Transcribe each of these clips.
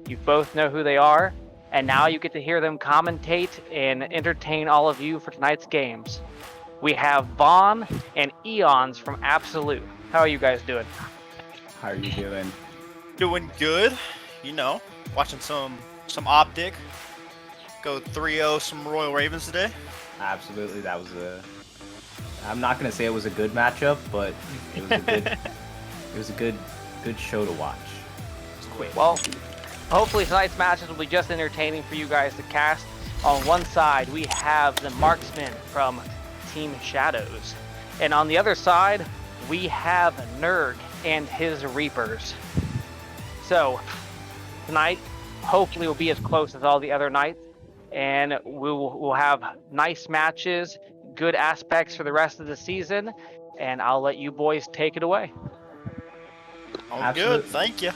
You both know who they are, and now you get to hear them commentate and entertain all of you for tonight's games. We have Vaughn and Eons from Absolute. How are you guys doing? How are you doing? Doing good, watching some Optic. Go 3-0 some Royal Ravens today. Absolutely, that was I'm not gonna say it was a good matchup, but it was a good. It was a good show to watch. It's quick. Well, hopefully tonight's matches will be just entertaining for you guys to cast. On one side, we have the Marksmen from Team Shadows. And on the other side, we have Nerg and his Reapers. So, tonight, hopefully will be as close as all the other nights. And we'll have nice matches, good aspects for the rest of the season. And I'll let you boys take it away. Oh, good, thank you.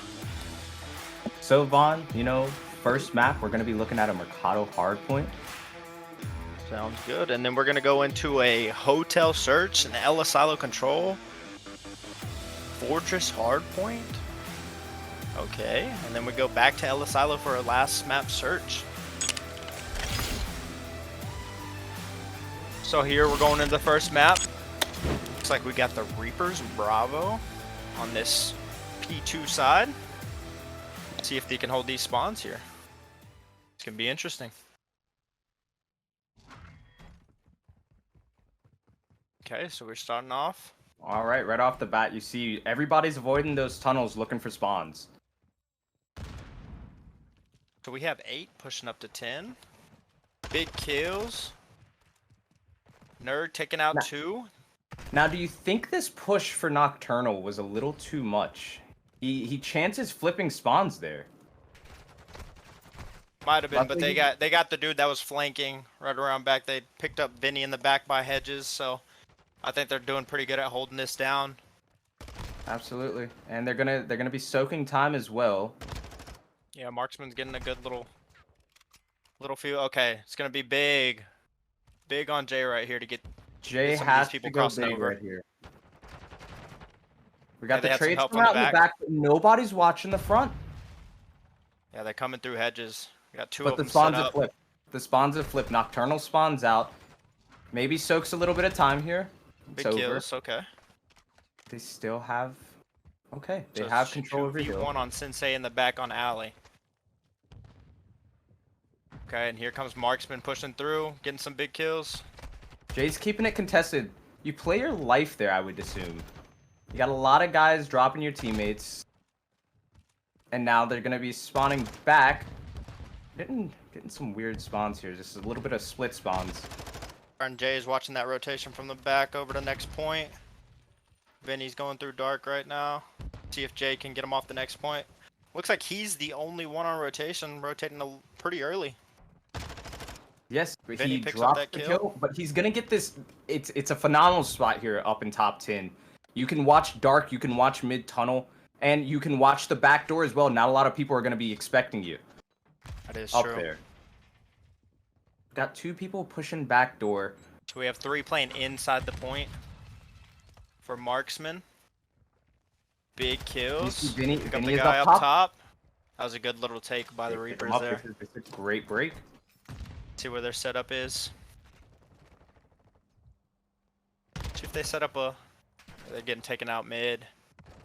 So Vaughn, first map we're gonna be looking at a Mercado Hardpoint. Sounds good. And then we're gonna go into a hotel search, an Asilo control, fortress hardpoint. Okay, and then we go back to Asilo for our last map search. So here we're going into the first map. Looks like we got the Reapers and Bravo on this P2 side. See if they can hold these spawns here. It's gonna be interesting. Okay, so we're starting off. All right, right off the bat, you see everybody's avoiding those tunnels looking for spawns. So we have 8 pushing up to 10. Big kills. Nerd taking out 2. Now, do you think this push for Nocturnal was a little too much? He chances flipping spawns there. Might have been, but they got the dude that was flanking right around back. They picked up Vinny in the back by hedges, so I think they're doing pretty good at holding this down. Absolutely, and they're gonna be soaking time as well. Yeah, Marksman's getting a good little few. Okay, it's gonna be big on Jay right here to get some of these people crossing over right here. We got the trades coming out in the back, but nobody's watching the front. Yeah, they're coming through hedges. We got 2 of them. But the spawns have flipped. The spawns have flipped. Nocturnal spawns out. Maybe soaks a little bit of time here. Big kills, okay. They still have. Okay, they have control over hill. 1 on Sensei in the back on Alley. Okay, and here comes Marksman pushing through, getting some big kills. Jay's keeping it contested. You play your life there, I would assume. You got a lot of guys dropping your teammates. And now they're going to be spawning back. Getting some weird spawns here. Just a little bit of split spawns. And Jay is watching that rotation from the back over to next point. Vinny's going through dark right now. See if Jay can get him off the next point. Looks like he's the only one on rotation, rotating pretty early. Yes, he dropped the kill, but he's gonna get this. It's a phenomenal spot here up in top 10. You can watch dark, you can watch mid tunnel, and you can watch the back door as well. Not a lot of people are gonna be expecting you. That is up true. There. Got 2 people pushing back door. So we have 3 playing inside the point for Marksman. Big kills. Vinny got the guy up top. That was a good little take by the Reapers there. It's a great break. See where their setup is. See if they set up a... They're getting taken out mid.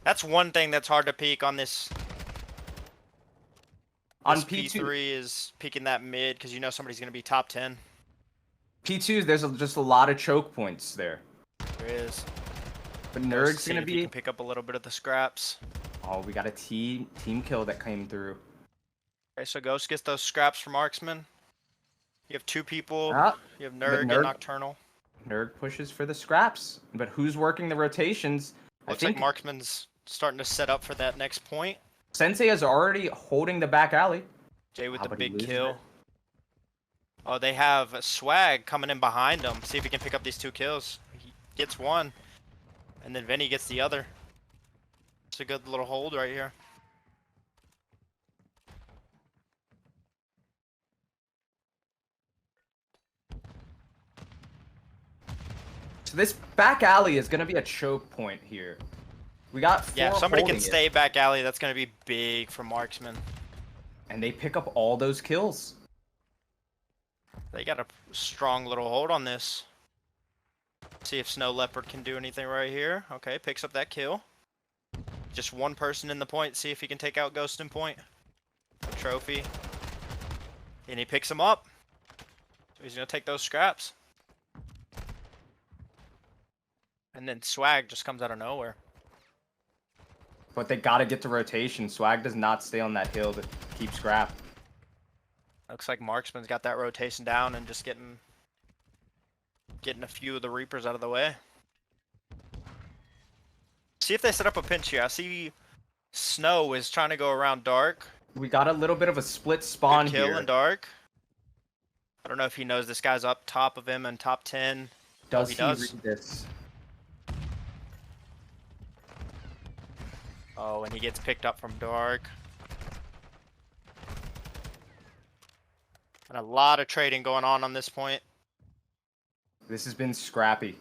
That's one thing that's hard to peek on this. On P3 is peeking that mid because you know somebody's going to be top 10. P2s, there's just a lot of choke points there. There is. But Nerd's going to be... He can pick up a little bit of the scraps. Oh, we got a team kill that came through. Okay, so Ghost gets those scraps from Marksman. You have 2 people. You have Nerd and Nocturnal. Nerd pushes for the scraps. But who's working the rotations? Looks like Marksman's starting to set up for that next point. Sensei is already holding the back alley. Jay with the big kill. Oh, they have a Swag coming in behind him. See if he can pick up these 2 kills. He gets 1. And then Vinny gets the other. It's a good little hold right here. So this back alley is going to be a choke point here. We got 4 Yeah, if somebody can holding stay back alley, that's going to be big for Marksman. And they pick up all those kills. They got a strong little hold on this. See if Snow Leopard can do anything right here. Okay, picks up that kill. Just one person in the point. See if he can take out Ghost in point. A trophy. And he picks him up. So he's going to take those scraps. And then Swag just comes out of nowhere. But they gotta get to rotation. Swag does not stay on that hill to keep scrap. Looks like Marksman's got that rotation down and just getting a few of the Reapers out of the way. See if they set up a pinch here. I see Snow is trying to go around Dark. We got a little bit of a split spawn Good kill here. in Dark. I don't know if he knows this guy's up top of him and top 10. Does he he does. read this? Oh, and he gets picked up from Dark. And a lot of trading going on this point. This has been scrappy.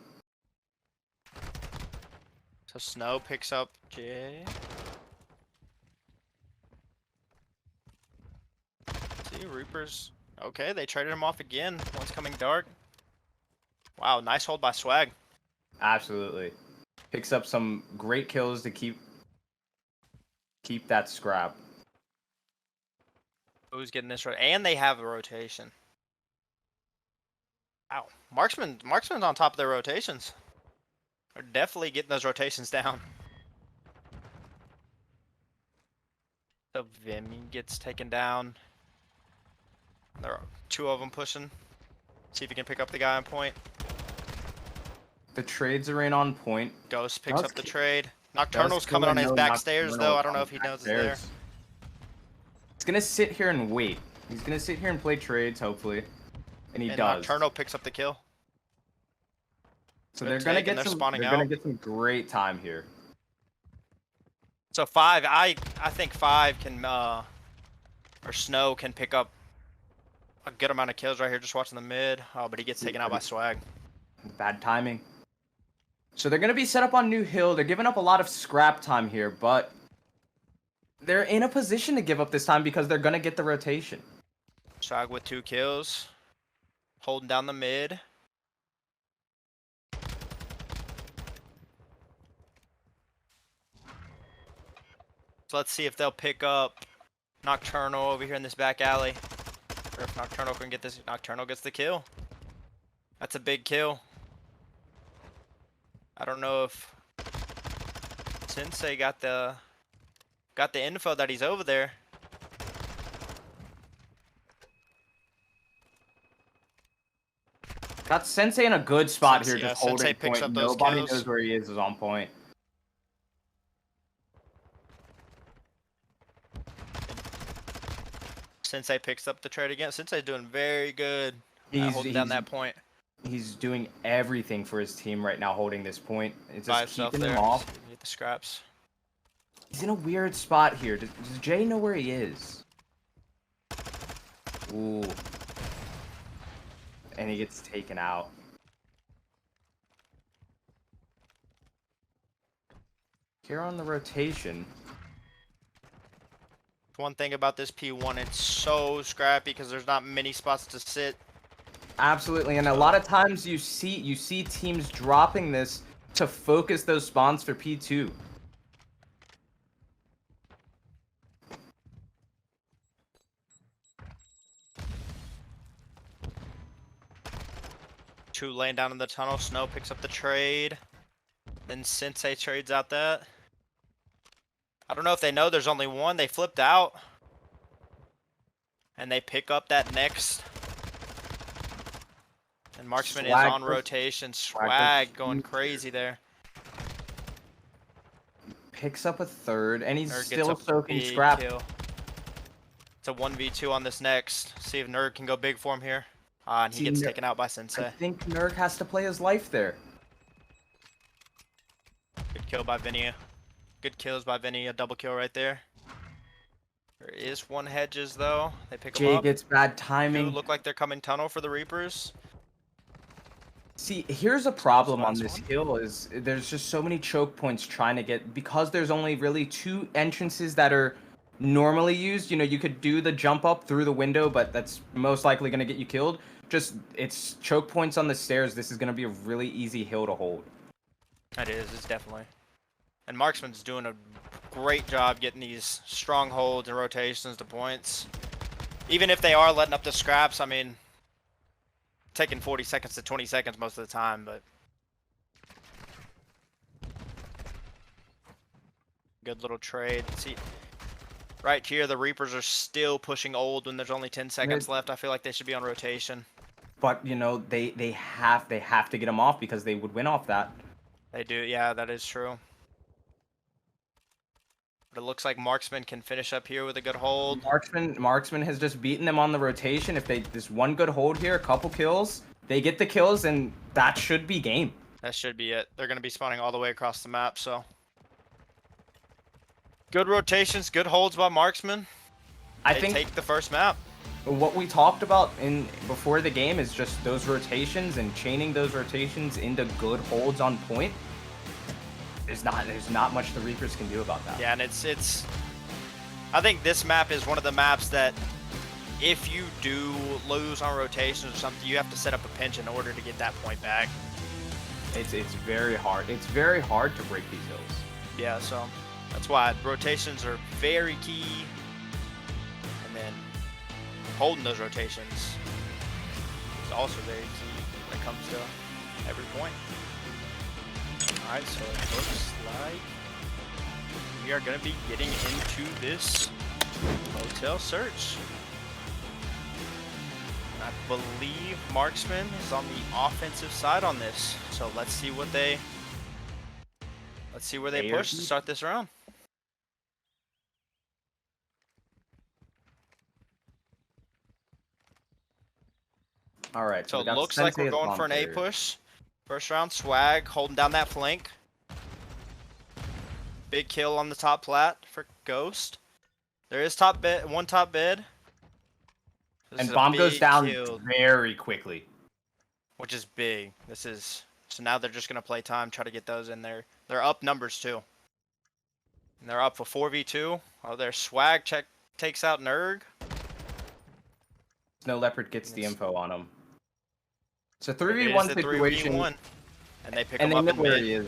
So Snow picks up Jay. See, Reapers. Okay, they traded him off again. One's coming Dark. Wow, nice hold by Swag. Absolutely. Picks up some great kills to keep that scrap. Who's getting this right? And they have a rotation. Wow. Marksman's on top of their rotations. They're definitely getting those rotations down. So Vimy gets taken down. There are two of them pushing. See if he can pick up the guy on point. The trades are in on point. Ghost picks up the trade. Nocturnal's coming on his back stairs though. I don't know if he knows it's there. He's gonna sit here and wait. He's gonna sit here and play trades, hopefully. And he does. Nocturnal picks up the kill. So they're gonna get some great time here. So 5, I think 5 can or Snow can pick up a good amount of kills right here just watching the mid. Oh, but he gets taken out by Swag. Bad timing. So they're gonna be set up on New Hill. They're giving up a lot of scrap time here, but they're in a position to give up this time because they're gonna get the rotation. Swag with 2 kills. Holding down the mid. So let's see if they'll pick up Nocturnal over here in this back alley. Or if Nocturnal can get this. Nocturnal gets the kill. That's a big kill. I don't know if Sensei got the info that he's over there. Got Sensei in a good spot here, just holding Sensei picks point. up those Nobody kills. knows where he is on point. Sensei picks up the trade again. Sensei's doing very good holding down that point. He's doing everything for his team right now, holding this point. It's By just himself keeping there. him off. Get the scraps. He's in a weird spot here. Does Jay know where he is? Ooh. And he gets taken out. Here on the rotation. One thing about this P1, it's so scrappy because there's not many spots to sit. Absolutely, and a lot of times you see teams dropping this to focus those spawns for P2. Two laying down in the tunnel. Snow picks up the trade. Then Sensei trades out that. I don't know if they know there's only one. They flipped out. And they pick up that next. And Marksman is on rotation. Swag going crazy there. Picks up a third, and he's Nerd still soaking scrap. Kill. It's a 1v2 on this next. See if Nerd can go big for him here. And he gets taken out by Sensei. I think Nerd has to play his life there. Good kill by Vinny. Good kills by Vinny. A double kill right there. There is one hedges though. They pick him up. Jay gets bad timing. Look like they're coming tunnel for the Reapers. See, here's a problem on this hill is there's just so many choke points trying to get, because there's only really 2 entrances that are normally used. You know, you could do the jump up through the window, but that's most likely going to get you killed. Just, it's choke points on the stairs. This is going to be a really easy hill to hold. It is. It's definitely. And Marksman's doing a great job getting these strongholds and rotations to points. Even if they are letting up the scraps, I mean, taking 40 seconds to 20 seconds most of the time, but good little trade. See, right here, the Reapers are still pushing old when there's only 10 seconds left. I feel like they should be on rotation. But you know, they have to get them off because they would win off that. They do, yeah, that is true. But it looks like Marksman can finish up here with a good hold. Marksman has just beaten them on the rotation. If they this one good hold here, a couple kills, they get the kills, and that should be game. That should be it. They're going to be spawning all the way across the map, so. Good rotations, good holds by Marksman. I They think take the first map. what we talked about before the game is just those rotations and chaining those rotations into good holds on point. There's not much the Reapers can do about that. Yeah, and it's I think this map is one of the maps that if you do lose on rotations or something, you have to set up a pinch in order to get that point back. It's very hard. It's very hard to break these hills. Yeah, so that's why rotations are very key. And then holding those rotations is also very key when it comes to every point. Alright, so it looks like we are going to be getting into this hotel search. And I believe Marksman is on the offensive side on this. So let's see what they where they push to start this round. All right, So we it got looks like we're Sensei as going for an A bomb push. First round, Swag holding down that flank. Big kill on the top plat for Ghost. There is one top bed. This and is a bomb goes big down kill, very quickly. which is big. So now they're just gonna play time, try to get those in there. They're up numbers too. And they're up for 4v2. Oh, their Swag takes out Nerg. Snow Leopard gets the info on him. It's a It 3v1 is a situation. 3v1. And they pick And him they up know in where mid. he is.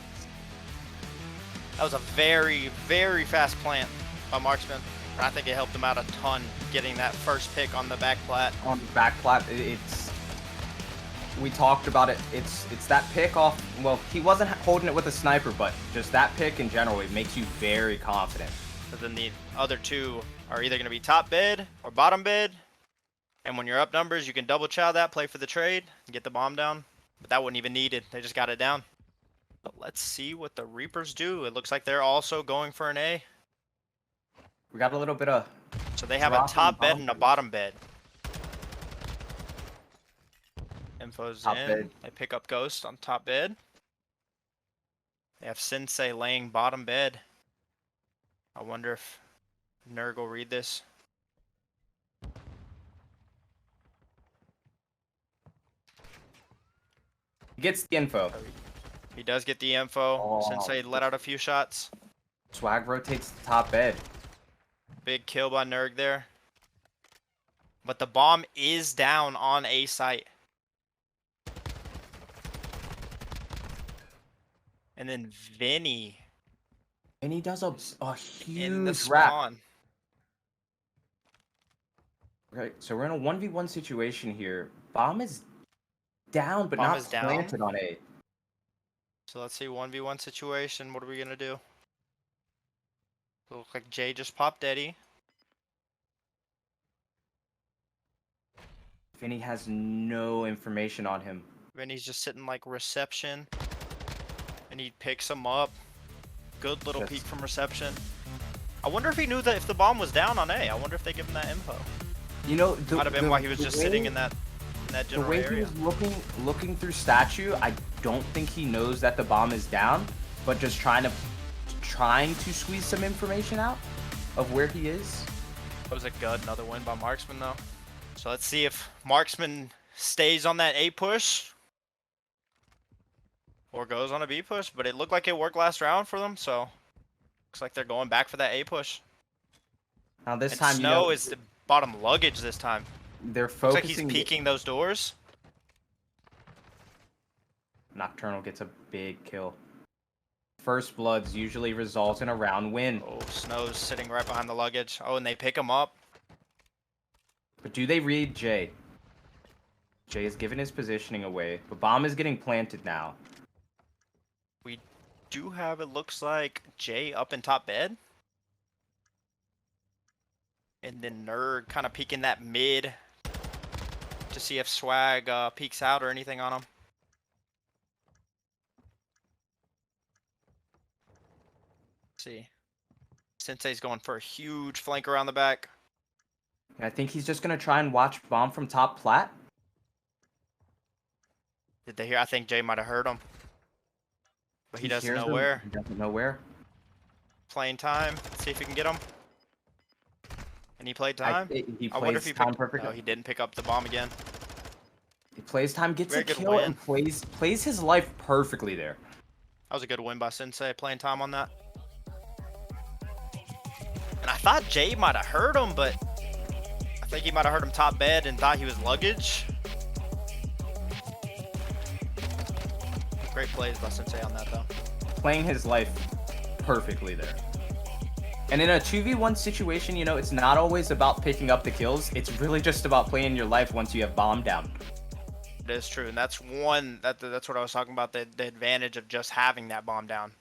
That was a very, very fast plant by Marksman. I think it helped him out a ton getting that first pick on the back plat. On the back plat, we talked about it. It's that pick off. Well, he wasn't holding it with a sniper, but just that pick in general, it makes you very confident. But then the other two are either going to be top bid or bottom bid. And when you're up numbers, you can double chow that, play for the trade, and get the bomb down. But that wasn't even needed. They just got it down. But let's see what the Reapers do. It looks like they're also going for an A. We got a little bit of. So they have a top bed and a bottom bed. Info's Top in. bed. They pick up Ghost on top bed. They have Sensei laying bottom bed. I wonder if Nerg will read this. He gets the info. He does get the info. Oh. Sensei let out a few shots. Swag rotates the top bed. Big kill by Nerg there. But the bomb is down on A site. And then Vinny And he does a in the huge wrap. spawn. Right, so we're in a 1v1 situation here. Bomb is down, but Bomb not is down? planted on A. So let's see, 1v1 situation. What are we going to do? Looks like Jay just popped Eddie. Vinny has no information on him. Vinny's just sitting like reception. And he picks him up. Good little peek from reception. I wonder if he knew that if the bomb was down on A. I wonder if they give him that info. You know, Might have been why he was just sitting in that general the way area. he was looking through statue, I don't think he knows that the bomb is down, but just trying to squeeze some information out of where he is. That was a good another win by Marksman though. So let's see if Marksman stays on that A push or goes on a B push, but it looked like it worked last round for them, so looks like they're going back for that A push. Now this And time, Snow is the bottom luggage this time. they're Looks like focusing. he's peeking those doors. Nocturnal gets a big kill. First bloods usually results in a round win. Oh, Snow's sitting right behind the luggage. Oh, and they pick him up. But do they read Jay? Jay has given his positioning away, but bomb is getting planted now. We do have, it looks like, Jay up in top bed. And then Nerd kind of peeking that mid to see if Swag peeks out or anything on him. Let's see. Sensei's going for a huge flank around the back. And I think he's just going to try and watch bomb from top plat. Did they hear? I think Jay might have heard him. But he doesn't hears know them. where. He doesn't know where. Playing time. See if he can get him. And he played time? He I wonder if plays he time picked... perfectly. No, he didn't pick up the bomb again. He plays time, gets Very a good kill, win. and plays his life perfectly there. That was a good win by Sensei, playing time on that. And I thought Jay might have heard him, but I think he might have heard him top bed and thought he was luggage. Great plays by Sensei on that, though. Playing his life perfectly there. And in a 2v1 situation, you know, it's not always about picking up the kills. It's really just about playing your life once you have bomb down. It is true, and that's what I was talking about, the advantage of just having that bomb down.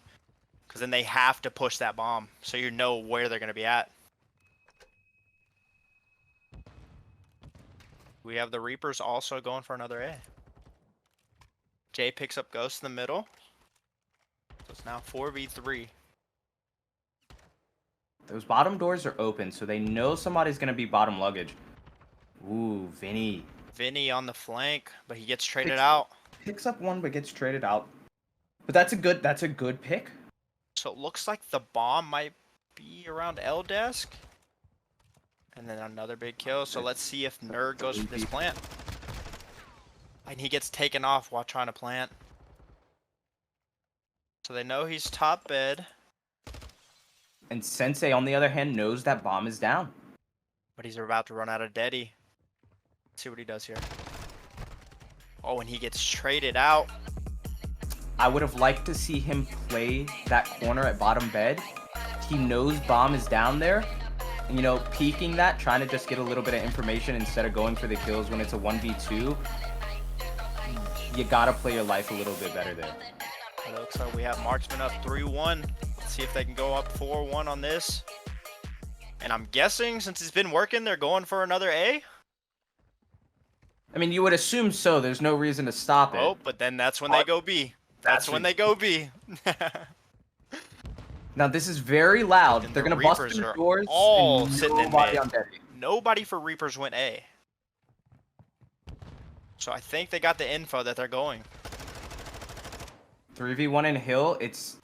Because then they have to push that bomb, so you know where they're going to be at. We have the Reapers also going for another A. Jay picks up Ghost in the middle. So it's now 4v3. Those bottom doors are open, so they know somebody's going to be bottom luggage. Ooh, Vinny. Vinny on the flank, but he gets traded out. Picks up one, but gets traded out. But that's a good pick. So it looks like the bomb might be around L desk. And then another big kill. So let's see if Nerd goes for this plant. And he gets taken off while trying to plant. So they know he's top bed. And Sensei, on the other hand, knows that bomb is down. But he's about to run out of Deddy. Let's see what he does here. Oh, and he gets traded out. I would have liked to see him play that corner at bottom bed. He knows bomb is down there. And, you know, peeking that, trying to just get a little bit of information instead of going for the kills when it's a 1v2. You gotta play your life a little bit better there. It looks like we have Marksmen up 3-1. Let's see if they can go up 4-1 on this. And I'm guessing, since it's been working, they're going for another A? I mean, you would assume so. There's no reason to stop it. Oh, but then that's when they go B. That's when they go B. Now, this is very loud. And They're the going to bust Reapers through are doors. all and sitting in nobody mid. on Deddy. Nobody for Reapers went A. So I think they got the info that they're going. 3v1 in Hill. It's...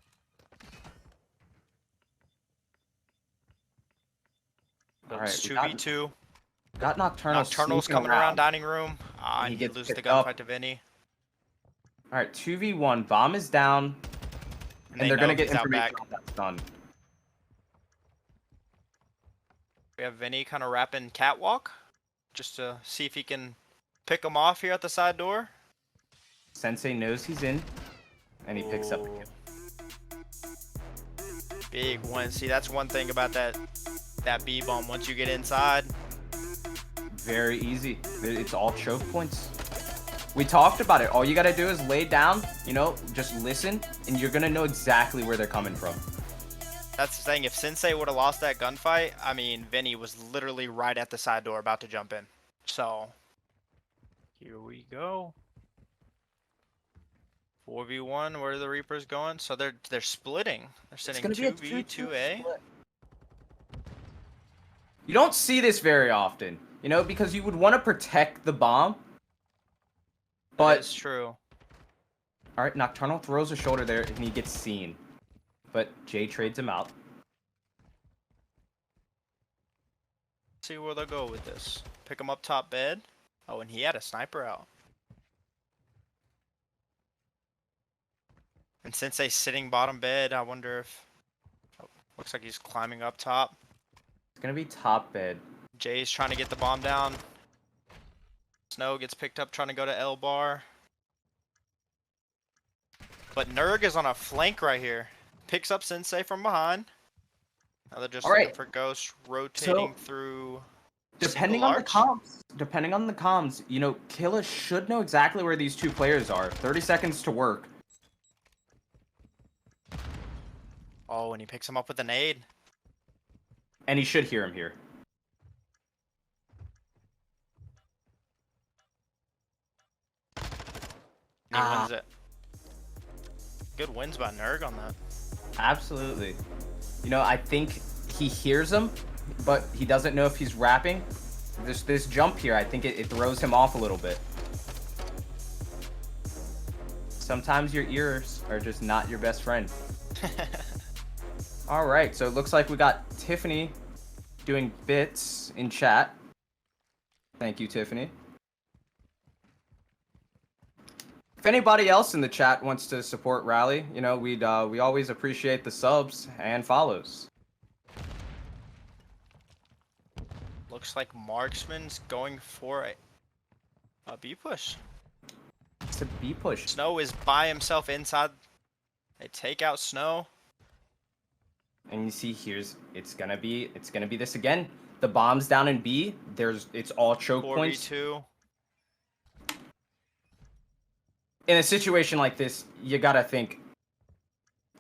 It's Alright, 2v2. got Nocturnal Nocturnal's sneaking coming around dining room. And he gets loses the picked up. gunfight to Vinny. Alright, 2v1. Bomb is down. And they're going to get information on that stun. We have Vinny kind of wrapping catwalk. Just to see if he can pick him off here at the side door. Sensei knows he's in. And he picks up the kill. Big win. See, that's one thing about that B bomb. Once you get inside, Very easy. It's all choke points. We talked about it. All you got to do is lay down, you know, just listen, and you're going to know exactly where they're coming from. that's the thing. If Sensei would have lost that gunfight, I mean, Vinny was literally right at the side door about to jump in. So, here we go. 4v1, where are the Reapers going? So they're splitting. They're sitting 2v, 2A. You don't see this very often, you know, because you would want to protect the bomb. But it's true. All right, Nocturnal throws a shoulder there, and he gets seen. But Jay trades him out. See where they'll go with this. Pick him up top bed. Oh, and he had a sniper out. And Sensei sitting bottom bed, I wonder if... Oh, looks like he's climbing up top. It's gonna be top bed. Jay's trying to get the bomb down. Snow gets picked up trying to go to L bar. But Nerg is on a flank right here. Picks up Sensei from behind. Now they're just All looking right. for Ghost rotating So, through. Depending single on arch. depending on the comms, you know, Killa should know exactly where these two players are. 30 seconds to work. Oh, and he picks him up with an aid. And he should hear him here. He wins it. Good wins by Nerg on that. Absolutely. You know, I think he hears him, but he doesn't know if he's rapping. This jump here, I think it throws him off a little bit. Sometimes your ears are just not your best friend. All right, so it looks like we got Tiffany doing bits in chat. Thank you, Tiffany. If anybody else in the chat wants to support Rally, you know, we always appreciate the subs and follows. Looks like Marksman's going for a B push. It's a B push. Snow is by himself inside. They take out Snow. And you see it's gonna be this again. The bomb's down in B. It's all choke points. 4v2. In a situation like this, you gotta think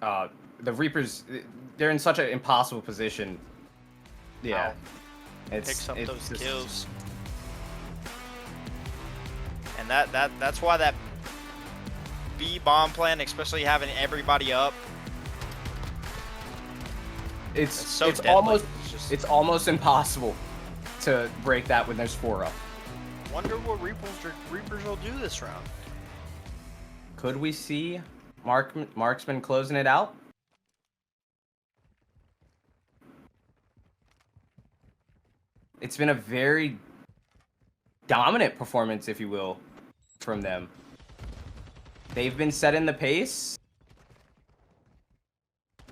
the Reapers, they're in such an impossible position. Yeah. Picks up those just kills. And that's why that B bomb plan, especially having everybody up, It's so it's deadly. it's almost impossible to break that when there's 4 up. Wonder what Reapers will do this round. Could we see Marksman closing it out? It's been a very dominant performance, if you will, from them. They've been setting the pace,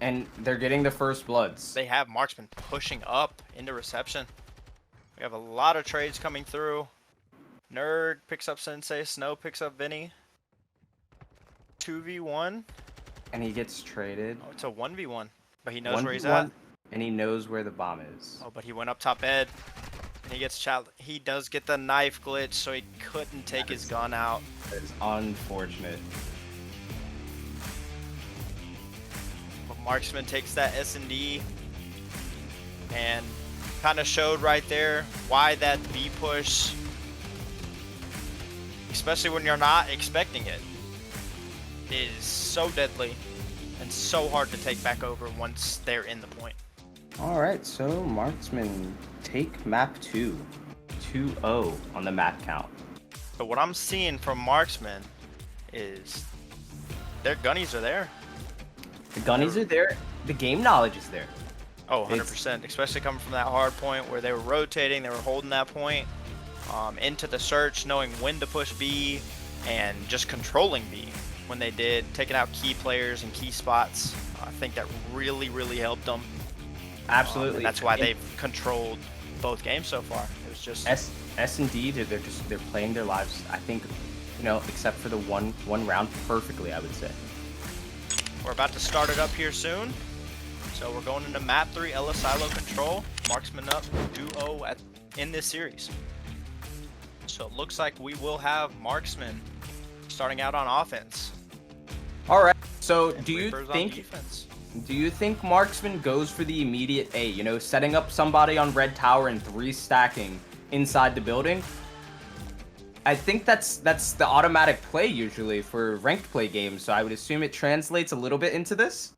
and they're getting the first bloods. They have Marksman pushing up into reception. We have a lot of trades coming through. Nerd picks up Sensei. Snow picks up Vinny. 2v1. And he gets traded. Oh, it's a 1v1. But he knows where he's 1v1, at. and he knows where the bomb is. Oh, but he went up top bed. And he gets he does get the knife glitch, so he couldn't take his gun out. That is unfortunate. But Marksman takes that S&D and kind of showed right there why that B push, especially when you're not expecting it, is so deadly and so hard to take back over once they're in the point. All right, so Marksman take map 2, 2-0 on the map count. So what I'm seeing from Marksman is their gunnies are there. The gunnies are there. The game knowledge is there. Oh, 100%, especially coming from that hard point where they were rotating, they were holding that point into the search, knowing when to push B and just controlling B when they did, taking out key players and key spots. I think that really, really helped them. Absolutely. And that's why they've controlled both games so far. It was just S&D, they're playing their lives. I think, you know, except for the one round, perfectly, I would say. We're about to start it up here soon. So we're going into map 3, Asilo control. Marksman up 2-0 in this series. So it looks like we will have Marksman starting out on offense. All right. So And do you Reapers on defense. think Marksman goes for the immediate A? You know, setting up somebody on red tower and 3 stacking inside the building. I think that's the automatic play usually for ranked play games. So I would assume it translates a little bit into this.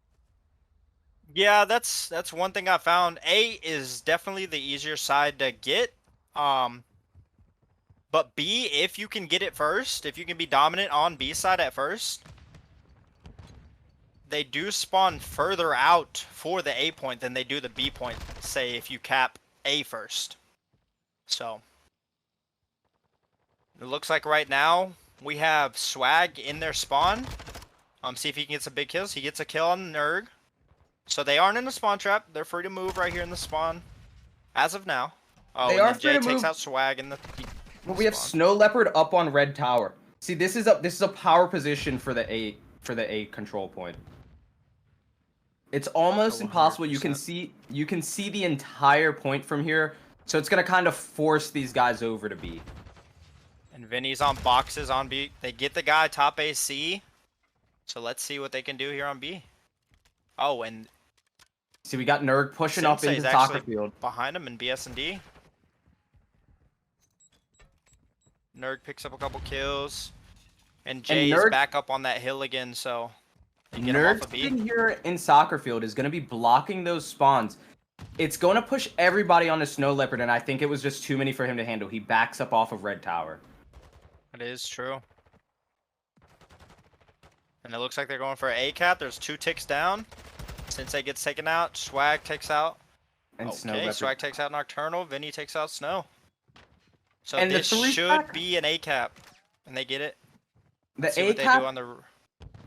Yeah, that's one thing I found. A is definitely the easier side to get. But B, if you can get it first, if you can be dominant on B side at first, they do spawn further out for the A point than they do the B point, say if you cap A first. So it looks like right now we have Swag in their spawn. See if he can get some big kills. He gets a kill on Nerg. So they aren't in the spawn trap. They're free to move right here in the spawn. As of now. Oh, They and are then free Jay to takes move. out Swag in the But we have spawn. Snow Leopard up on red tower. See, this is a power position for the A control point. It's almost impossible. You can 100%. see the entire point from here, so it's gonna kind of force these guys over to B. And Vinny's on boxes on B. They get the guy top AC. So let's see what they can do here on B. Oh, and See, we got Nerg pushing up Sensei's into soccer actually field. behind him in BS&D. Nerg picks up a couple kills. And Jay is Nerg- back up on that hill again, so they get him off Nerg of B. sitting here in soccer field is gonna be blocking those spawns. It's gonna push everybody on the Snow Leopard, and I think it was just too many for him to handle. He backs up off of red tower. That is true. And it looks like they're going for an A-cap. There's 2 ticks down. Sensei gets taken out. Swag takes out. And Snow Okay, Leopard. Swag takes out Nocturnal. Vinny takes out Snow. So And the this 3 should stack- be an A-cap. And they get it. The Let's see what they do A-cap on the...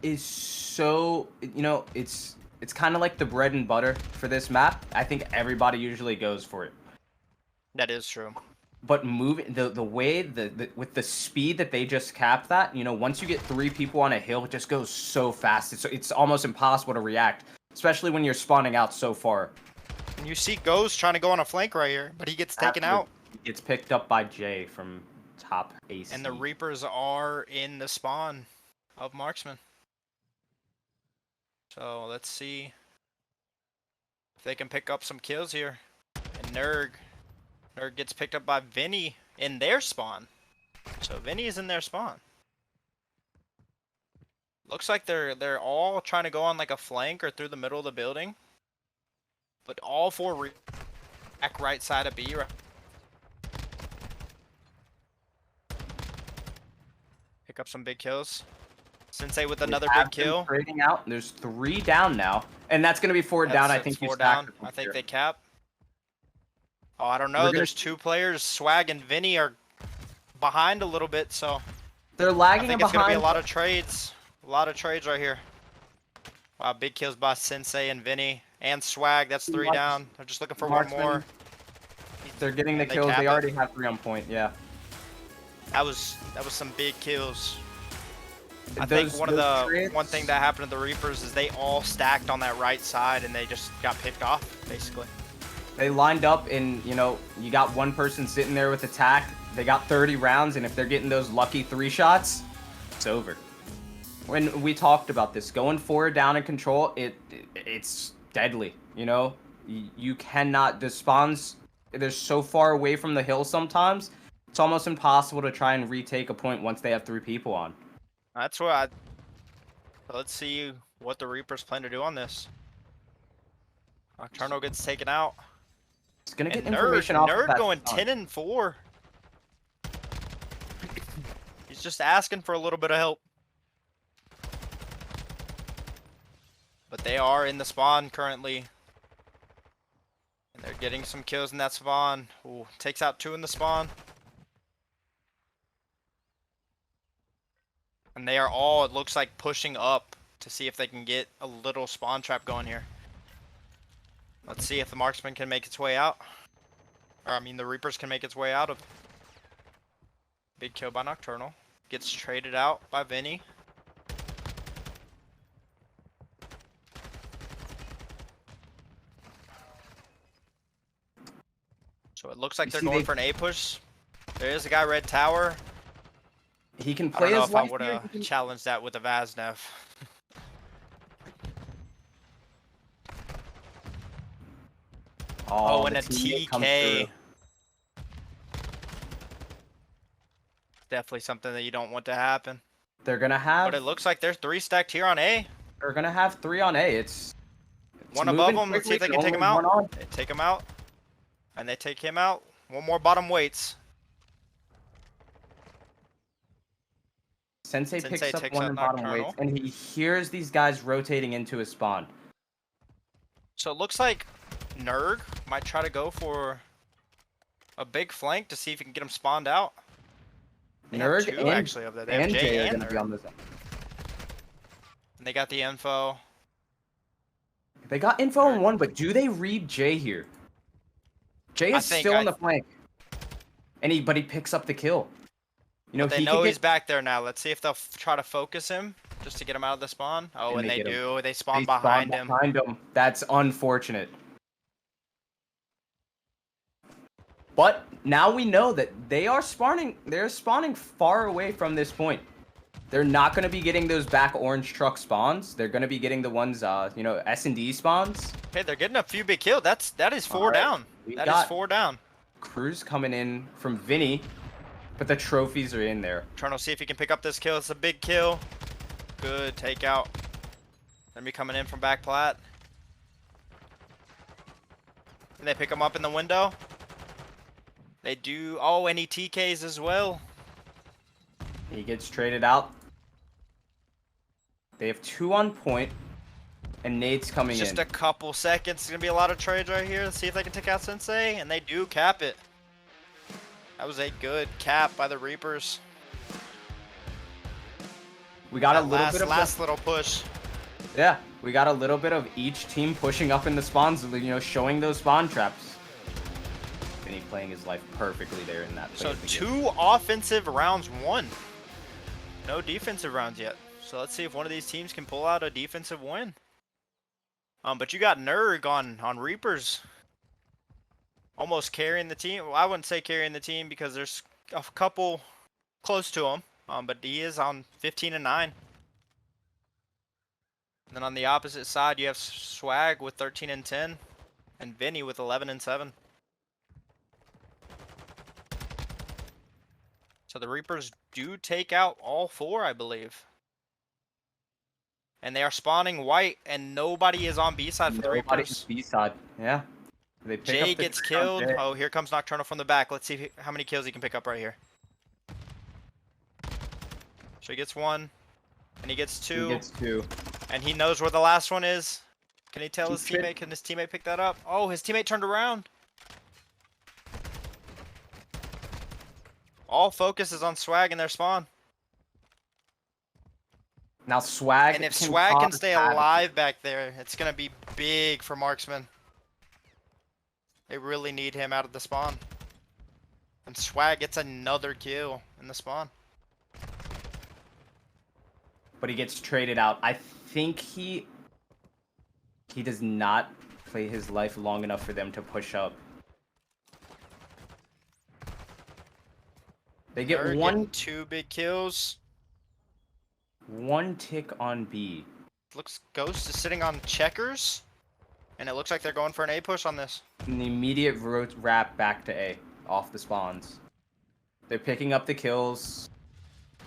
is so, it's kind of like the bread and butter for this map. I think everybody usually goes for it. That is true. But moving the way with the speed that they just capped that, once you get 3 people on a hill, it just goes so fast. It's almost impossible to react, especially when you're spawning out so far. And you see Ghost trying to go on a flank right here, but he gets taken out. It's picked up by Jay from top AC. And the Reapers are in the spawn of Marksmen. So let's see if they can pick up some kills here. And Nerg gets picked up by Vinny in their spawn. So Vinny is in their spawn. Looks like they're all trying to go on like a flank or through the middle of the building. But all 4 back right side of B. Pick up some big kills. Sensei with another big kill. Trading out. There's 3 down now, and that's gonna be 4 down. I think 4 down. I think they cap. Oh, I don't know. There's 2 players. Swag and Vinny are behind a little bit, so they're lagging I think behind. it's gonna be a lot of trades. A lot of trades right here. Wow, big kills by Sensei and Vinny and Swag. That's 3 down. They're just looking for Marksmen, one more. They're getting the They kills. cap They it. already have 3 on point. Yeah. That was some big kills. I Those- think one thing that happened to the Reapers is they all stacked on that right side and they just got picked off, basically. They lined up, and you got one person sitting there with attack. They got 30 rounds, and if they're getting those lucky 3 shots, it's over. When we talked about this, going 4 down in control, it's deadly. You cannot. The spawns, they're so far away from the hill sometimes. It's almost impossible to try and retake a point once they have 3 people on. That's what let's see what the Reapers plan to do on this. Nocturnal gets taken out. It's gonna get And information off of Nerd that going spawn. 10 and 4. He's just asking for a little bit of help. But they are in the spawn currently. And they're getting some kills in that spawn. Ooh, takes out 2 in the spawn. And they are all, it looks like, pushing up to see if they can get a little spawn trap going here. Let's see if the Marksman can make its way out. Or, I mean, the Reapers can make its way out of. Big kill by Nocturnal. Gets traded out by Vinny. So it looks like they're going for an A push. There is a guy red tower. He can I play don't know his if I life would here. have challenged that with a Vaznev. Oh, and the a teammate comes TK. through. Definitely something that you don't want to happen. They're gonna But it have. looks like there's 3 stacked here on A. They're gonna have 3 on A. It's One above moving them. Let's see if they quickly, can take him only one out. on. They take him out. And they take him out. One more bottom waits. Sensei Sensei picks up takes one out in bottom Nocturnal. weights, and he hears these guys rotating into his spawn. So it looks like Nerg might try to go for a big flank to see if he can get him spawned out. They have Nerg 2 and, actually of that. They have and Jay Jay are and gonna be Nerg. on this. And they got the info. They got info on one, but do they read Jay here? Jay is still on the flank. But he picks up the kill. You know, they know he's back there now. Let's see if they'll try to focus him just to get him out of the spawn. Oh, and they do. They spawn behind him. That's unfortunate. But now we know that they are spawning. They're spawning far away from this point. They're not going to be getting those back orange truck spawns. They're going to be getting the ones, you know, S&D spawns. Hey, they're getting a few big kills. That is 4 down. That is 4 down. Cruz coming in from Vinny, but the trophies are in there. Trying to see if he can pick up this kill. It's a big kill. Good takeout. Enemy coming in from back plat. And they pick him up in the window. They do. Oh, and he TKs as well. He gets traded out. They have 2 on point, and Nate's coming in. Just a couple seconds. It's going to be a lot of trades right here. Let's see if they can take out Sensei, and they do cap it. That was a good cap by the Reapers. We got a little bit of last little push. Yeah, we got a little bit of each team pushing up in the spawns, you know, showing those spawn traps. Vinny playing his life perfectly there in that. So 2 offensive rounds won. No defensive rounds yet. So let's see if one of these teams can pull out a defensive win. But you got Nerg on Reapers. Almost carrying the team. Well, I wouldn't say carrying the team because there's a couple close to him. But he is on 15 and 9. And then on the opposite side, you have Swag with 13 and 10, and Vinny with 11 and 7. So the Reapers do take out all 4, I believe. And they are spawning white, and nobody is on B side for the Reapers. Nobody's B side, yeah. Jay gets killed. Oh, here comes Nocturnal from the back. Let's see how many kills he can pick up right here. So he gets 1, and he gets 2. He gets 2. And he knows where the last one is. Can he tell his teammate? Can his teammate pick that up? Oh, his teammate turned around. All focus is on Swag in their spawn. Now Swag. And if Swag can stay alive back there, it's going to be big for Marksmen. They really need him out of the spawn. And Swag gets another kill in the spawn. But he gets traded out. I think he does not play his life long enough for them to push up. They get They're 2 big kills. 1 tick on B. Looks Ghost is sitting on checkers, and it looks like they're going for an A push on this. An immediate wrap back to A off the spawns. They're picking up the kills.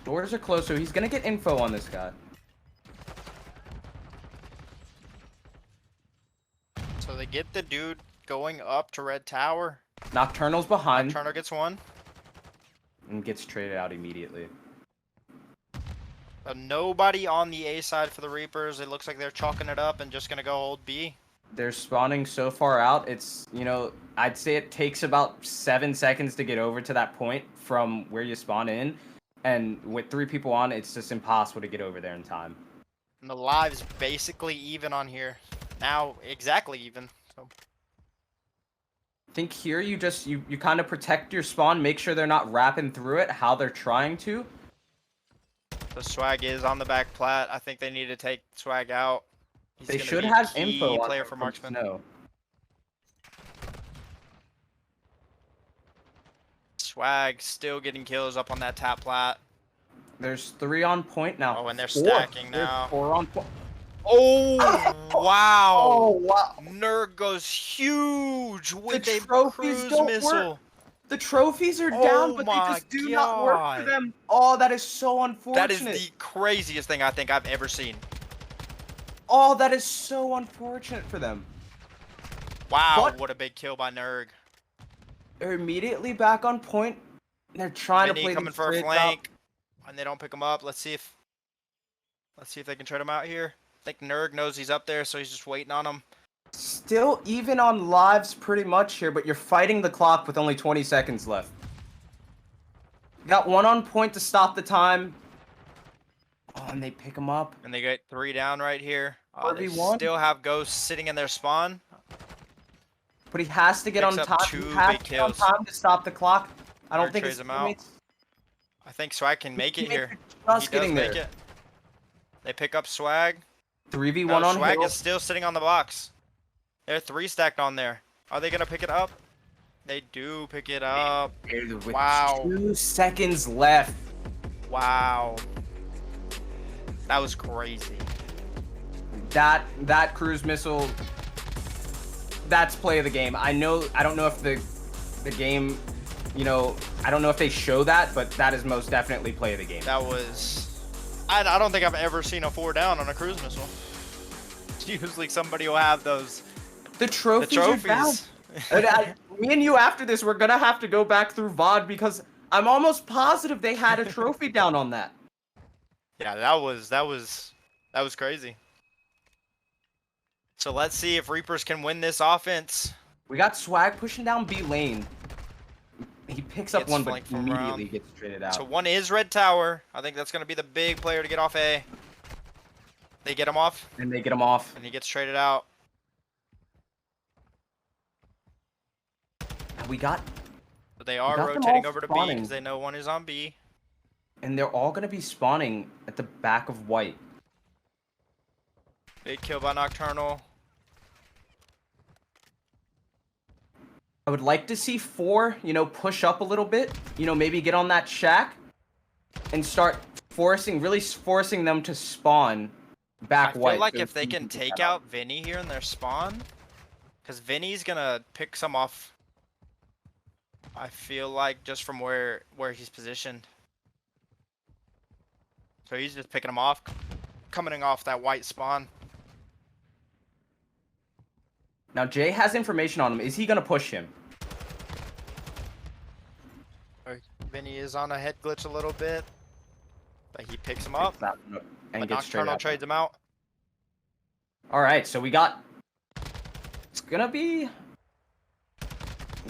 Doors are closed, so he's gonna get info on this guy. So they get the dude going up to Red Tower. Nocturnal's behind. Nocturnal gets 1. And gets traded out immediately. Nobody on the A side for the Reapers. It looks like they're chalking it up and just gonna go hold B. They're spawning so far out, it's, you know, I'd say it takes about 7 seconds to get over to that point from where you spawn in. And with 3 people on, it's just impossible to get over there in time. And the live's basically even on here. Now, exactly even. So. I think here you just, you kind of protect your spawn, make sure they're not wrapping through it how they're trying to. The Swag is on the back plat. I think they need to take Swag out. They should have info on player for Marksmen. No. Swag still getting kills up on that top plat. There's 3 on point now. Oh, and they're stacking now. 4 on point. Oh, wow. Oh, wow. Nerg goes huge with a trophies cruise don't missile. Work. The trophies are down, but they just do not work for them. Oh, that is so unfortunate. That is the craziest thing I think I've ever seen. Oh, that is so unfortunate for them. Wow, what a big kill by Nerg. They're immediately back on point. They're trying to play coming for a flank, and they don't pick him up. Let's see if they can trade him out here. I think Nerg knows he's up there, so he's just waiting on him. Still even on lives pretty much here, but you're fighting the clock with only 20 seconds left. Got 1 on point to stop the time. Oh, and they pick him up. And they get 3 down right here. They 4v1. still have Ghosts sitting in their spawn. But he has to get Picks on up time. 2 He has big to get on kills. time to stop the clock. I don't Nerd think his trays him out. teammates... I think Swag can make it here. Just He does getting make there. it. They pick up Swag. 3v1 No, on Swag Hill. is still sitting on the box. They're 3 stacked on there. Are they gonna pick it up? They do pick it up. With Wow. 2 seconds left. Wow. That was crazy. That cruise missile, that's play of the game. I don't know if the game, you know, I don't know if they show that, but that is most definitely play of the game. That was... I don't think I've ever seen a 4 down on a cruise missile. Usually somebody will have those... The trophies. Are down. Me and you after this, we're gonna have to go back through VOD because I'm almost positive they had a trophy down on that. Yeah, that was crazy. So let's see if Reapers can win this offense. We got Swag pushing down B lane. He picks up Gets one, but flanked from immediately around. gets traded out. So one is Red Tower. I think that's gonna be the big player to get off A. They get him off, And they get him off. and he gets traded out. And we got... But they are got them rotating all over to B spawning. because they know one is on B. And they're all gonna be spawning at the back of white. Big kill by Nocturnal. I would like to see 4, you know, push up a little bit. You know, maybe get on that shack and start really forcing them to spawn back I white. feel like so if they you can get take that out Vinny here in their spawn, because Vinny's gonna pick some off. I feel like just from where he's positioned. So he's just picking them off, coming off that white spawn. Now Jay has information on him. Is he gonna push him? Vinny is on a head glitch a little bit, but he picks him up. And But gets straight Nocturnal out. trades him out. All right, so we got. It's gonna be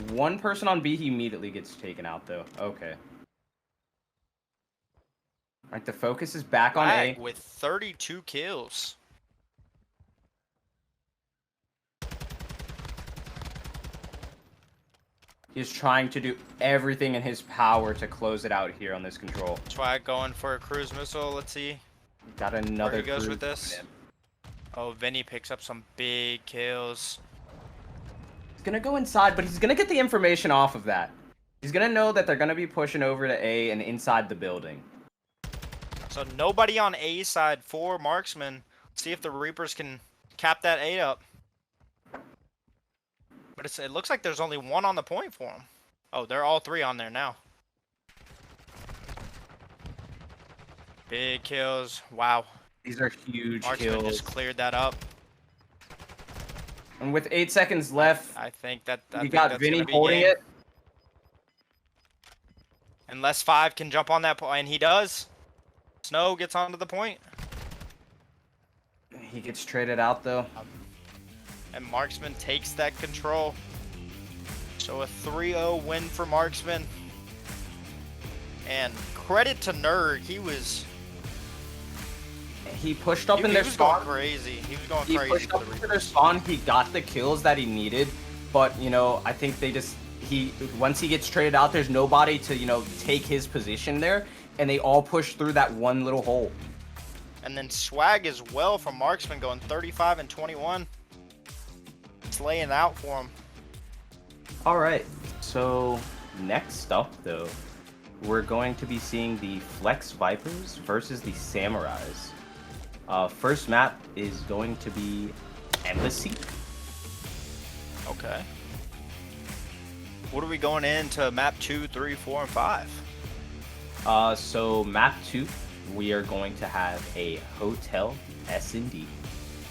1 person on B. He immediately gets taken out though. Okay. All right, the focus is back on A. Swag with 32 kills. He's trying to do everything in his power to close it out here on this control. Swag going for a cruise missile. Let's see Got another. where he goes cruise with this. coming in. Oh, Vinny picks up some big kills. He's gonna go inside, but he's gonna get the information off of that. He's gonna know that they're gonna be pushing over to A and inside the building. So nobody on A side for Marksmen. See if the Reapers can cap that A up. But it looks like there's only 1 on the point for him. Oh, they're all 3 on there now. Big kills. Wow. These are huge Marksmen kills. just cleared that up. And with 8 seconds left, I think that we got Vinny gonna be holding game. it. Unless 5 can jump on that point, and he does. Snow gets onto the point. He gets traded out though. And Marksman takes that control. So a 3-0 win for Marksman. And credit to Nerd, he pushed up in their spawn. going crazy. He was going He crazy pushed for up the into Reapers. their spawn. He got the kills that he needed, but you know, I think they just once he gets traded out, there's nobody to take his position there, and they all push through that one little hole. And then Swag as well from Marksman going 35 and 21. It's laying out for him. All right, so next up though, we're going to be seeing the Flex Vipers versus the Samurais. First map is going to be Embassy. Okay. What are we going into map 2, 3, 4, and 5? So map 2, we are going to have a hotel S&D.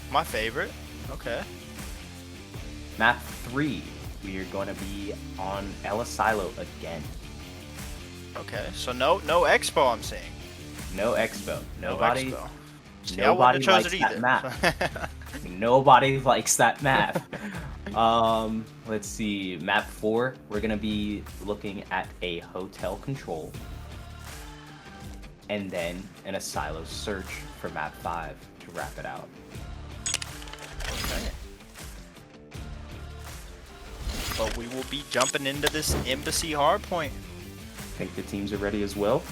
My favorite. Okay. Map 3, we are going to be on El Asilo again. Okay. So no Expo I'm seeing. No Expo. Nobody. No Expo. See, I wouldn't Nobody have likes chosen that either. map. Nobody likes that map. Let's see. Map 4, we're gonna be looking at a hotel control, and then an Asilo search for map 5 to wrap it out. Okay. but we will be jumping into this Embassy hardpoint. I think the teams are ready as well.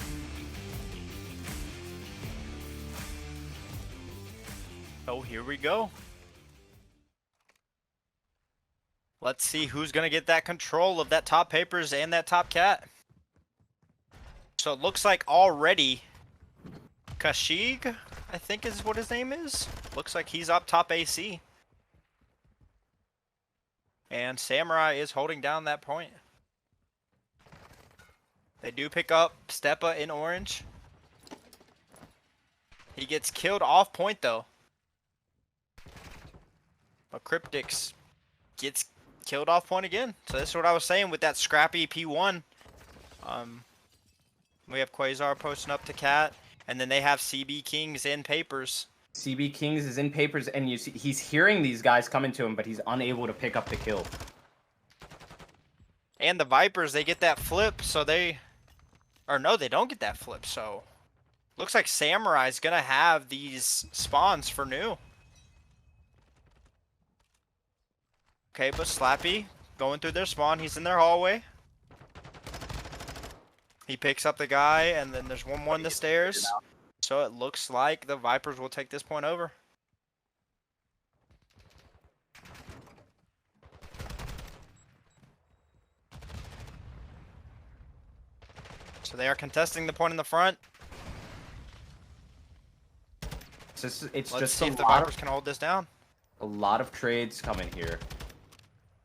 So here we go. Let's see who's going to get that control of that top papers and that top cat. So it looks like already Kashig, I think is what his name is. Looks like he's up top AC. And Samurai is holding down that point. They do pick up Stepa in orange. He gets killed off point though. But Cryptix gets killed off point again. So that's what I was saying with that scrappy P1. We have Quasar posting up to Cat, and then they have CB Kings in papers. CB Kings is in papers, and you see he's hearing these guys coming to him, but he's unable to pick up the kill. And the Vipers, they get that flip, so they... Or no, they don't get that flip, so... Looks like Samurai's gonna have these spawns for new. Okay, but Slappy going through their spawn. He's in their hallway. He picks up the guy, and then there's one more in the stairs. So it looks like the Vipers will take this point over. So they are contesting the point in the front. It's Let's just see if the Vipers can hold this down. a lot of trades coming here.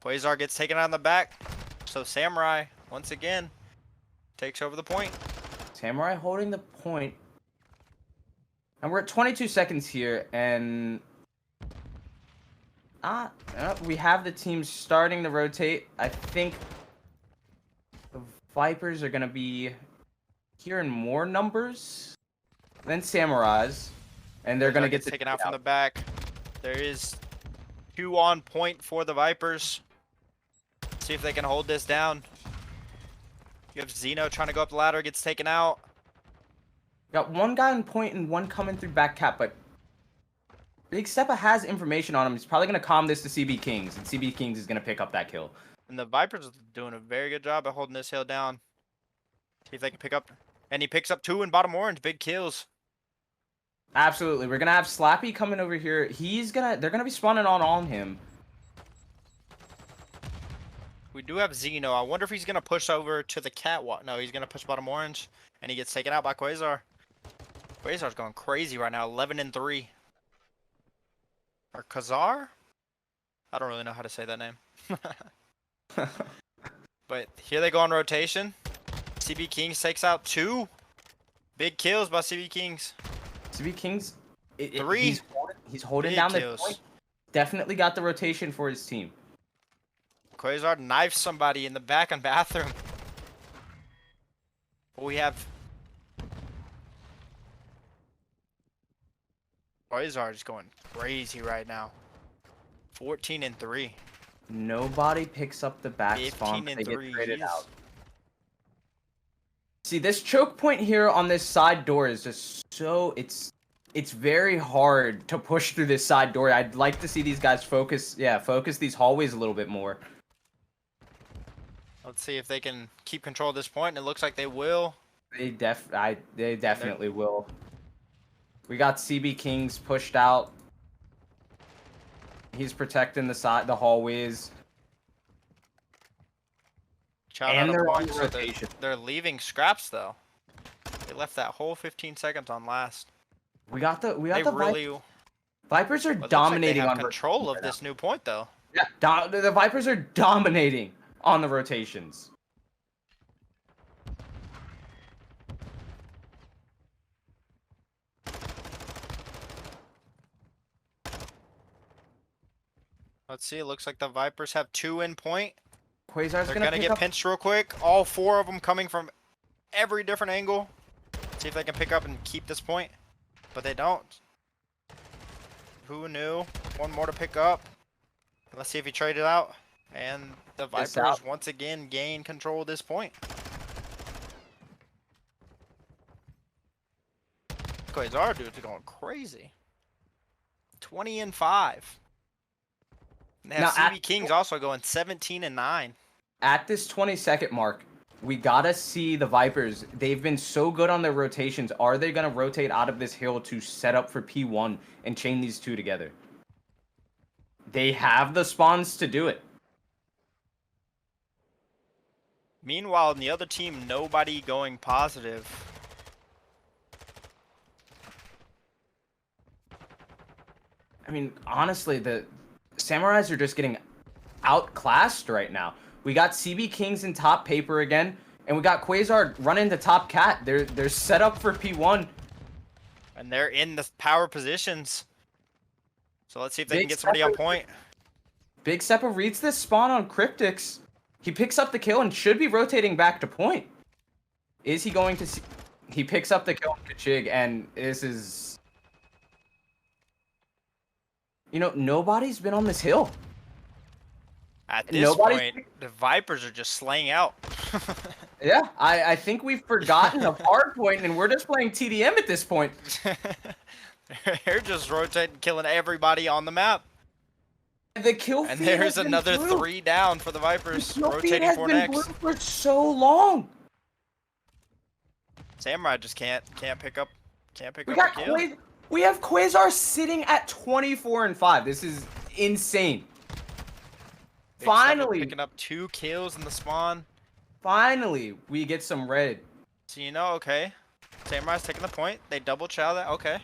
Quasar gets taken out in the back. So Samurai, once again, takes over the point. Samurai holding the point. And we're at 22 seconds here, and we have the teams starting to rotate. I think the Vipers are going to be here in more numbers than Samurais, and they're going to get taken out from the back. There is 2 on point for the Vipers. See if they can hold this down. You have Zeno trying to go up the ladder, gets taken out. Got one guy on point and one coming through back cap, but Big Stepa has information on him. He's probably going to calm this to CB Kings, and CB Kings is going to pick up that kill. And the Vipers are doing a very good job at holding this hill down. See if they can pick up. And he picks up 2 in bottom orange. Big kills. Absolutely. We're going to have Slappy coming over here. They're going to be spawning on him. We do have Zeno. I wonder if he's going to push over to the catwalk. No, he's going to push bottom orange. And he gets taken out by Quasar. Quasar's going crazy right now. 11-3. Or Kazar? I don't really know how to say that name. But here they go on rotation. CB Kings takes out 2. Big kills by CB Kings. CB Kings, 3. He's holding Big down the kills. point. Definitely got the rotation for his team. Quasar knifes somebody in the back on bathroom. We have Quasar is going crazy right now. 14-3. Nobody picks up the back spawn. 15-3. They get traded out. See, this choke point here on this side door is just so it's very hard to push through this side door. I'd like to see these guys focus these hallways a little bit more. Let's see if they can keep control of this point, and it looks like they will. They definitely will. We got CB Kings pushed out. He's protecting the hallways. And they're on rotation. They're leaving scraps though. They left that whole 15 seconds on last. We got the Vipers are But dominating they have on control of this new point though. Yeah, the Vipers are dominating on the rotations. Let's see. It looks like the Vipers have 2 in point. Quasar's They're gonna get pinched real quick. All 4 of them coming from every different angle. See if they can pick up and keep this point, but they don't. Who knew? 1 more to pick up. Let's see if he traded out. And the Vipers once again gain control of this point. Quasar dude's going crazy. 20-5. They have CB Kings also going 17-9. At this 20-second mark, we gotta see the Vipers. They've been so good on their rotations. Are they gonna rotate out of this hill to set up for P1 and chain these two together? They have the spawns to do it. Meanwhile, in the other team, nobody going positive. I mean, honestly, the Samurais are just getting outclassed right now. We got CB Kings in top paper again, and we got Quasar running to top cat. They're set up for P1. And they're in the power positions. So let's see if they can get somebody on point. Big Seppa reads this spawn on Cryptix. He picks up the kill and should be rotating back to point. Is he going to see? He picks up the kill on Kachig, and this is... You know, nobody's been on this hill. At this point, the Vipers are just slaying out. Yeah, I think we've forgotten of Hardpoint, and we're just playing TDM at this point. They're just rotating, killing everybody on the map. The kill feed and there's another blue. 3 down for the Vipers, the kill rotating feed has for been next. Blue for so long. Samurai just can't pick up a kill. We have Quasar sitting at 24-5. This is insane. Finally, picking up 2 kills in the spawn. Finally, we get some red. So you know, okay, Samurai's taking the point. They double chow that. Okay.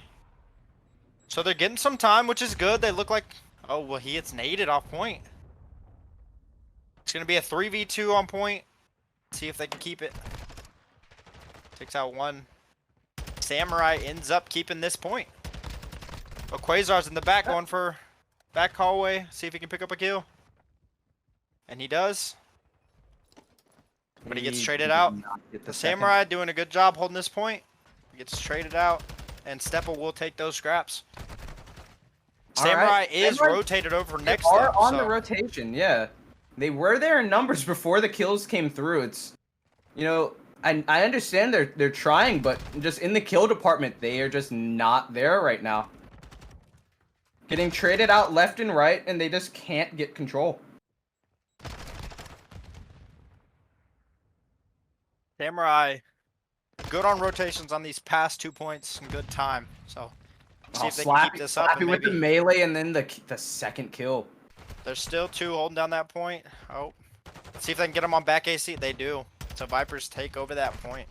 So they're getting some time, which is good. They look like, oh well, he gets naded off point. It's gonna be a 3v2 on point. See if they can keep it. Takes out 1. Samurai ends up keeping this point. Oh, Quasar's in the back going for back hallway. See if he can pick up a kill. And he does. But he gets traded out. The Samurai doing a good job holding this point. He gets traded out. And Steppa will take those scraps. Samurai is rotated over next to him. On the rotation, yeah. They were there in numbers before the kills came through. It's, you know, I understand they're trying, but just in the kill department, they are just not there right now. Getting traded out left and right, and they just can't get control. Samurai, good on rotations on these past 2 points. Some good time. So, see if they can keep this up. And with the melee and then the second kill. There's still 2 holding down that point. Oh, let's see if they can get them on back AC. They do. So Vipers take over that point.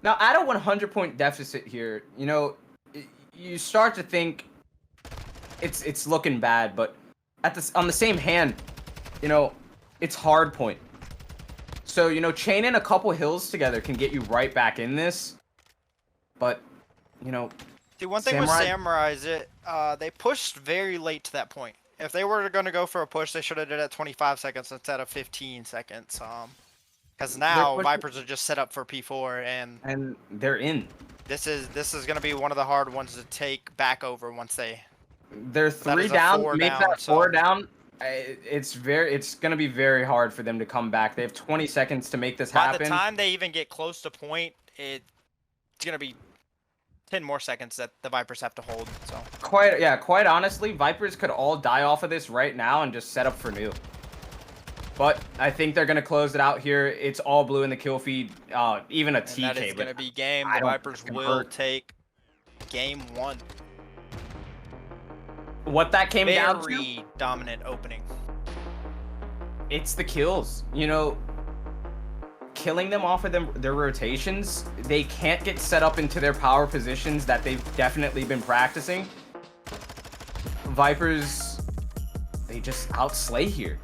Now, at a 100-point deficit here, you know, you start to think it's looking bad, but on the same hand, you know, it's Hardpoint. So, you know, chaining a couple hills together can get you right back in this. But, you know, see, one thing with Samurai is they pushed very late to that point. If they were going to go for a push, they should have did it at 25 seconds instead of 15 seconds. Because now Vipers are just set up for P4 and they're in. This is going to be one of the hard ones to take back over once they're 3 down. Make that 4 down. It's going to be very hard for them to come back. They have 20 seconds to make this happen. By the time they even get close to point, it's going to be 10 more seconds that the Vipers have to hold. So quite honestly, Vipers could all die off of this right now and just set up for new. But I think they're going to close it out here. It's all blue in the kill feed, even a TK. That is going to be game. The Vipers will take game 1. What that came down to? Very dominant opening. It's the kills. You know, killing them off of their rotations, they can't get set up into their power positions that they've definitely been practicing. Vipers, they just outslay here.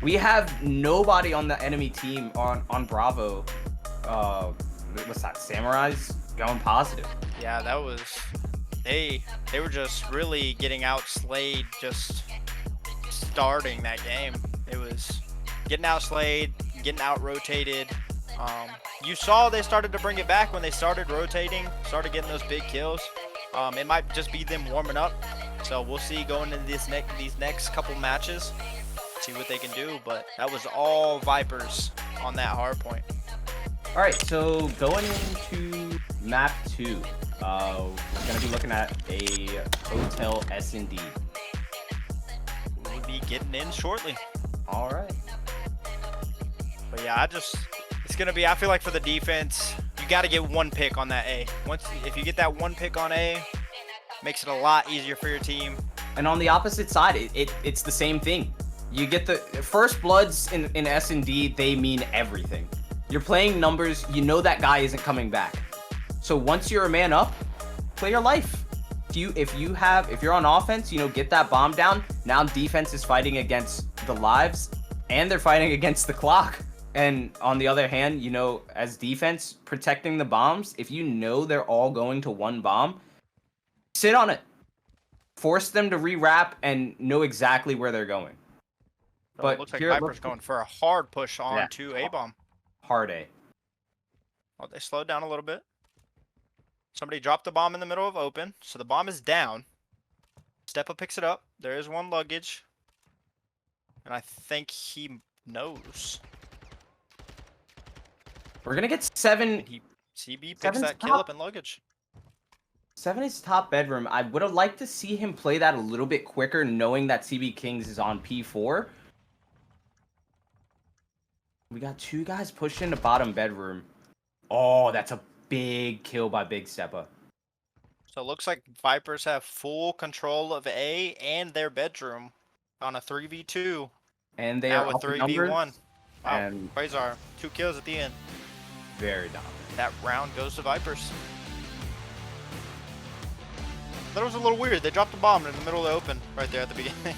We have nobody on the enemy team on Bravo. What's that? Samurai's going positive. Yeah, that was they were just really getting outslayed just starting that game. It was getting outslayed, getting out rotated. You saw they started to bring it back when they started rotating, started getting those big kills. It might just be them warming up. So we'll see going into these next couple matches. See what they can do, but that was all Vipers on that hard point. All right, so going into map 2, we're gonna be looking at a hotel S&D. be getting in shortly. All right. But yeah, it's gonna be. I feel like for the defense, you got to get one pick on that A. If you get that one pick on A, makes it a lot easier for your team. And on the opposite side, it's the same thing. You get the first bloods in S&D, they mean everything. You're playing numbers, you know that guy isn't coming back. So once you're a man up, play your life. If you're on offense, get that bomb down. Now defense is fighting against the lives and they're fighting against the clock. And on the other hand, as defense protecting the bombs, if you know they're all going to one bomb, sit on it. Force them to rewrap and know exactly where they're going. So but it looks like Viper's going for a hard push on to A-bomb. Hard A. Oh, they slowed down a little bit. Somebody dropped the bomb in the middle of open, so the bomb is down. Steppa picks it up. There is one luggage. And I think he knows. We're going to get 7. CB picks that kill up in luggage. 7 is top bedroom. I would have liked to see him play that a little bit quicker, knowing that CB Kings is on P4. We got 2 guys pushed into bottom bedroom. Oh, that's a big kill by Big Steppa. So it looks like Vipers have full control of A and their bedroom on a 3v2. And they now are with 3v1. Wow, and RaZe, 2 kills at the end. Very dominant. That round goes to Vipers. That was a little weird. They dropped a bomb in the middle of the open right there at the beginning.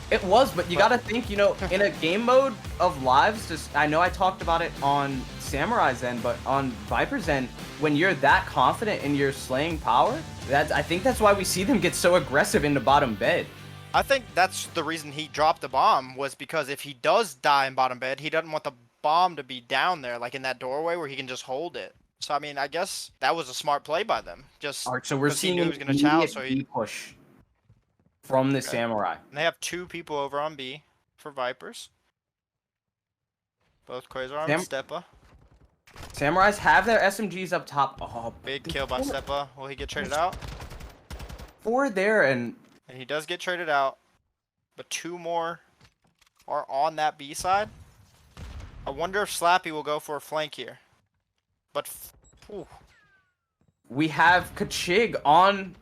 It was, but you gotta think, in a game mode of lives, I know I talked about it on Samurai's end, but on Viper's end, when you're that confident in your slaying power, I think that's why we see them get so aggressive into bottom bed. I think that's the reason he dropped the bomb, was because if he does die in bottom bed, he doesn't want the bomb to be down there, like in that doorway where he can just hold it. So, I mean, I guess that was a smart play by them. All right, so we're seeing an immediate push from the Samurai. And they have 2 people over on B for Vipers. Both Quasar and Steppa. Samurais have their SMGs up top. Oh, big kill by Steppa. Will he get traded out? 4 there, and he does get traded out. But 2 more are on that B side. I wonder if Slappy will go for a flank here. But we have Kachig on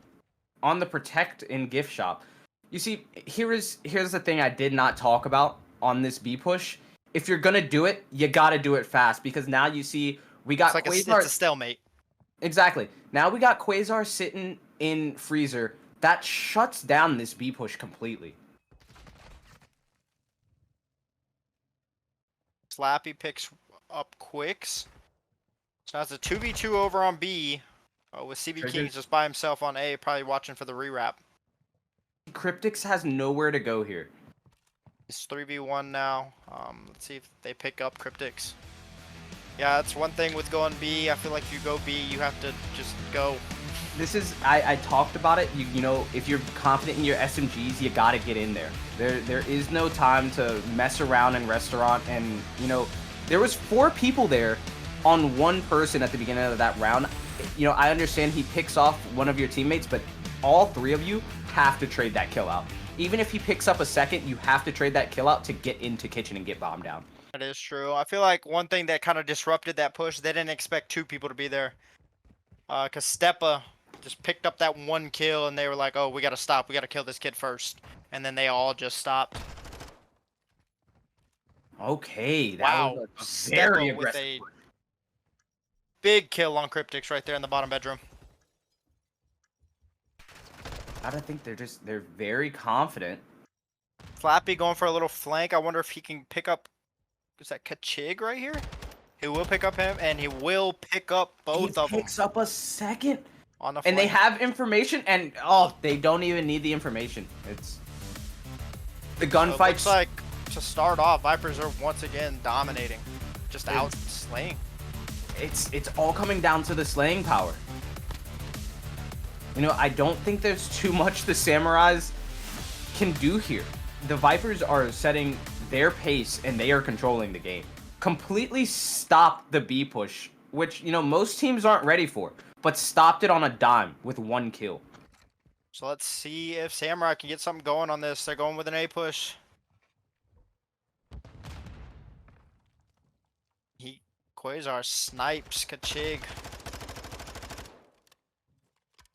the protect in gift shop. You see, here's the thing I did not talk about on this B push. If you're gonna do it, you gotta do it fast, because now you see we got Quasar. It's a stalemate. Exactly. Now we got Quasar sitting in freezer. That shuts down this B push completely. Slappy picks up Quicks. So now it's a 2v2 over on B, with CB Kings just by himself on A, probably watching for the rewrap. Cryptix has nowhere to go here. It's 3v1 now. Let's see if they pick up Cryptix. Yeah, that's one thing with going B. I feel like if you go B, you have to just go. This is, I talked about it. If you're confident in your SMGs, you gotta get in there. There is no time to mess around in restaurant. And there was 4 people there on 1 person at the beginning of that round. I understand he picks off one of your teammates, but all 3 of you have to trade that kill out. Even if he picks up a second, you have to trade that kill out to get into kitchen and get bombed down. That is true. I feel like one thing that kind of disrupted that push, they didn't expect 2 people to be there. Because Steppa just picked up that 1 kill, and they were like, oh, we got to stop. We got to kill this kid first. And then they all just stopped. Okay, that was a very aggressive with a big kill on Cryptix right there in the bottom bedroom. I don't think they're very confident. Flappy going for a little flank. I wonder if he can pick up, is that Kachig right here? He will pick up him, and he will pick up both of them. He picks up a second. On the flank. And they have information, and they don't even need the information. It's the gunfight. So looks like to start off, Vipers are once again dominating, just out slaying. It's all coming down to the slaying power. I don't think there's too much the Samurais can do here. The Vipers are setting their pace, and they are controlling the game. Completely stopped the B push, which, most teams aren't ready for, but stopped it on a dime with 1 kill. So let's see if Samurai can get something going on this. They're going with an A push. Quasar snipes Kachig.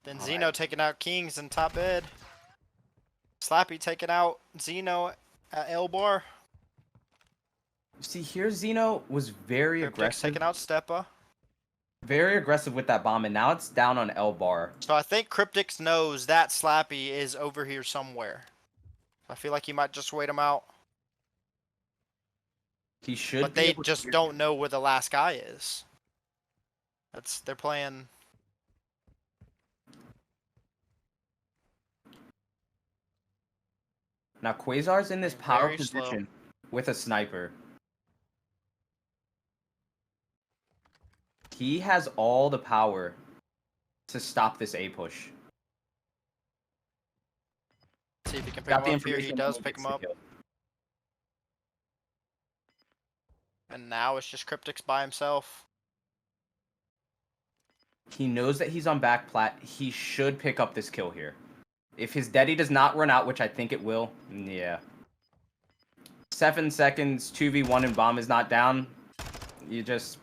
Then All Zeno right. taking out Kings in top bed. Slappy taking out Zeno at L bar. See, here Zeno was very Cryptic's aggressive. taking out Stepa. Very aggressive with that bomb, and now it's down on L bar. So I think Cryptic's knows that Slappy is over here somewhere. I feel like he might just wait him out. He should. But be they able to just hear don't him. know where the last guy is. They're playing. Now Quasar's in this Very power slow. position with a sniper. He has all the power to stop this A push. See if he can pick Got the him up here. He information. does and pick gets him the up. kill. And now it's just Cryptic's by himself. He knows that he's on back plat. He should pick up this kill here. If his Deddy does not run out, which I think it will, yeah. 7 seconds, 2v1 and bomb is not down. You just...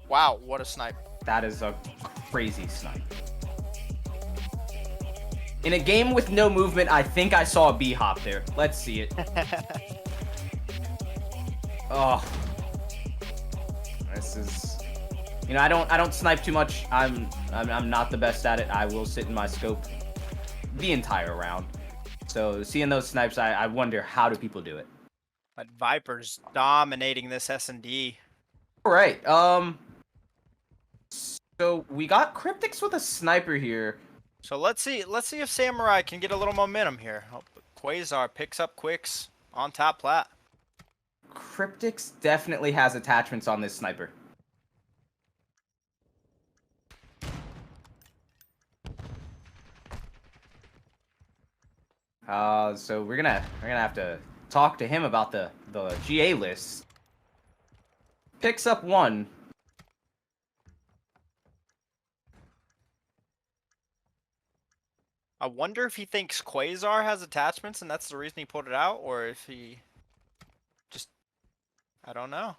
Wow, what a snipe. That is a crazy snipe. In a game with no movement, I think I saw a B hop there. Let's see it. Oh. This is... You know, I don't snipe too much. I'm not the best at it. I will sit in my scope the entire round. So seeing those snipes, I wonder how do people do it. But Viper's dominating this S&D. All right. So we got Cryptics with a sniper here. So let's see if Samurai can get a little momentum here. Oh, Quasar picks up Quicks on top plat. Cryptics definitely has attachments on this sniper. So we're gonna have to talk to him about the GA list. Picks up 1. I wonder if he thinks Quasar has attachments and that's the reason he pulled it out, or if he just, I don't know.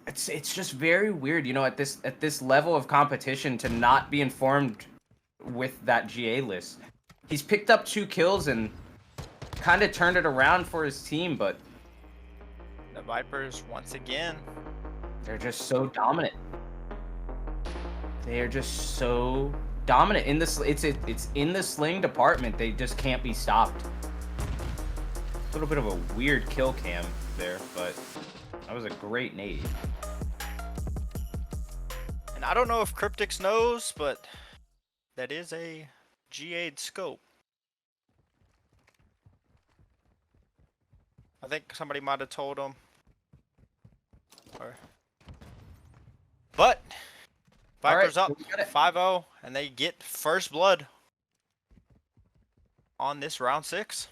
It's just very weird, you know, at this level of competition to not be informed with that GA list. He's picked up 2 kills and kind of turned it around for his team, but The Vipers once again. they're just so dominant. They are just so dominant in this. It's in the sling department. They just can't be stopped. A little bit of a weird kill cam there, but that was a great nade. And I don't know if Cryptics knows, but that is a GA'd scope. I think somebody might have told him. But Vipers right, up so we got it. 5-0, and they get first blood on this round 6.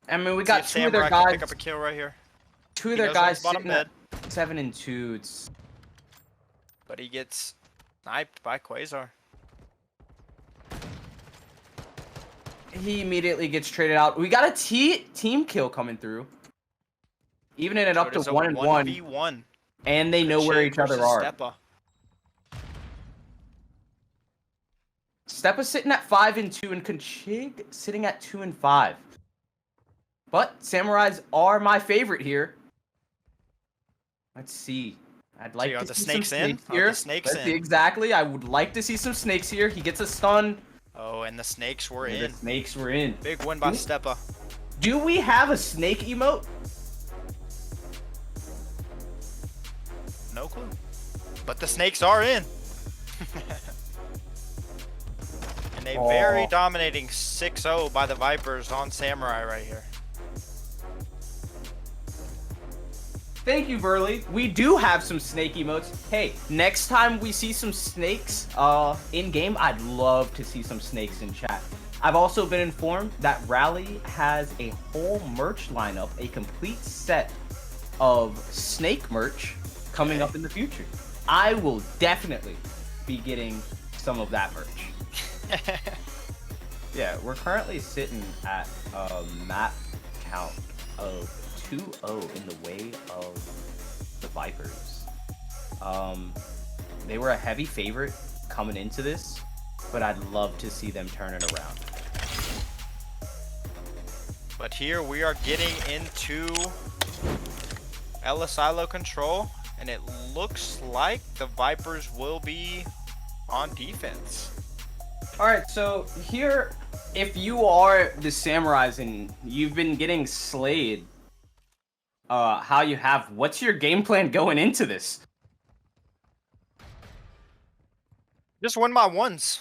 I mean, we See got if 2 of their Samurai can guys. pick up a kill right here. 2 of He their goes on guys his bottom sitting at bed. 7 and 2. It's But he gets sniped by Quasar. he immediately gets traded out. We got a team kill coming through, evening it up to 1 and 1, 1v1. and they know where each other are. Stepa. Stepa's sitting at 5 and 2, and Kachig sitting at 2 and 5. But Samurais are my favorite here. Let's see. I'd like are to the see snakes some in? snakes Are here. the snakes Let's see, in? exactly. I would like to see some snakes here. He gets a stun. Oh, and the snakes were And in. the snakes were in. Big win by Stepa. Do we have a snake emote? No clue. But the snakes are in. And a very dominating 6-0 by the Vipers on Samurai right here. Thank you, Burley. We do have some snake emotes. Hey, next time we see some snakes in game, I'd love to see some snakes in chat. I've also been informed that Rally has a whole merch lineup, a complete set of snake merch coming up in the future. I will definitely be getting some of that merch. Yeah, we're currently sitting at a map count of 2-0 in the way of the Vipers. They were a heavy favorite coming into this, but I'd love to see them turn it around. But here we are getting into Asilo control, and it looks like the Vipers will be on defense. All right, so here, if you are the Samurais and you've been getting slayed, what's your game plan going into this? Just win my ones.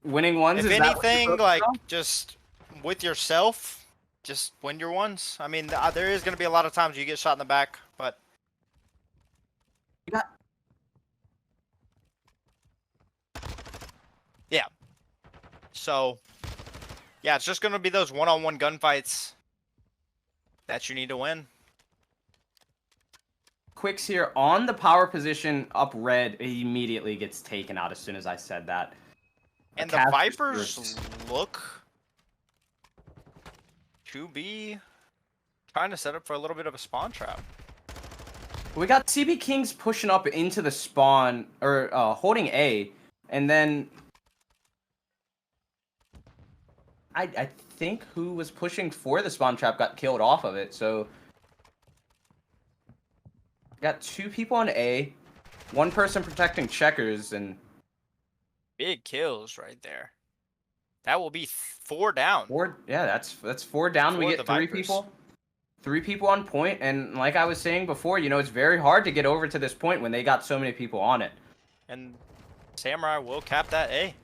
Winning ones? If is that what you're anything, focused like, on? just with yourself, just win your ones. I mean, there is going to be a lot of times you get shot in the back, but... You got... Yeah. So, yeah, it's just going to be those one-on-one gunfights that you need to win. Quicks here on the power position up red. He immediately gets taken out as soon as I said that. And the Vipers look to be trying to set up for a little bit of a spawn trap. We got CB Kings pushing up into the spawn, or holding A, and then I think who was pushing for the spawn trap got killed off of it, so got 2 people on A, 1 person protecting checkers, and Big kills right there. That will be 4 down. 4, yeah, that's 4 down. We For get the 3 Vipers. people. 3 people on point, and like I was saying before, you know, it's very hard to get over to this point when they got so many people on it. And Samurai will cap that A.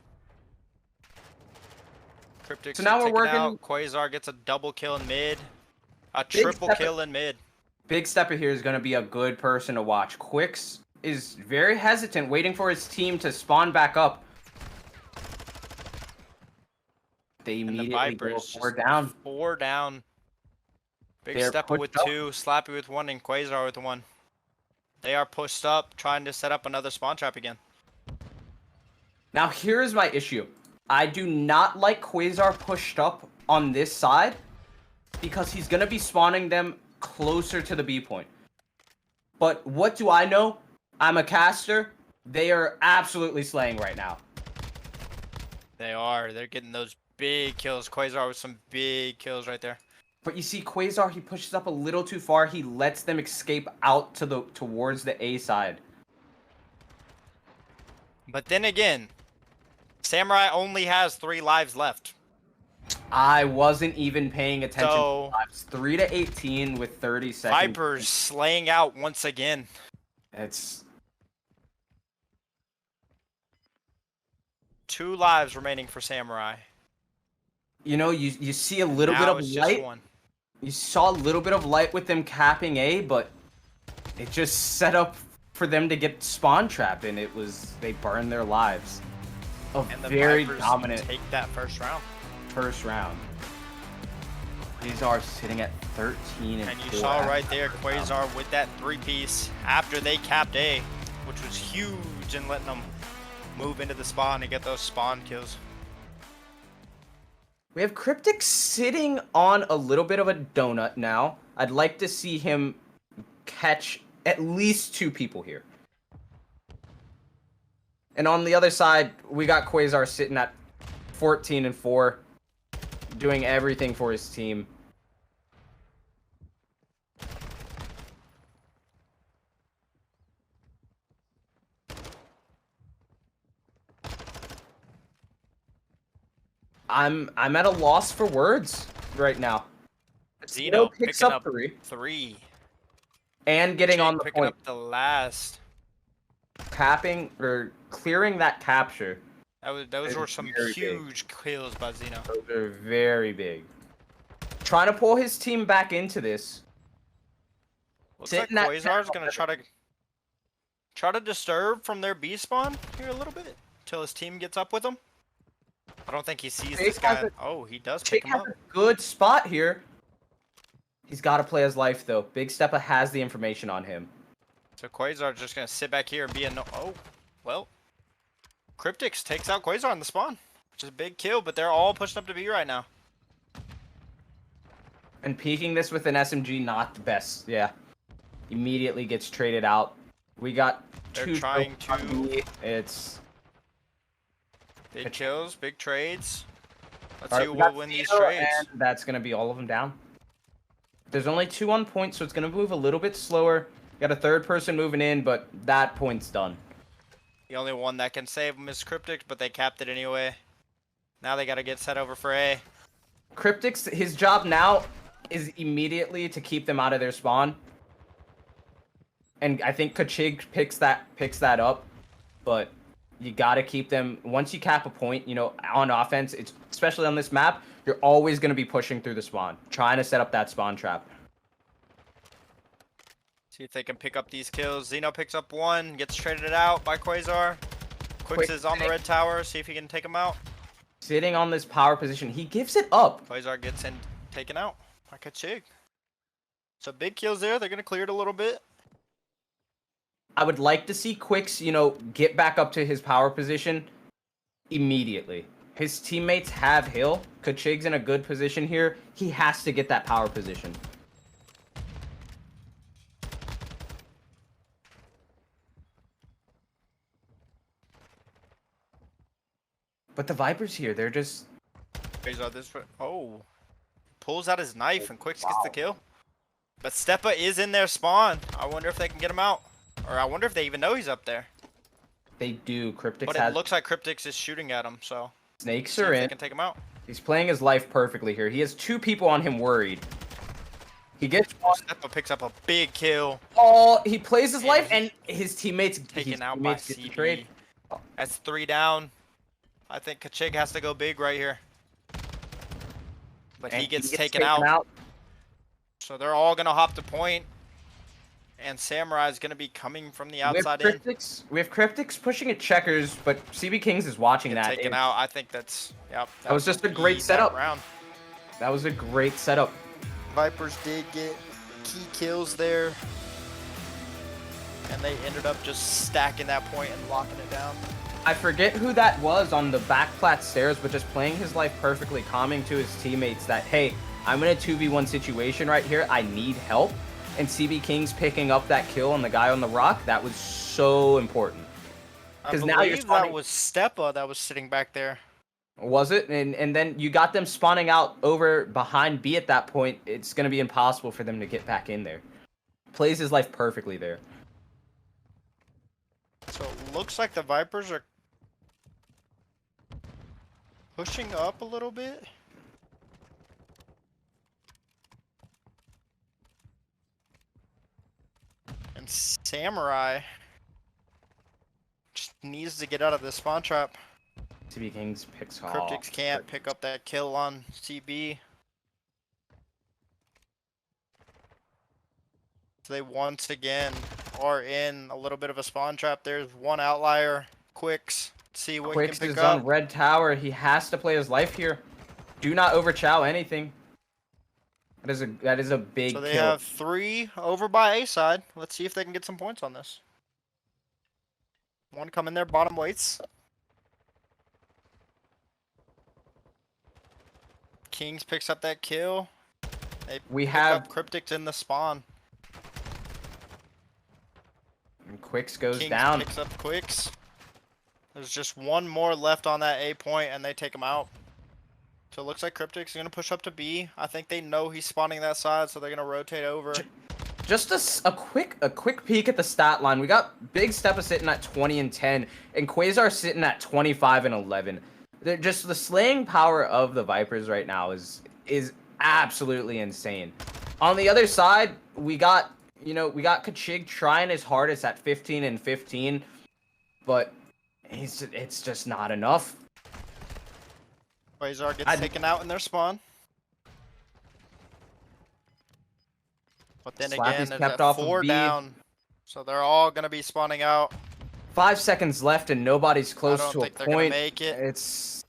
Cryptic So now we're working... out. Quasar gets a double kill in mid. A Big triple step kill in mid. Big Stepper here is going to be a good person to watch. Quicks is very hesitant, waiting for his team to spawn back up. They immediately go 4 down. 4 down. Big They're Stepper with pushed up. 2, Slappy with 1, and Quasar with 1. They are pushed up, trying to set up another spawn trap again. Now here's my issue. I do not like Quasar pushed up on this side because he's going to be spawning them closer to the B point. But what do I know? I'm a caster. They are absolutely slaying right now. They are. They're getting those big kills. Quasar with some big kills right there. But you see, Quasar, he pushes up a little too far. He lets them escape out to towards the A side. But then again, Samurai only has 3 lives left. I wasn't even paying attention. So, It's 3 to 18 with 30 seconds. Vipers slaying out once again. It's 2 lives remaining for Samurai. You know, you see a little Now bit of it's light. just 1. You saw a little bit of light with them capping A, but it just set up for them to get spawn trapped, and they burned their lives. And the very Vipers dominant take that first round. first round. These are sitting at 13 and And you 4 saw after right there the first Quasar round. with that 3-piece after they capped A, which was huge in letting them move into the spawn and get those spawn kills. We have Cryptic sitting on a little bit of a donut now. I'd like to see him catch at least 2 people here. And on the other side, we got Quasar sitting at 14 and 4, doing everything for his team. I'm at a loss for words right now. Zeno picks picking up up 3 and getting on the picking point, up the last. capping or clearing that capture. Those were some very huge kills by Zeno. Those are very big. Trying to pull his team back into this. Looks like Sitting at Quasar's gonna try to disturb from their B spawn here a little bit until his team gets up with him. I don't think he sees this guy. Oh, he does pick Chick him has up. a good spot here. He's got to play his life though. Big Steppa has the information on him. So Quasar just gonna sit back here and be a no. Oh, well. Cryptix takes out Quasar on the spawn, which is a big kill, but they're all pushed up to B right now. And peeking this with an SMG, not the best. Yeah. Immediately gets traded out. We got They're two trying kills on to- B. It's Big kills, big trades. Let's all see right, who we got will win these Asilo, trades. and that's gonna be all of them down. There's only 2 on point, so it's gonna move a little bit slower. Got a third person moving in, but that point's done. The only one that can save them is Cryptic, but they capped it anyway. Now they gotta get set over for A. Cryptic's his job now is immediately to keep them out of their spawn. And I think Kachig picks that up, but you gotta keep them. Once you cap a point, you know, on offense, it's especially on this map, you're always gonna be pushing through the spawn, trying to set up that spawn trap. See if they can pick up these kills. Xeno picks up one, gets traded out by Quasar. Quicks is on the red tower, see if he can take him out. Sitting on this power position, he gives it up. Quasar gets in, taken out by Kachig. So big kills there, they're gonna clear it a little bit. I would like to see Quicks, you know, get back up to his power position immediately. His teammates have Hill. Kachig's in a good position here. He has to get that power position. But the Vipers here, they're just... Quasar this way. Oh. Pulls out his knife and Quicks gets the kill. But Stepa is in their spawn. I wonder if they can get him out. Or I wonder if they even know he's up there. They do. Cryptix But has... it looks like Cryptix is shooting at him, so... Snakes see are if they in. can take him out. He's playing his life perfectly here. He has 2 people on him worried. He gets one. Stepa picks up a big kill. Oh, he plays his life, and his teammates Taken out by get the CB. trade. That's 3 down. I think Kachig has to go big right here. But And he gets taken out. So they're all going to hop to point. And Samurai is going to be coming from the outside in. We have Cryptix pushing at checkers, but CB Kings is watching Get that. taken out. I think that's... Yep. That was just a great setup. That was a great setup. Vipers did get key kills there. And they ended up just stacking that point and locking it down. I forget who that was on the back plat stairs, but just playing his life perfectly, calming to his teammates that, hey, I'm in a 2v1 situation right here. I need help. And CB Kings picking up that kill on the guy on the rock, that was so important. Because now you're spawning... that was Stepa that was sitting back there. Was it? And then you got them spawning out over behind B at that point. It's going to be impossible for them to get back in there. Plays his life perfectly there. So it looks like the Vipers are pushing up a little bit. And Samurai just needs to get out of this spawn trap. CB Kings picks off. Cryptix can't pick up that kill on CB. So they once again are in a little bit of a spawn trap. There's one outlier. Quicks. See what Quicks he can is pick up. on red tower. He has to play his life here. Do not overchow anything. That is a big So they kill. have 3 over by A side. Let's see if they can get some points on this. One coming there, bottom weights. Kings picks up that kill. We pick have up Cryptix in the spawn. and Quicks goes Kings down. picks up Quicks. There's just one more left on that A point, and they take him out. So it looks like Cryptix is going to push up to B. I think they know he's spawning that side, so they're going to rotate over. Just a quick peek at the stat line. We got Big Stepa sitting at 20 and 10, and Quasar sitting at 25 and 11. They're just the slaying power of the Vipers right now is absolutely insane. On the other side, we got Kachig trying his hardest at 15 and 15, but it's just not enough. Quasar gets taken out in their spawn. But then Slappy's again, kept there's off that of 4 B. down. So they're all going to be spawning out. 5 seconds left and nobody's close I don't to a think they're going point. to make it. It's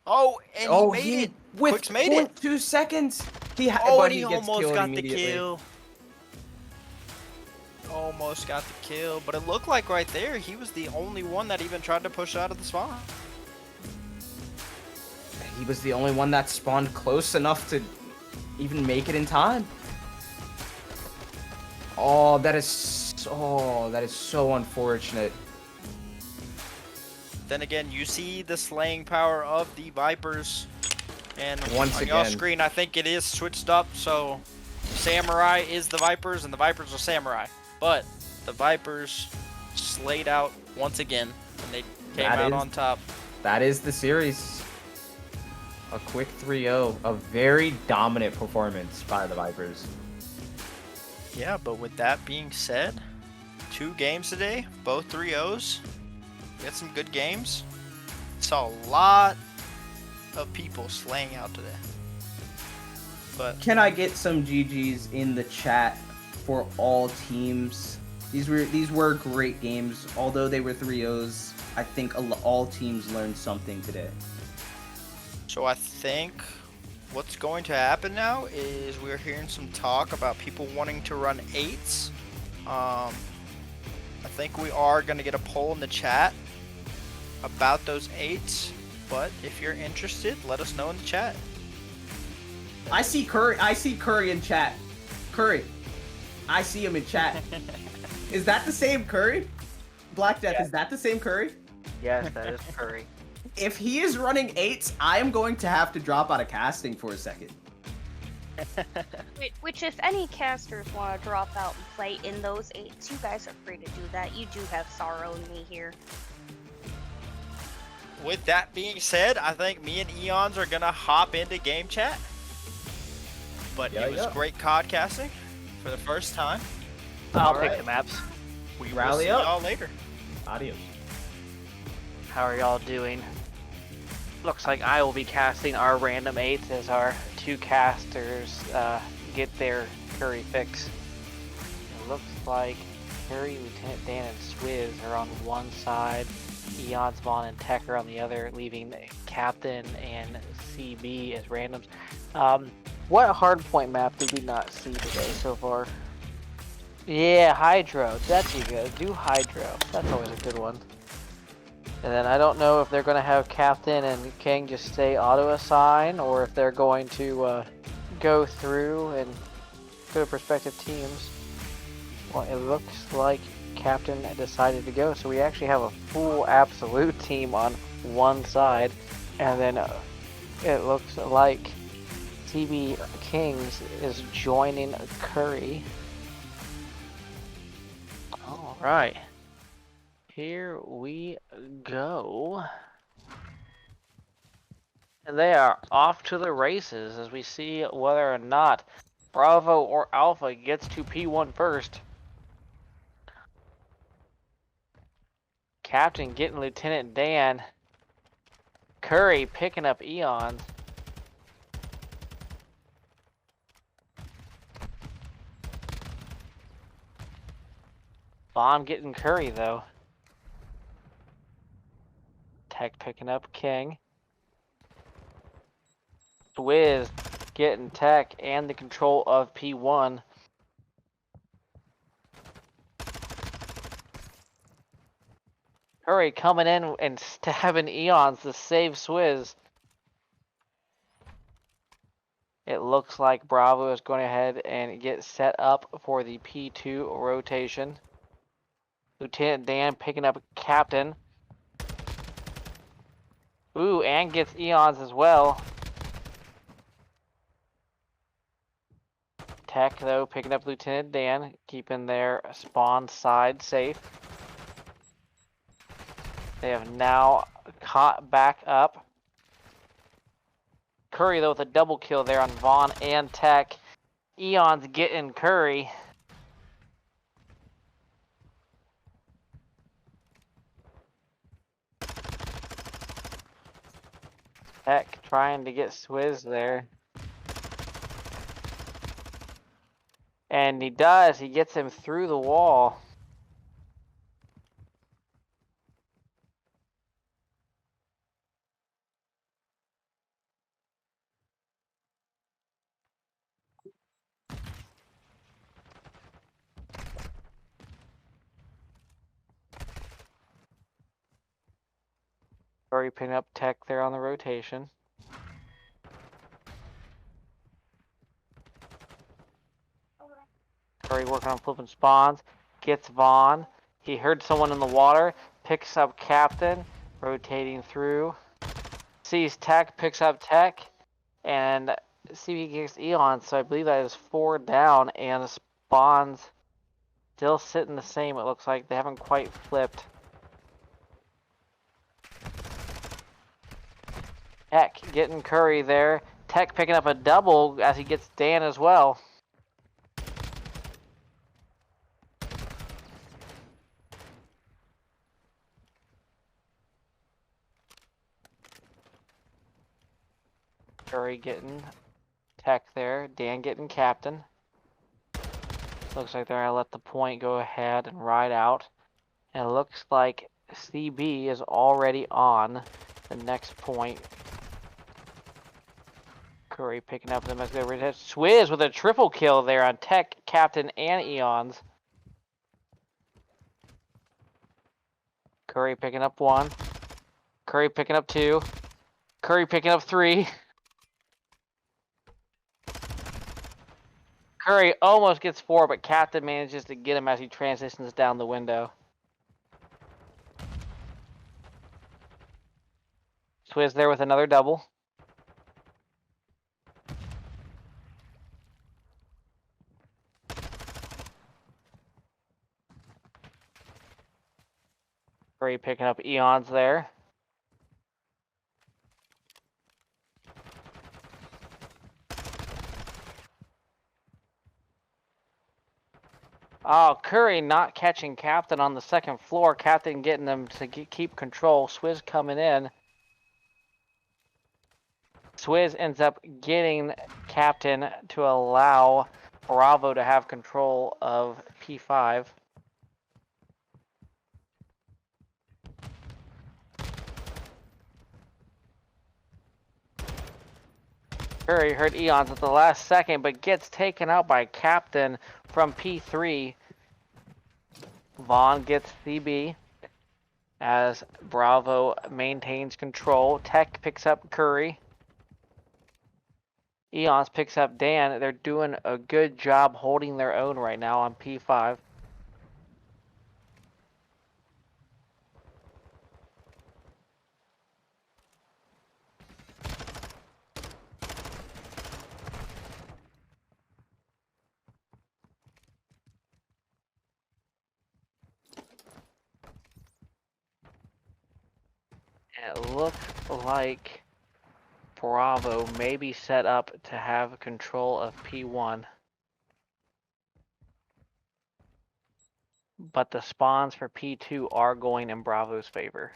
Oh, and he made it. With Quicks made it. 0.2 seconds. Oh, but and he gets almost killed got the immediately. kill. Almost got the kill, but it looked like right there he was the only one that even tried to push out of the spawn. He was the only one that spawned close enough to even make it in time. Oh, that is so unfortunate. Then again, you see the slaying power of the Vipers. And Once on your again. screen, I think it is switched up. So Samurai is the Vipers and the Vipers are Samurai. But the Vipers slayed out once again and they came out on top. That is the series. A quick 3-0. A very dominant performance by the Vipers. Yeah, but with that being said, 2 games today, both 3-0s. We had some good games. Saw a lot of people slaying out today. But Can I get some GGs in the chat for all teams? These were great games. Although they were 3-0s, I think all teams learned something today. so I think what's going to happen now is we're hearing some talk about people wanting to run 8s. I think we are going to get a poll in the chat about those 8s. But if you're interested, let us know in the chat. I see Curry in chat. Curry. I see him in chat. Is that the same Curry? Black Death, is that the same Curry? Yes, that is Curry. If he is running 8s, I am going to have to drop out of casting for a second. Which, if any casters want to drop out and play in those 8s, you guys are free to do that. You do have Sorrow and me here. With that being said, I think me and Eons are going to hop into game chat. But it was great codcasting for the first time. I'll pick the maps. We will Rally see up. y'all later. Adios. How are y'all doing? Looks like I will be casting our random 8s as our 2 casters get their Curry fix. It looks like Curry, Lieutenant Dan, and Swizz are on one side. Eons, Vaughn, and Tech are on the other, leaving Captain and CB as randoms. What hardpoint map did we not see today so far? Yeah, Hydro. That's you good. Do Hydro. That's always a good one. And then I don't know if they're going to have Captain and King just stay auto-assign, or if they're going to go through and go to prospective teams. Well, it looks like Captain decided to go, so we actually have a full absolute team on one side. And then it looks like CB Kings is joining Curry. Alright. Here we go. And they are off to the races as we see whether or not Bravo or Alpha gets to P1 first. Captain getting Lieutenant Dan. Curry picking up Eons. Bond getting Curry though. Tech picking up King. Swizz getting Tech and the control of P1. Curry coming in and stabbing Eons to save Swizz. It looks like Bravo is going ahead and get set up for the P2 rotation. Lieutenant Dan picking up Captain. Ooh, and gets Eons as well. Tech, though, picking up Lieutenant Dan, keeping their spawn side safe. They have now caught back up. Curry, though, with a double kill there on Vaughn and Tech. Eons getting Curry. Tech trying to get Swizz there. And he does. He gets him through the wall. Curry picking up Tech there on the rotation. Curry working on flipping spawns. Gets Vaughn. He heard someone in the water. Picks up Captain. Rotating through. Sees Tech. Picks up Tech. And CB kicks Eon. So I believe that is 4 down. And spawns still sitting the same. It looks like they haven't quite flipped. Tech getting Curry there. Tech picking up a double as he gets Dan as well. Curry getting Tech there. Dan getting Captain. Looks like they're going to let the point go ahead and ride out. And it looks like CB is already on the next point. Curry picking up the message. Swizz with a triple kill there on Tech, Captain, and Eons. Curry picking up 1. Curry picking up 2. Curry picking up 3. Curry almost gets 4, but Captain manages to get him as he transitions down the window. Swizz there with another double. Curry picking up Eons there. Oh, Curry not catching Captain on the second floor. Captain getting them to keep control. Swizz coming in. Swizz ends up getting Captain to allow Bravo to have control of P5. Curry hurt Eons at the last second, but gets taken out by Captain from P3. Vaughn gets CB as Bravo maintains control. Tech picks up Curry. Eons picks up Dan. They're doing a good job holding their own right now on P5. It looks like Bravo may be set up to have control of P1. But the spawns for P2 are going in Bravo's favor.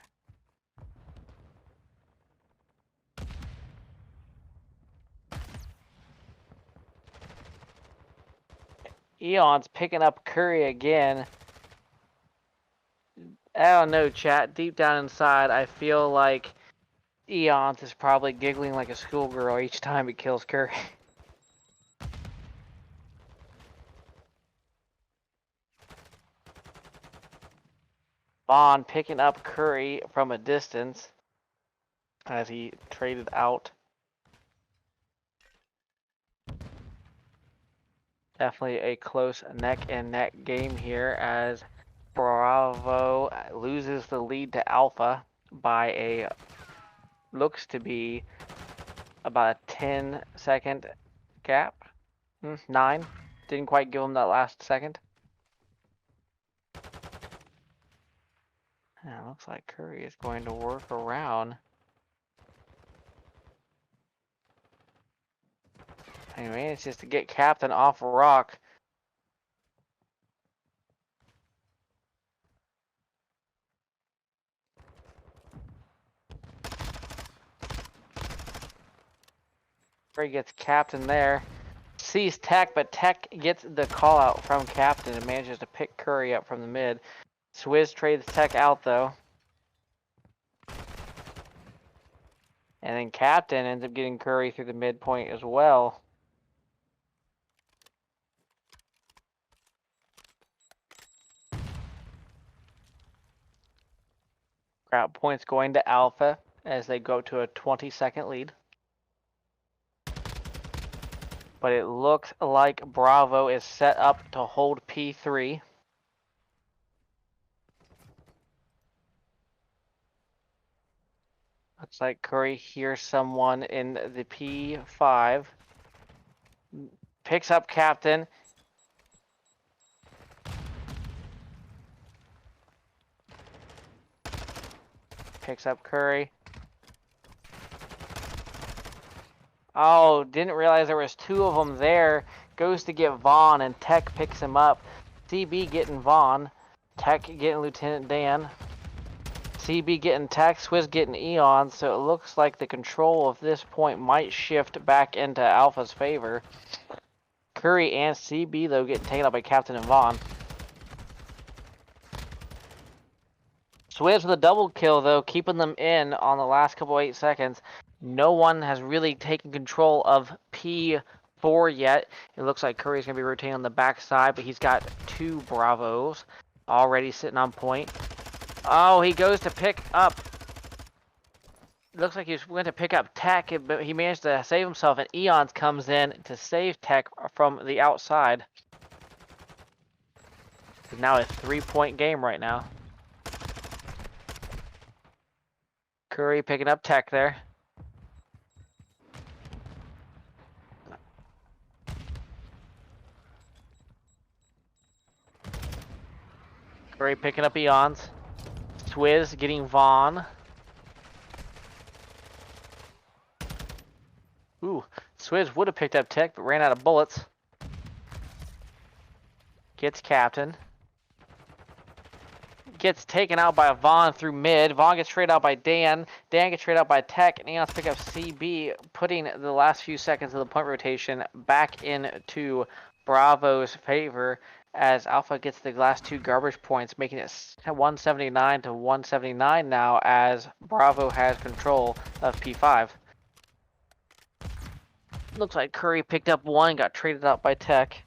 Eon's picking up Curry again. I don't know, chat. Deep down inside, I feel like Eons is probably giggling like a schoolgirl each time he kills Curry. Vaughn picking up Curry from a distance as he traded out. Definitely a close neck and neck game here as Bravo loses the lead to Alpha by a looks to be about a 10-second gap. 9. Didn't quite give him that last second. And it looks like Curry is going to work around. Anyway, it's just to get Captain off rock. Curry gets Captain there. Sees Tech, but Tech gets the call out from Captain and manages to pick Curry up from the mid. Swizz trades Tech out though. And then Captain ends up getting Curry through the midpoint as well. Crowd points going to Alpha as they go to a 20-second lead. but it looks like Bravo is set up to hold P3. Looks like Curry hears someone in the P5. Picks up Captain. Picks up Curry. Oh, didn't realize there was two of them there. Goes to get Vaughn, and Tech picks him up. CB getting Vaughn. Tech getting Lieutenant Dan. CB getting Tech. Swizz getting Eon. So it looks like the control of this point might shift back into Alpha's favor. Curry and CB, though, getting taken out by Captain and Vaughn. Swizz with a double kill, though, keeping them in on the last couple 8 seconds. No one has really taken control of P4 yet. It looks like Curry's going to be rotating on the backside, but he's got 2 Bravos already sitting on point. Oh, he goes to pick up. Looks like he went to pick up Tech, but he managed to save himself, and Eons comes in to save Tech from the outside. It's now a 3-point game right now. Curry picking up Tech there. Curry picking up Eons. Swizz getting Vaughn. Ooh, Swizz would have picked up Tech, but ran out of bullets. Gets Captain. Gets taken out by Vaughn through mid. Vaughn gets traded out by Dan. Dan gets traded out by Tech. And Eons pick up CB, putting the last few seconds of the point rotation back into Bravo's favor as Alpha gets the last 2 garbage points, making it 179 to 179 now as Bravo has control of P5. Looks like Curry picked up 1, got traded out by Tech.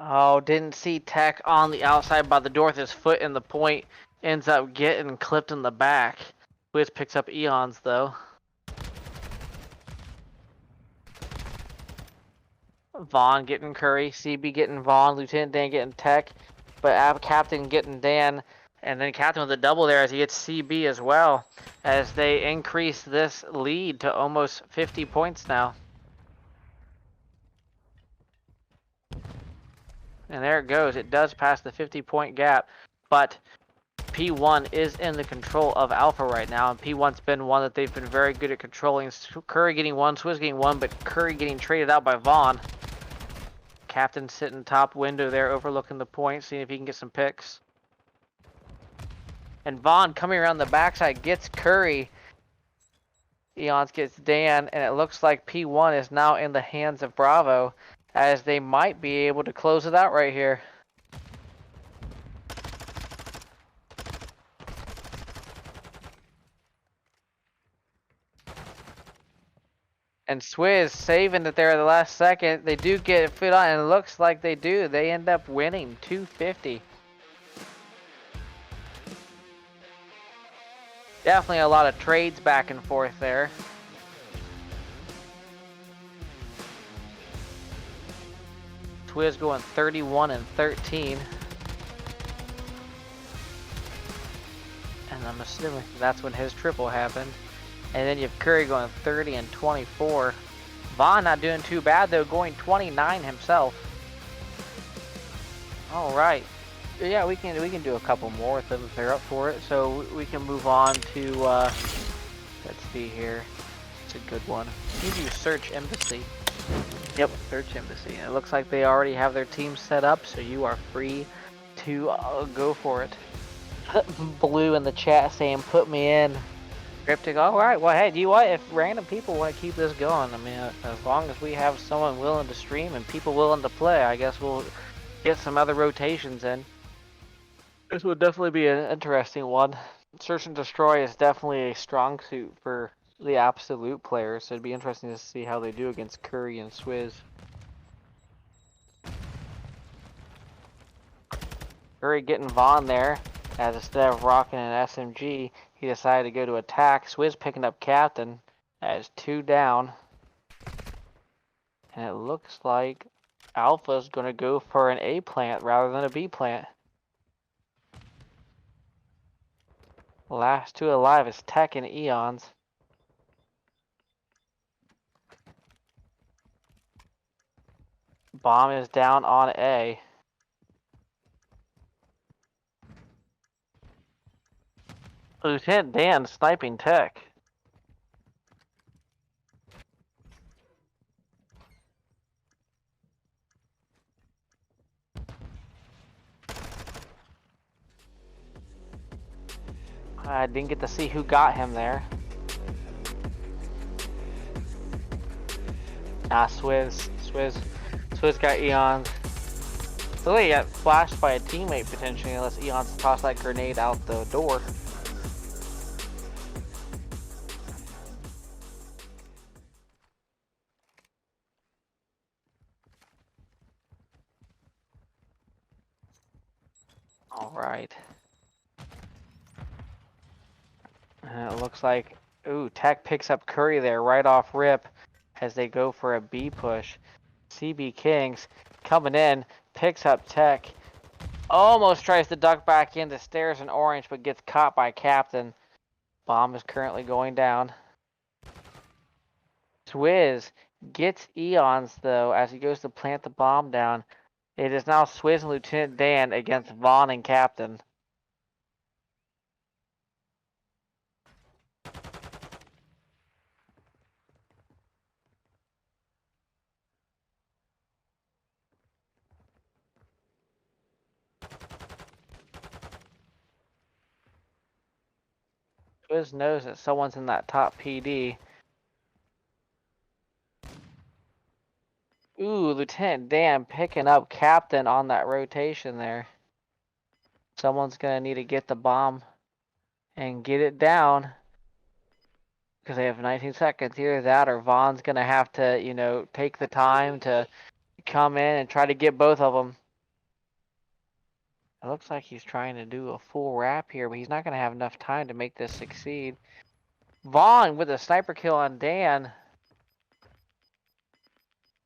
Oh, didn't see Tech on the outside by the door with his foot in the point. Ends up getting clipped in the back. Wiz picks up Eons, though. Vaughn getting Curry. CB getting Vaughn. Lieutenant Dan getting Tech. But Captain getting Dan. And then Captain with a double there as he gets CB as well. As they increase this lead to almost 50 points now. And there it goes. It does pass the 50-point gap, but P1 is in the control of Alpha right now, and P1's been one that they've been very good at controlling. Curry getting 1, Swizz getting 1, but Curry getting traded out by Vaughn. Captain sitting top window there, overlooking the point, seeing if he can get some picks. And Vaughn coming around the backside gets Curry. Eons gets Dan, and it looks like P1 is now in the hands of Bravo, as they might be able to close it out right here. And Swizz saving it there at the last second. They do get it fit on, and it looks like they do. They end up winning 250. Definitely a lot of trades back and forth there. Swizz going 31 and 13. And I'm assuming that's when his triple happened. And then you have Curry going 30 and 24. Vaughn not doing too bad though, going 29 himself. All right. Yeah, we can do a couple more with them if they're up for it. So we can move on to let's see here. It's a good one. You do search embassy. Yep, search embassy. It looks like they already have their team set up, so you are free to go for it. Blue in the chat saying, "Put me in." Cryptic. All right. Well, hey, do you what? If random people want to keep this going, I mean, as long as we have someone willing to stream and people willing to play, I guess we'll get some other rotations in. This would definitely be an interesting one. Search and destroy is definitely a strong suit for the absolute players, so it'd be interesting to see how they do against Curry and Swizz. Curry getting Vaughn there, as instead of rocking an SMG, he decided to go to attack. Swizz picking up Captain, as 2 down. And it looks like Alpha's going to go for an A plant rather than a B plant. Last 2 alive is Tech and Eons. Bomb is down on A. Lieutenant Dan sniping Tech. I didn't get to see who got him there. Swizz got Eons. So he got flashed by a teammate potentially, unless Eons tossed that grenade out the door. Alright. It looks like, ooh, Tech picks up Curry there right off rip as they go for a B push. CB Kings coming in, picks up Tech. Almost tries to duck back into stairs in orange, but gets caught by Captain. Bomb is currently going down. Swizz gets Eons, though, as he goes to plant the bomb down. It is now Swizz and Lieutenant Dan against Vaughn and Captain. Swizz knows that someone's in that top PD. Ooh, Lieutenant Dan picking up Captain on that rotation there. Someone's going to need to get the bomb and get it down. Because they have 19 seconds. Either that or Vaughn's going to have to, you know, take the time to come in and try to get both of them. It looks like he's trying to do a full wrap here, but he's not going to have enough time to make this succeed. Vaughn with a sniper kill on Dan.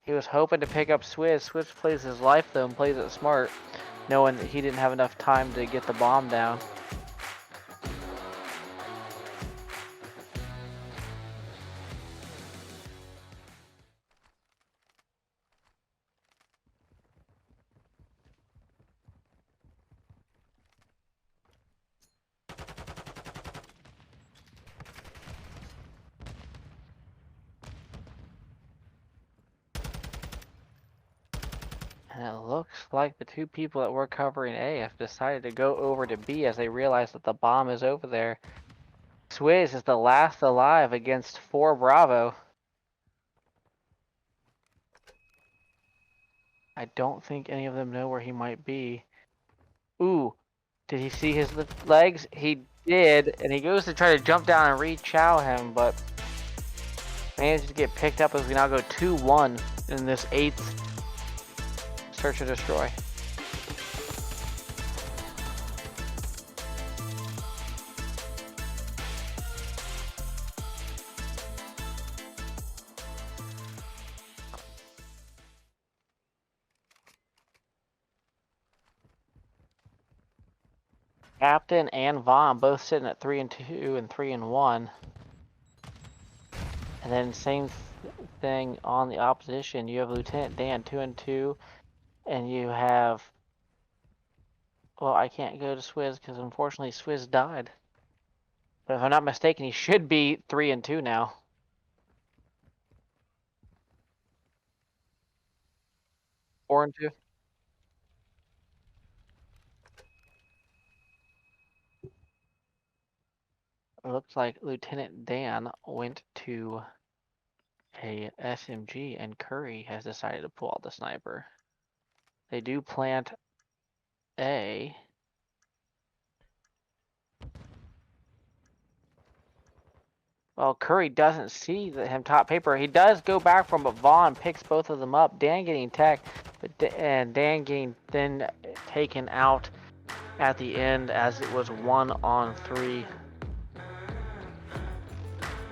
He was hoping to pick up Swizz. Swizz plays his life, though, and plays it smart, knowing that he didn't have enough time to get the bomb down. And it looks like the 2 people that were covering A have decided to go over to B as they realize that the bomb is over there. Swizz is the last alive against 4 Bravo. I don't think any of them know where he might be. Ooh, did he see his legs? He did, and he goes to try to jump down and re-chow him, but managed to get picked up as we now go 2-1 in this 8th search and destroy. Captain and Vaughn both sitting at 3-2 and 3-1. And then same thing on the opposition. You have Lieutenant Dan 2-2, and you have, well, I can't go to Swizz because unfortunately Swizz died. But if I'm not mistaken, he should be 3-2 now. Four and two. It looks like Lieutenant Dan went to a SMG and Curry has decided to pull out the sniper. They do plant A. Well, Curry doesn't see him top paper. He does go back from, but Vaughn picks both of them up. Dan getting tech, and Dan getting then taken out at the end as it was 1-on-3.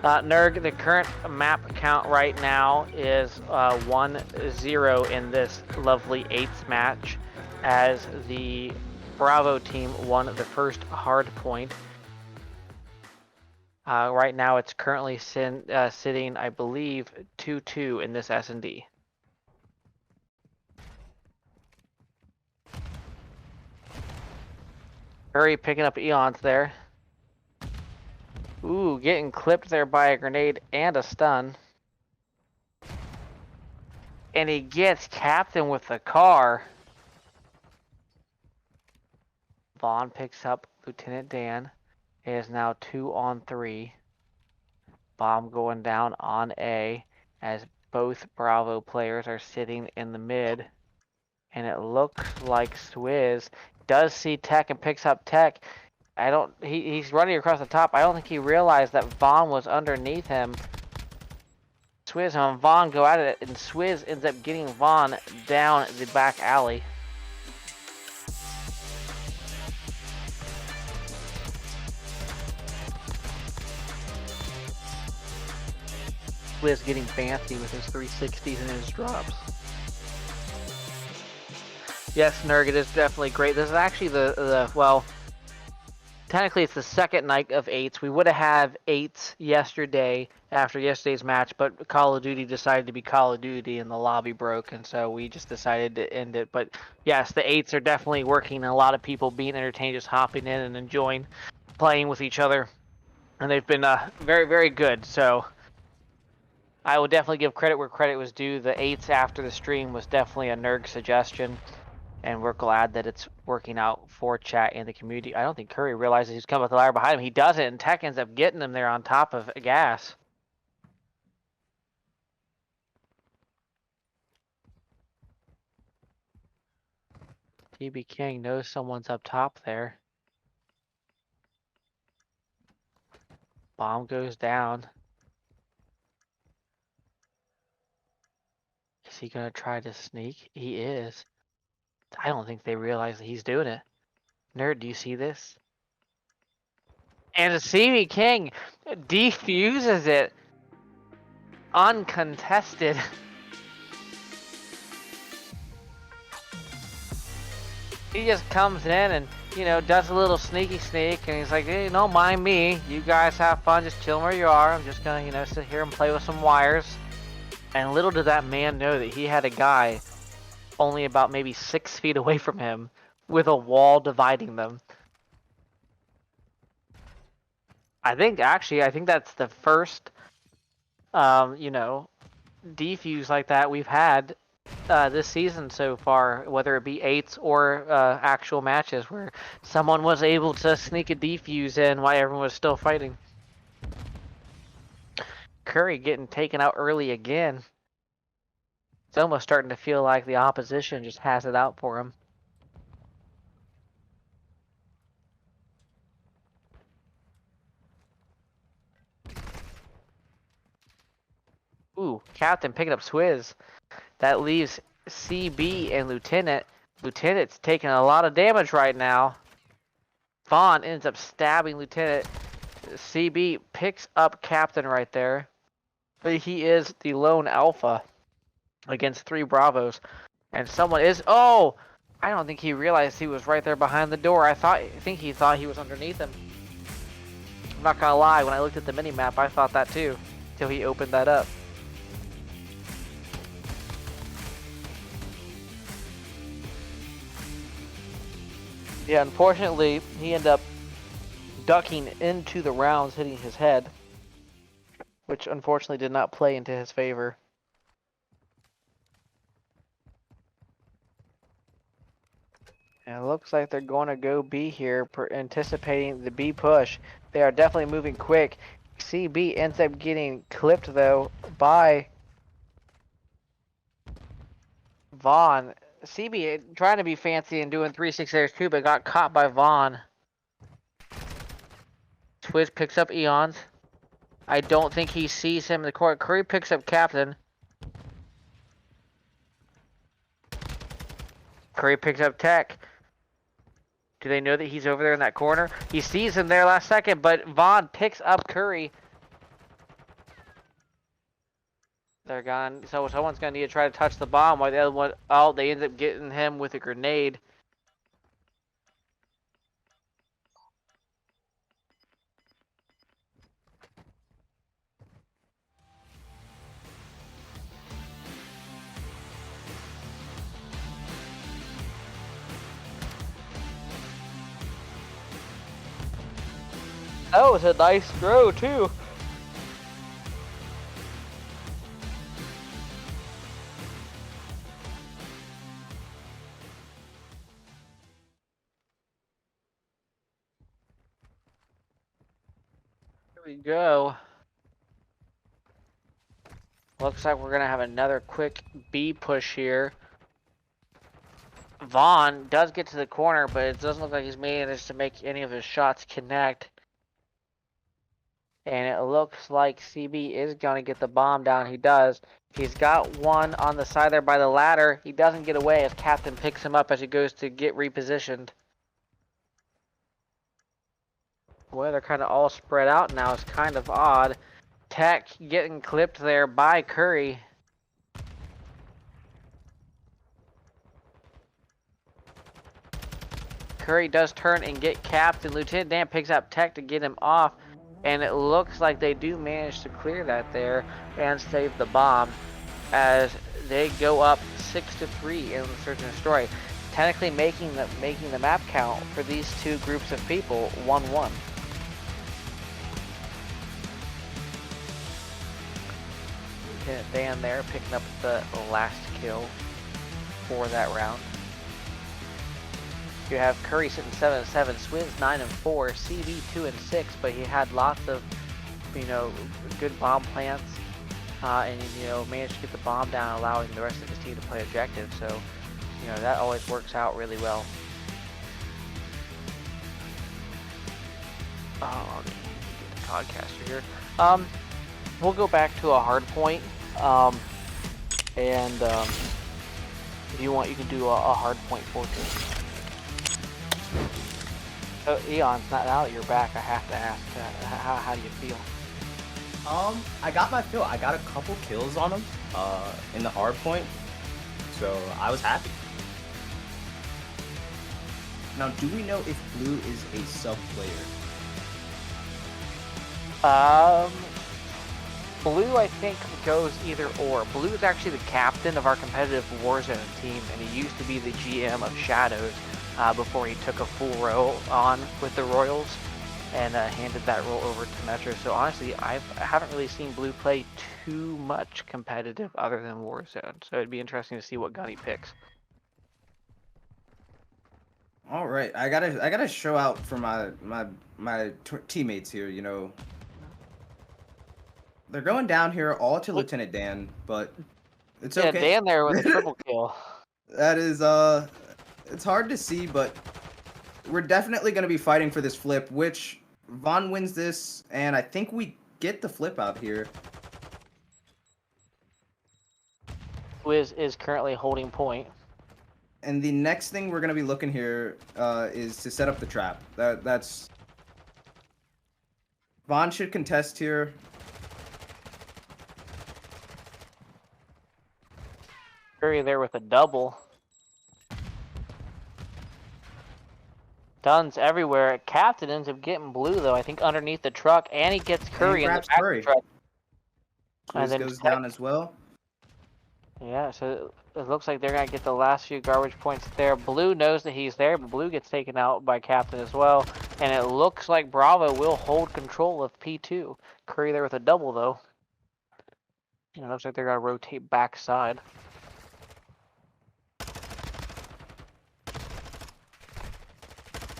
Nerg, the current map count right now is 1-0 in this lovely 8th match, as the Bravo team won the first hard point. Right now, it's currently sitting, I believe, 2-2 in this S&D. Curry picking up Eons there. Ooh, getting clipped there by a grenade and a stun. And he gets Captain with the car. Vaughn picks up Lieutenant Dan. It is now 2-on-3. Bomb going down on A as both Bravo players are sitting in the mid. And it looks like Swizz does see Tech and picks up Tech. He's running across the top. I don't think he realized that Vaughn was underneath him. Swizz and Vaughn go at it, and Swizz ends up getting Vaughn down the back alley. Swizz getting fancy with his 360s and his drops. Yes, Nerg, it is definitely great. This is actually well, technically it's the second night of 8s. We would have had 8s yesterday after yesterday's match, but Call of Duty decided to be Call of Duty and the lobby broke, and so we just decided to end it. But yes, the 8s are definitely working, and a lot of people being entertained, just hopping in and enjoying playing with each other. And they've been very, very good. So I will definitely give credit where credit was due. The 8s after the stream was definitely a Nerg suggestion. And we're glad that it's working out for chat and the community. I don't think Curry realizes he's coming with the ladder behind him. He doesn't, and Tech ends up getting him there on top of gas. TB King knows someone's up top there. Bomb goes down. Is he going to try to sneak? He is. I don't think they realize that he's doing it. Nerd, do you see this? And CB King defuses it uncontested. He just comes in and, does a little sneaky sneak, and he's like, hey, don't mind me. You guys have fun, just chill where you are. I'm just gonna, sit here and play with some wires. And little did that man know that he had a guy only about maybe 6 feet away from him with a wall dividing them. I think that's the first, defuse like that we've had this season so far, whether it be 8s or actual matches where someone was able to sneak a defuse in while everyone was still fighting. Curry getting taken out early again. It's almost starting to feel like the opposition just has it out for him. Ooh, Captain picking up Swizz. That leaves CB and Lieutenant. Lieutenant's taking a lot of damage right now. Vaughn ends up stabbing Lieutenant. CB picks up Captain right there. But he is the lone alpha against 3 Bravos. And someone is... Oh! I don't think he realized he was right there behind the door. I think he thought he was underneath him. I'm not gonna lie, when I looked at the minimap, I thought that too. Till he opened that up. Yeah, unfortunately, he ended up ducking into the rounds, hitting his head, which unfortunately did not play into his favor. And it looks like they're going to go B here, anticipating the B push. They are definitely moving quick. CB ends up getting clipped, though, by Vaughn. CB trying to be fancy and doing 360 too, but got caught by Vaughn. Swizz picks up Eons. I don't think he sees him in the court. Curry picks up Captain. Curry picks up Tech. Do they know that he's over there in that corner? He sees him there last second, but Vaughn picks up Curry. They're gone. So someone's going to need to try to touch the bomb while the other one... Oh, they end up getting him with a grenade. That was a nice throw, too. Here we go. Looks like we're going to have another quick B push here. Vaughn does get to the corner, but it doesn't look like he's managed to make any of his shots connect. And it looks like CB is going to get the bomb down. He does. He's got one on the side there by the ladder. He doesn't get away as Captain picks him up as he goes to get repositioned. Boy, they're kind of all spread out now. It's kind of odd. Tech getting clipped there by Curry. Curry does turn and get capped, and Lieutenant Dan picks up Tech to get him off. And it looks like they do manage to clear that there and save the bomb as they go up 6-3 in the Search and Destroy. Technically making the map count for these two groups of people 1-1. Lieutenant Dan there picking up the last kill for that round. You have Curry sitting 7-7, Swins 9-4, CB 2-6, but he had lots of, good bomb plants, and managed to get the bomb down, allowing the rest of his team to play objective. So, that always works out really well. Oh, let me get the podcaster here. We'll go back to a Hardpoint, and if you want, you can do a Hardpoint 4-2. So Eon, now that you're back, I have to ask, how do you feel? I got my fill. I got a couple kills on him, in the hard point, so I was happy. Now, do we know if Blue is a sub player? Blue, I think, goes either or. Blue is actually the captain of our competitive Warzone team, and he used to be the GM of Shadows. Before he took a full role on with the Royals and handed that role over to Metro. So honestly, I haven't really seen Blue play too much competitive other than Warzone. So it'd be interesting to see what gun he picks. All right, I gotta show out for my teammates here. They're going down here all to Lieutenant Dan, but it's okay. Yeah, Dan there with a triple kill. That is it's hard to see, but we're definitely going to be fighting for this flip, which Vaughn wins this, and I think we get the flip out here. Wiz is currently holding point. And the next thing we're going to be looking here is to set up the trap. That's... Vaughn should contest here. Curry there with a double. Duns everywhere. Captain ends up getting Blue, though, I think underneath the truck, and he gets Curry in the back of the truck. And then goes down as well. Yeah, so it looks like they're going to get the last few garbage points there. Blue knows that he's there, but Blue gets taken out by Captain as well. And it looks like Bravo will hold control of P2. Curry there with a double, though. And it looks like they're going to rotate backside.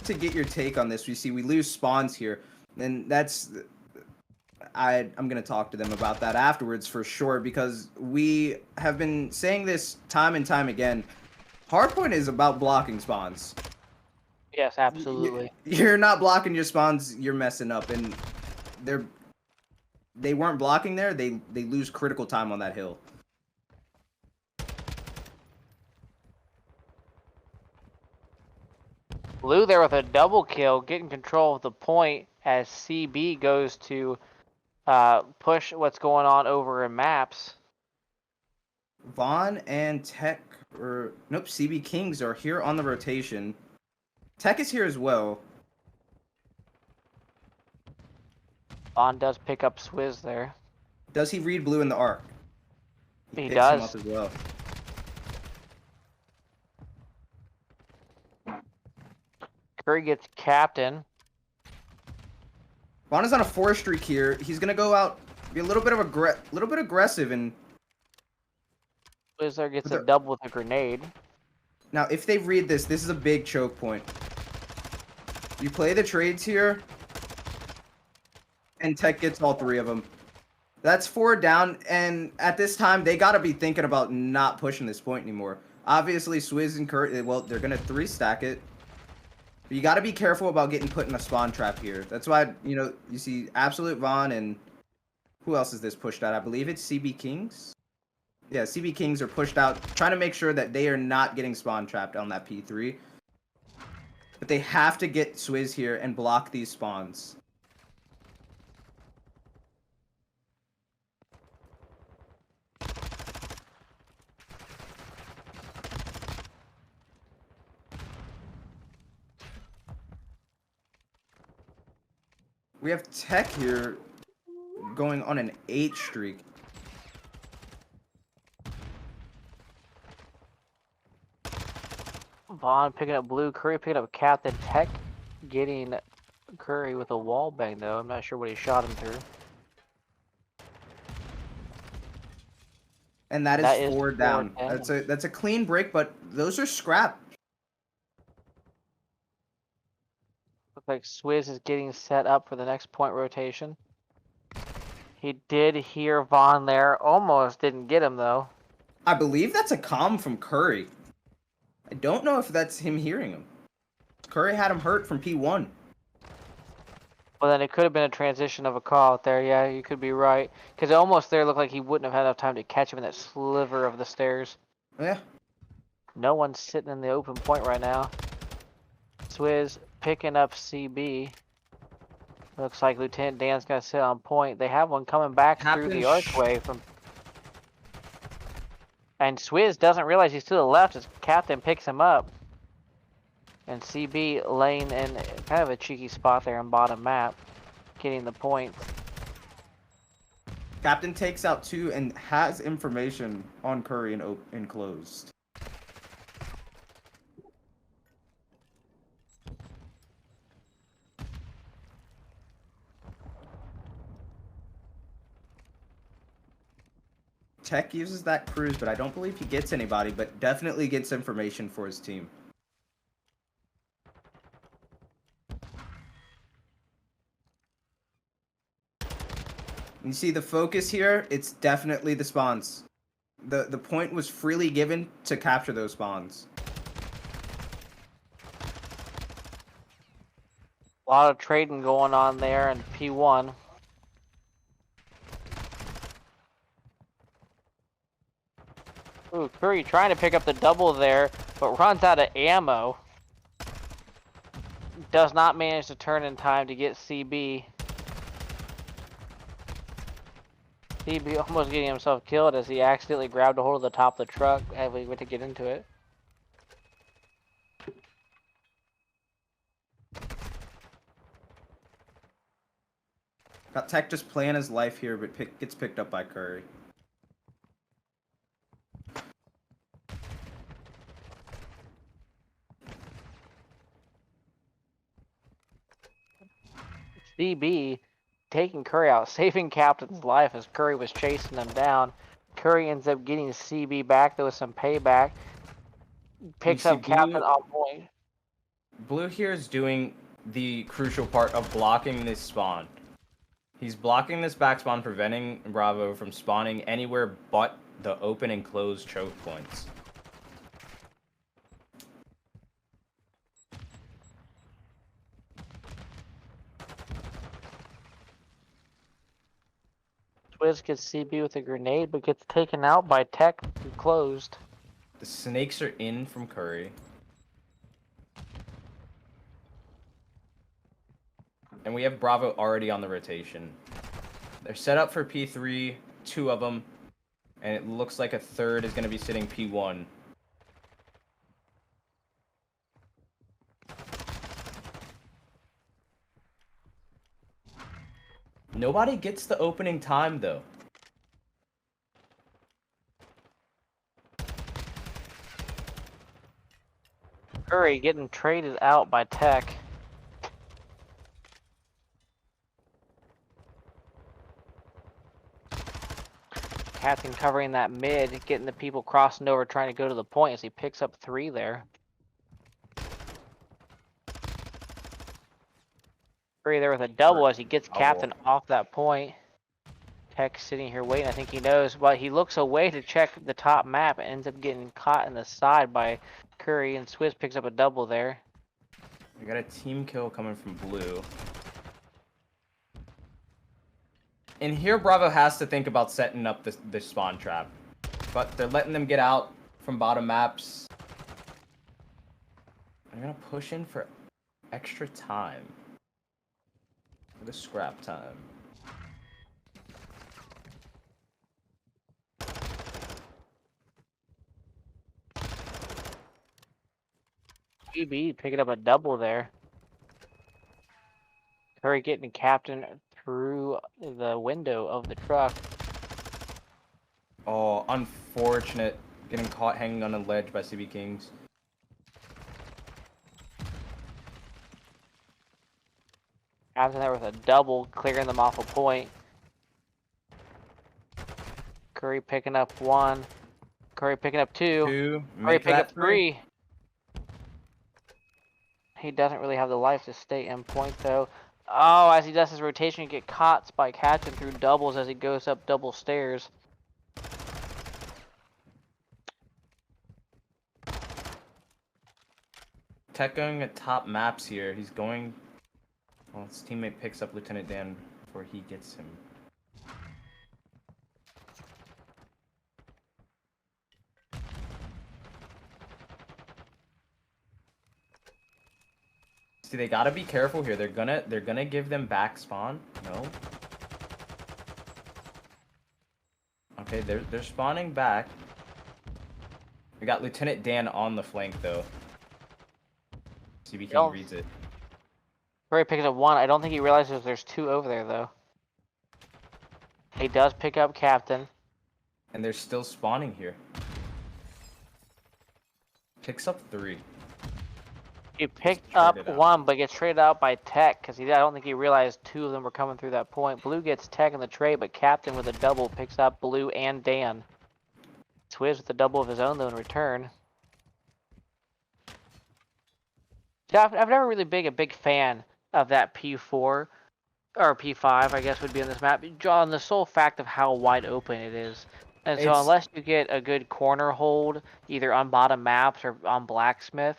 To get your take on this, we lose spawns here, and that's... I'm going to talk to them about that afterwards for sure, because we have been saying this time and time again. Hardpoint is about blocking spawns. Yes, absolutely. You're not blocking your spawns, you're messing up, and they weren't blocking there, they lose critical time on that hill. Blue there with a double kill, getting control of the point as CB goes to push what's going on over in maps. Vaughn and Tech, nope, CB Kings are here on the rotation. Tech is here as well. Vaughn does pick up Swizz there. Does he read blue in the arc? He picks does. him up as well. Curry gets captain. Vaughn is on a 4 streak here. He's gonna go out, be a little bit aggressive, and Swizz there gets a double with a grenade. now if they read this is a big choke point. You play the trades here, and Tech gets all 3 of them. That's 4 down, and at this time, they got to be thinking about not pushing this point anymore. Obviously, Swizz and Curry, well, they're going to 3-stack it. But you got to be careful about getting put in a spawn trap here. That's why, you know, you see Absolute Vaughn and who else is this pushed out? I believe it's CB Kings. Yeah, CB Kings are pushed out, trying to make sure that they are not getting spawn trapped on that P3. But they have to get Swizz here and block these spawns. We have Tech here going on an 8 streak. Vaughn picking up blue, Curry picking up captain, Tech getting Curry with a wall bang though. I'm not sure what he shot him through. And that is 4 down. That's a clean break, but those are scrap. Looks like Swizz is getting set up for the next point rotation. He did hear Vaughn there. Almost didn't get him though. I believe that's a comm from Curry. I don't know if that's him hearing him. Curry had him hurt from P1. Well, then it could have been a transition of a call out there. Yeah, you could be right. Because it almost there looked like he wouldn't have had enough time to catch him in that sliver of the stairs. Yeah. No one's sitting in the open point right now. Swizz picking up CB. Looks like Lieutenant Dan's going to sit on point. They have one coming back through the archway from... And Swizz doesn't realize he's to the left as Captain picks him up. And CB laying in kind of a cheeky spot there on bottom map, getting the point. Captain takes out 2 and has information on Curry and closed. Tech uses that cruise, but I don't believe he gets anybody, but definitely gets information for his team. You see the focus here? It's definitely the spawns. The point was freely given to capture those spawns. A lot of trading going on there in P1. Ooh, Curry trying to pick up the double there, but runs out of ammo. Does not manage to turn in time to get CB. CB almost getting himself killed as he accidentally grabbed a hold of the top of the truck as we went to get into it. Got Tech just playing his life here, but gets picked up by Curry. CB taking Curry out, saving Captain's life as Curry was chasing him down. Curry ends up getting CB back. There was some payback. Picks up Captain on point. Blue here is doing the crucial part of blocking this spawn. He's blocking this back spawn, preventing Bravo from spawning anywhere but the open and closed choke points. Swizz gets CB with a grenade, but gets taken out by Tech who closed. The snakes are in from Curry. And we have Bravo already on the rotation. They're set up for P3, 2 of them. And it looks like a third is going to be sitting P1. Nobody gets the opening time, though. Curry getting traded out by Tech. Captain covering that mid, getting the people crossing over, trying to go to the point as he picks up 3 there. Curry there with a double as he gets Captain off that point. Tech sitting here waiting. I think he knows, but he looks away to check the top map and ends up getting caught in the side by Curry, and Swizz picks up a double there. We got a team kill coming from blue. And here Bravo has to think about setting up the spawn trap. But they're letting them get out from bottom maps. They're going to push in for extra time. For the scrap time. QB picking up a double there. Curry getting Captain through the window of the truck. Oh, unfortunate. Getting caught hanging on a ledge by CB Kings. Captain there with a double, clearing them off a point. Curry picking up 1. Curry picking up 2. Curry picking up 3. He doesn't really have the life to stay in point, though. Oh, as he does his rotation, he get caught by Captain through doubles as he goes up double stairs. Tech going at top maps here. He's going... Well, his teammate picks up Lieutenant Dan before he gets him. See, they gotta be careful here. They're gonna give them back spawn. No. Okay, they're spawning back. We got Lieutenant Dan on the flank though. CB King reads it. Curry picks up 1. I don't think he realizes there's 2 over there though. He does pick up Captain. And they're still spawning here. Picks up 3. He picked up 1, but gets traded out by Tech because I don't think he realized 2 of them were coming through that point. Blue gets Tech in the trade, but Captain with a double picks up Blue and Dan. Swizz with a double of his own though in return. I've never really been a big fan of that P4 or P5, I guess would be on this map, on the sole fact of how wide open it is. And so unless you get a good corner hold, either on bottom maps or on Blacksmith,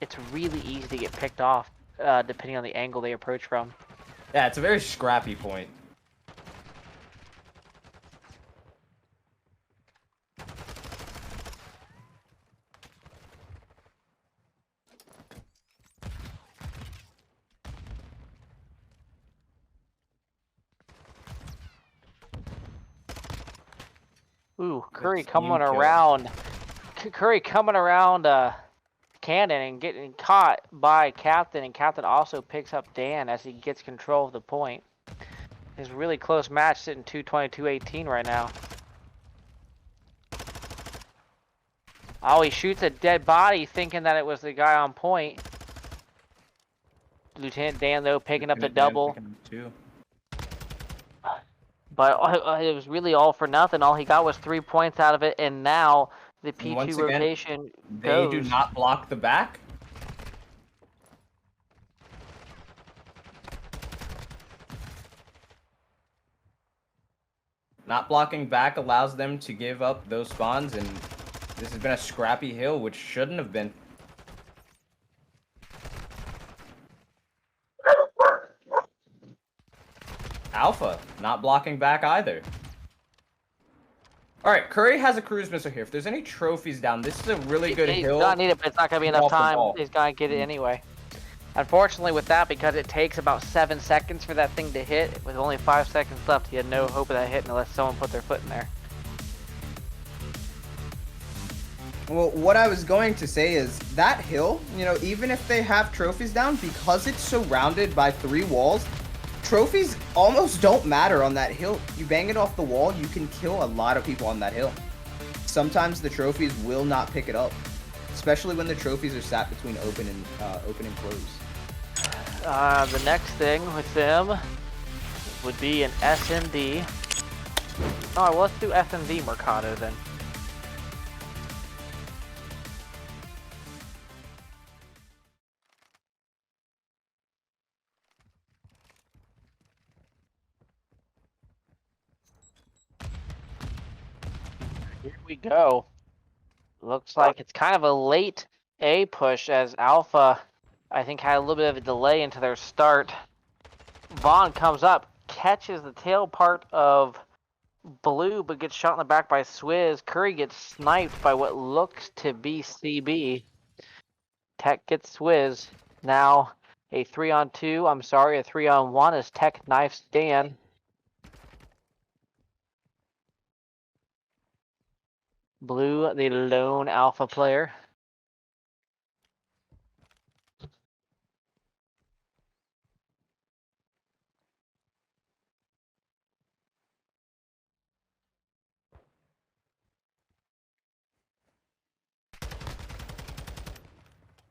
it's really easy to get picked off, depending on the angle they approach from. Yeah, it's a very scrappy point. Ooh, Curry coming around. Curry coming around Cannon and getting caught by Captain, and Captain also picks up Dan as he gets control of the point. It's a really close match, sitting 222-18 right now. Oh, he shoots a dead body thinking that it was the guy on point. Lieutenant Dan, though, picking up the double. But it was really all for nothing. All he got was 3 points out of it, and now the P2 rotation goes. They do not block the back. Not blocking back allows them to give up those spawns, and this has been a scrappy hill, which shouldn't have been. Alpha, not blocking back either. All right, Curry has a cruise missile here. If there's any trophies down, this is a really good He's hill. gonna need it, but it's not gonna be enough off the time. ball. He's gonna get it anyway. Unfortunately, with that, because it takes about 7 seconds for that thing to hit, with only 5 seconds left, he had no hope of that hitting unless someone put their foot in there. Well, what I was going to say is that hill, you know, even if they have trophies down, because it's surrounded by 3 walls, trophies almost don't matter on that hill. You bang it off the wall, you can kill a lot of people on that hill. Sometimes the trophies will not pick it up, especially when the trophies are sat between open and close. The next thing with them would be an SMD. Oh, well, let's do SMD Mercado then. Here we go. Looks like it's kind of a late A push as Alpha, I think, had a little bit of a delay into their start. Vaughn comes up, catches the tail part of Blue, but gets shot in the back by Swizz. Curry gets sniped by what looks to be CB. Tech gets Swizz. Now a 3-on-2, I'm sorry, a 3-on-1 as Tech knifes Dan. Blue, the lone Alpha player.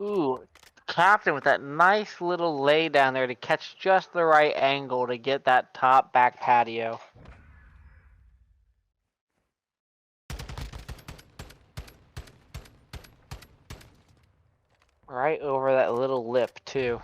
Ooh, Captain with that nice little lay down there to catch just the right angle to get that top back patio. Right over that little lip too.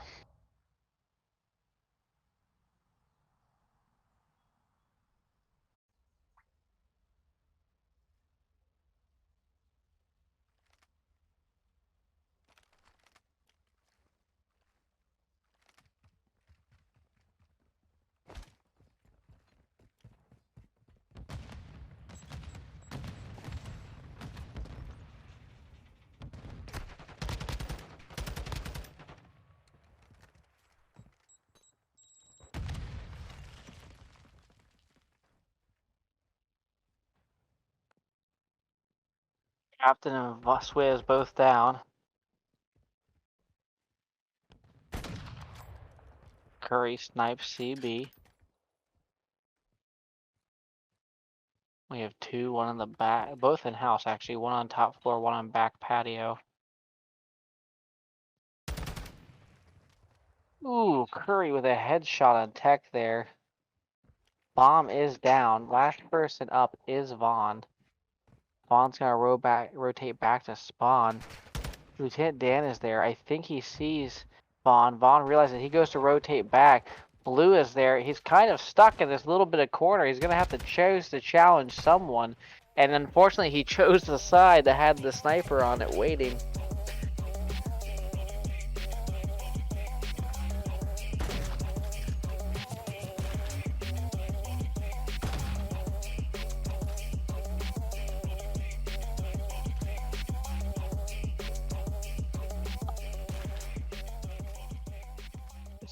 Captain and Swizz both down. Curry snipes CB. We have 2, one in the back, both in house actually, one on top floor, one on back patio. Ooh, Curry with a headshot on Tech there. Bomb is down. Last person up is Vaughn. Vaughn's gonna rotate back to spawn. Lieutenant Dan is there. I think he sees Vaughn. Vaughn realizes he goes to rotate back. Blue is there. He's kind of stuck in this little bit of corner. He's gonna have to choose to challenge someone. And unfortunately, he chose the side that had the sniper on it waiting.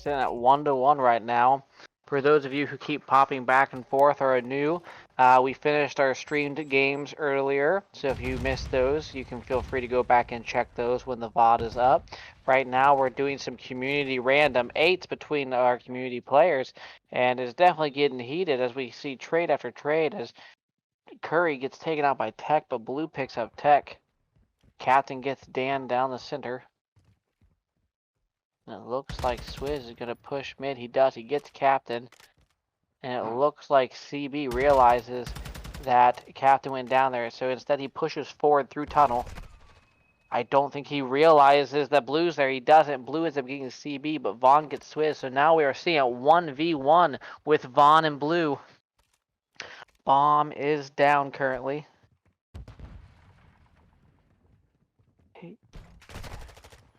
Sitting at 1-1 right now. For those of you who keep popping back and forth or are new, we finished our streamed games earlier, so if you missed those, you can feel free to go back and check those when the VOD is up. Right now, we're doing some community random 8s between our community players, and it's definitely getting heated as we see trade after trade as Curry gets taken out by Tech, but Blue picks up Tech. Captain gets Dan down the center. And it looks like Swizz is going to push mid. He does. He gets Captain. And it looks like CB realizes that Captain went down there. So instead he pushes forward through tunnel. I don't think he realizes that Blue's there. He doesn't. Blue ends up getting CB, but Vaughn gets Swizz. So now we are seeing a 1v1 with Vaughn and Blue. Bomb is down currently.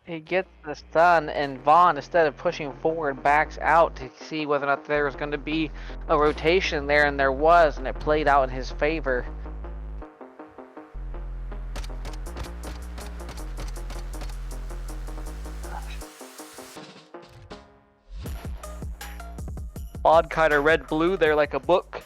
He gets the stun, and Vaughn, instead of pushing forward, backs out to see whether or not there was going to be a rotation there, and there was, and it played out in his favor. Odd kind of red-blue there like a book.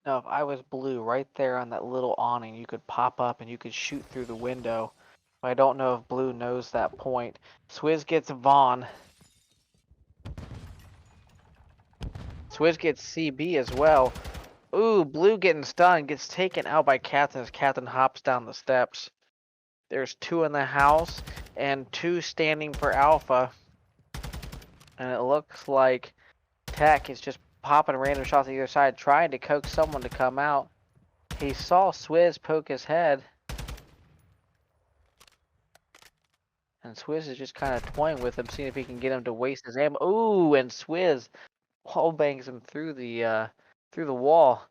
Now, if I was blue right there on that little awning, you could pop up and you could shoot through the window. But I don't know if blue knows that point. Swizz gets Vaughn. Swizz gets CB as well. Ooh, blue getting stunned, gets taken out by Captain as Captain hops down the steps. There's 2 in the house and 2 standing for Alpha. And it looks like Tech is just popping random shots on either side, trying to coax someone to come out. He saw Swizz poke his head. And Swizz is just kind of toying with him, seeing if he can get him to waste his ammo. Ooh, and Swizz wall bangs him through the wall.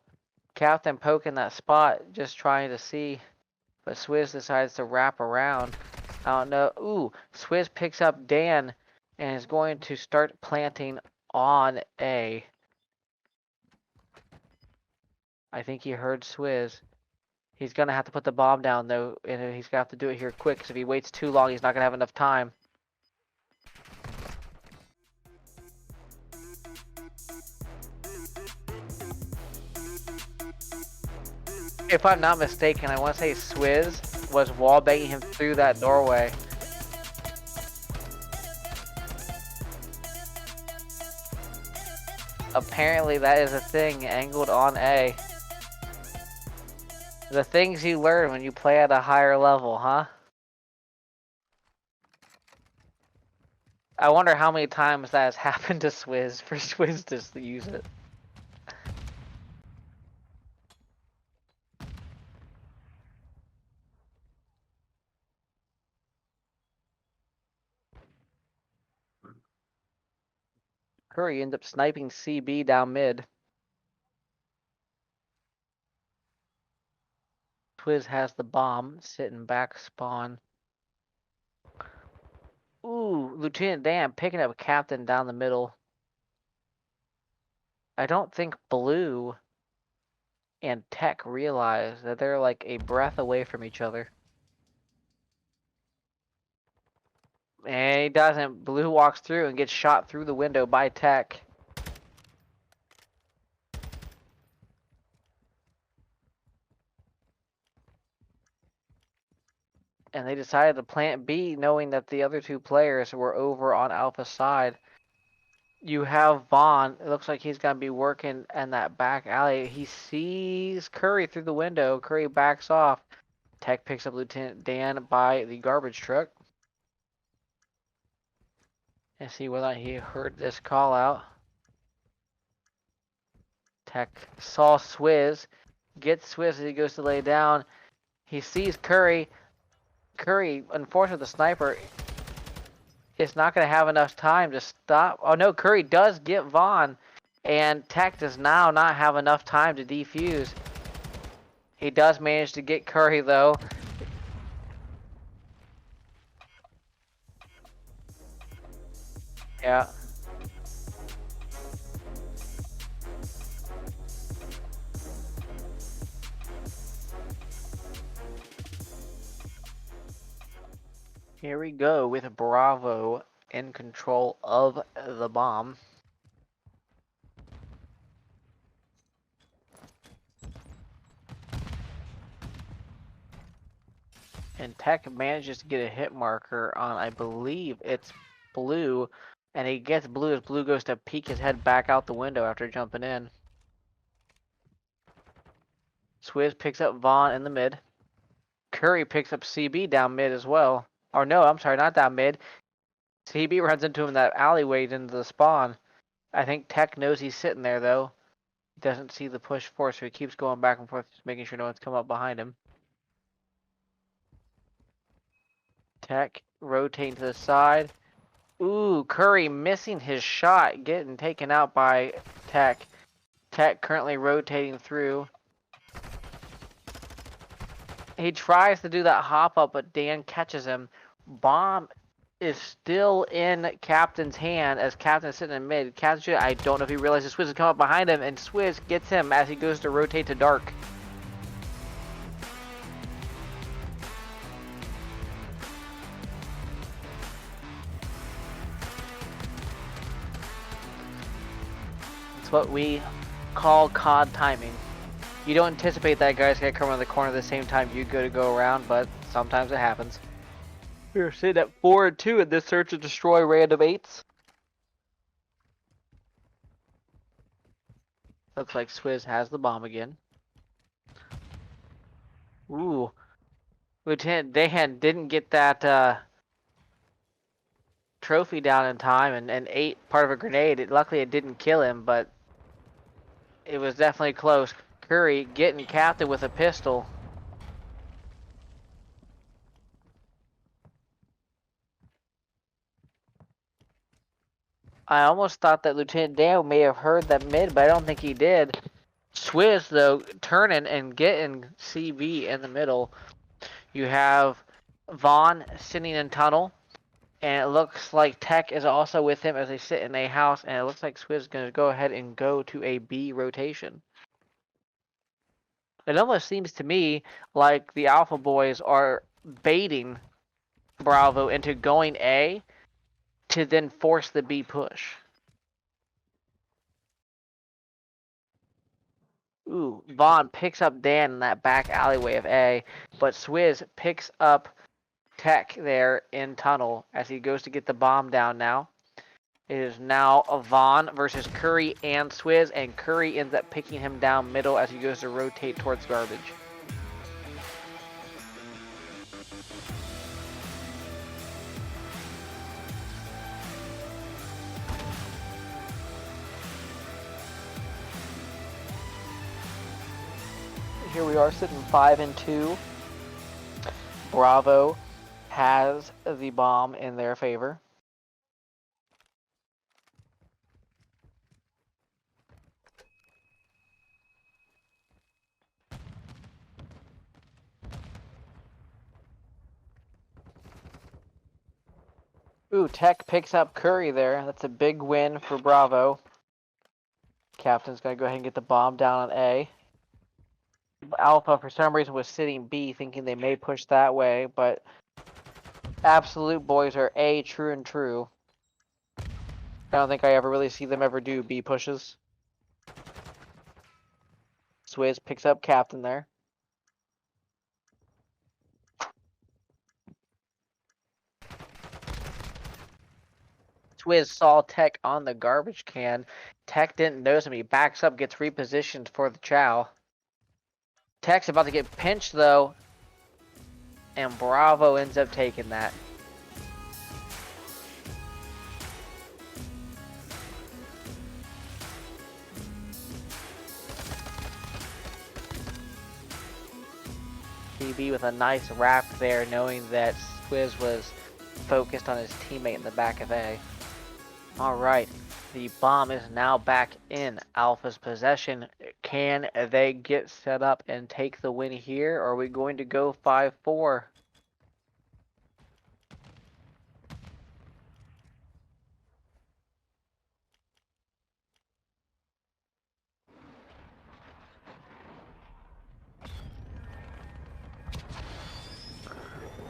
Captain poking that spot, just trying to see. But Swizz decides to wrap around. I don't know. Ooh, Swizz picks up Dan and is going to start planting on A. I think he heard Swizz. He's going to have to put the bomb down, though, and he's going to have to do it here quick, because if he waits too long, he's not going to have enough time. If I'm not mistaken, I want to say Swizz was wallbanging him through that doorway. Apparently that is a thing, angled on A. The things you learn when you play at a higher level, huh? I wonder how many times that has happened to Swizz for Swizz to use it. Curry ends up sniping CB down mid. Swizz has the bomb sitting back spawn. Ooh, Lieutenant Dan picking up Captain down the middle. I don't think Blue and Tech realize that they're like a breath away from each other. And he doesn't. Blue walks through and gets shot through the window by Tech. And they decided to plant B, knowing that the other 2 players were over on Alpha's side. You have Vaughn. It looks like he's going to be working in that back alley. He sees Curry through the window. Curry backs off. Tech picks up Lieutenant Dan by the garbage truck. And see whether he heard this call out. Tech saw Swizz. Gets Swizz as he goes to lay down. He sees Curry. Curry, unfortunately, the sniper is not going to have enough time to stop. Oh no, Curry does get Vaughn, and Tech does now not have enough time to defuse. He does manage to get Curry though. Yeah. Here we go with Bravo in control of the bomb. And Tech manages to get a hit marker on, I believe it's Blue. And he gets Blue as Blue goes to peek his head back out the window after jumping in. Swizz picks up Vaughn in the mid. Curry picks up CB down mid as well. Or no, I'm sorry, not down mid. CB runs into him in that alleyway into the spawn. I think Tech knows he's sitting there though. He doesn't see the push force, so he keeps going back and forth, just making sure no one's come up behind him. Tech rotating to the side. Ooh, Curry missing his shot, getting taken out by Tech. Tech currently rotating through. He tries to do that hop up, but Dan catches him. Bomb is still in Captain's hand as Captain's sitting in mid. Captain, I don't know if he realizes Swizz is coming up behind him, and Swizz gets him as he goes to rotate to dark. It's what we call COD timing. You don't anticipate that guy's gonna come around the corner at the same time you go around, but sometimes it happens. We're sitting at 4-2 in this search and destroy random 8s. Looks like Swizz has the bomb again. Ooh. Lieutenant Dahan didn't get that trophy down in time and ate part of a grenade. Luckily it didn't kill him, but it was definitely close. Curry getting Captain with a pistol. I almost thought that Lieutenant Dan may have heard that mid, but I don't think he did. Swizz, though, turning and getting CB in the middle. You have Vaughn sitting in tunnel, and it looks like Tech is also with him as they sit in a house, and it looks like Swizz is going to go ahead and go to a B rotation. It almost seems to me like the Alpha Boys are baiting Bravo into going A to then force the B push. Ooh, Vaughn picks up Dan in that back alleyway of A, but Swizz picks up Tech there in tunnel as he goes to get the bomb down now. It is now Vaughn versus Curry and Swizz, and Curry ends up picking him down middle as he goes to rotate towards garbage. Here we are sitting 5-2. Bravo has the bomb in their favor. Ooh, Tech picks up Curry there. That's a big win for Bravo. Captain's gonna go ahead and get the bomb down on A. Alpha, for some reason, was sitting B, thinking they may push that way, but Absolute Boys are A, true and true. I don't think I ever really see them ever do B pushes. Swizz picks up Captain there. Swizz saw Tech on the garbage can. Tech didn't notice him. He backs up, gets repositioned for the chow. Tech's about to get pinched though, and Bravo ends up taking that. CB with a nice wrap there, knowing that Swizz was focused on his teammate in the back of A. Alright, the bomb is now back in Alpha's possession. Can they get set up and take the win here, or are we going to go 5-4?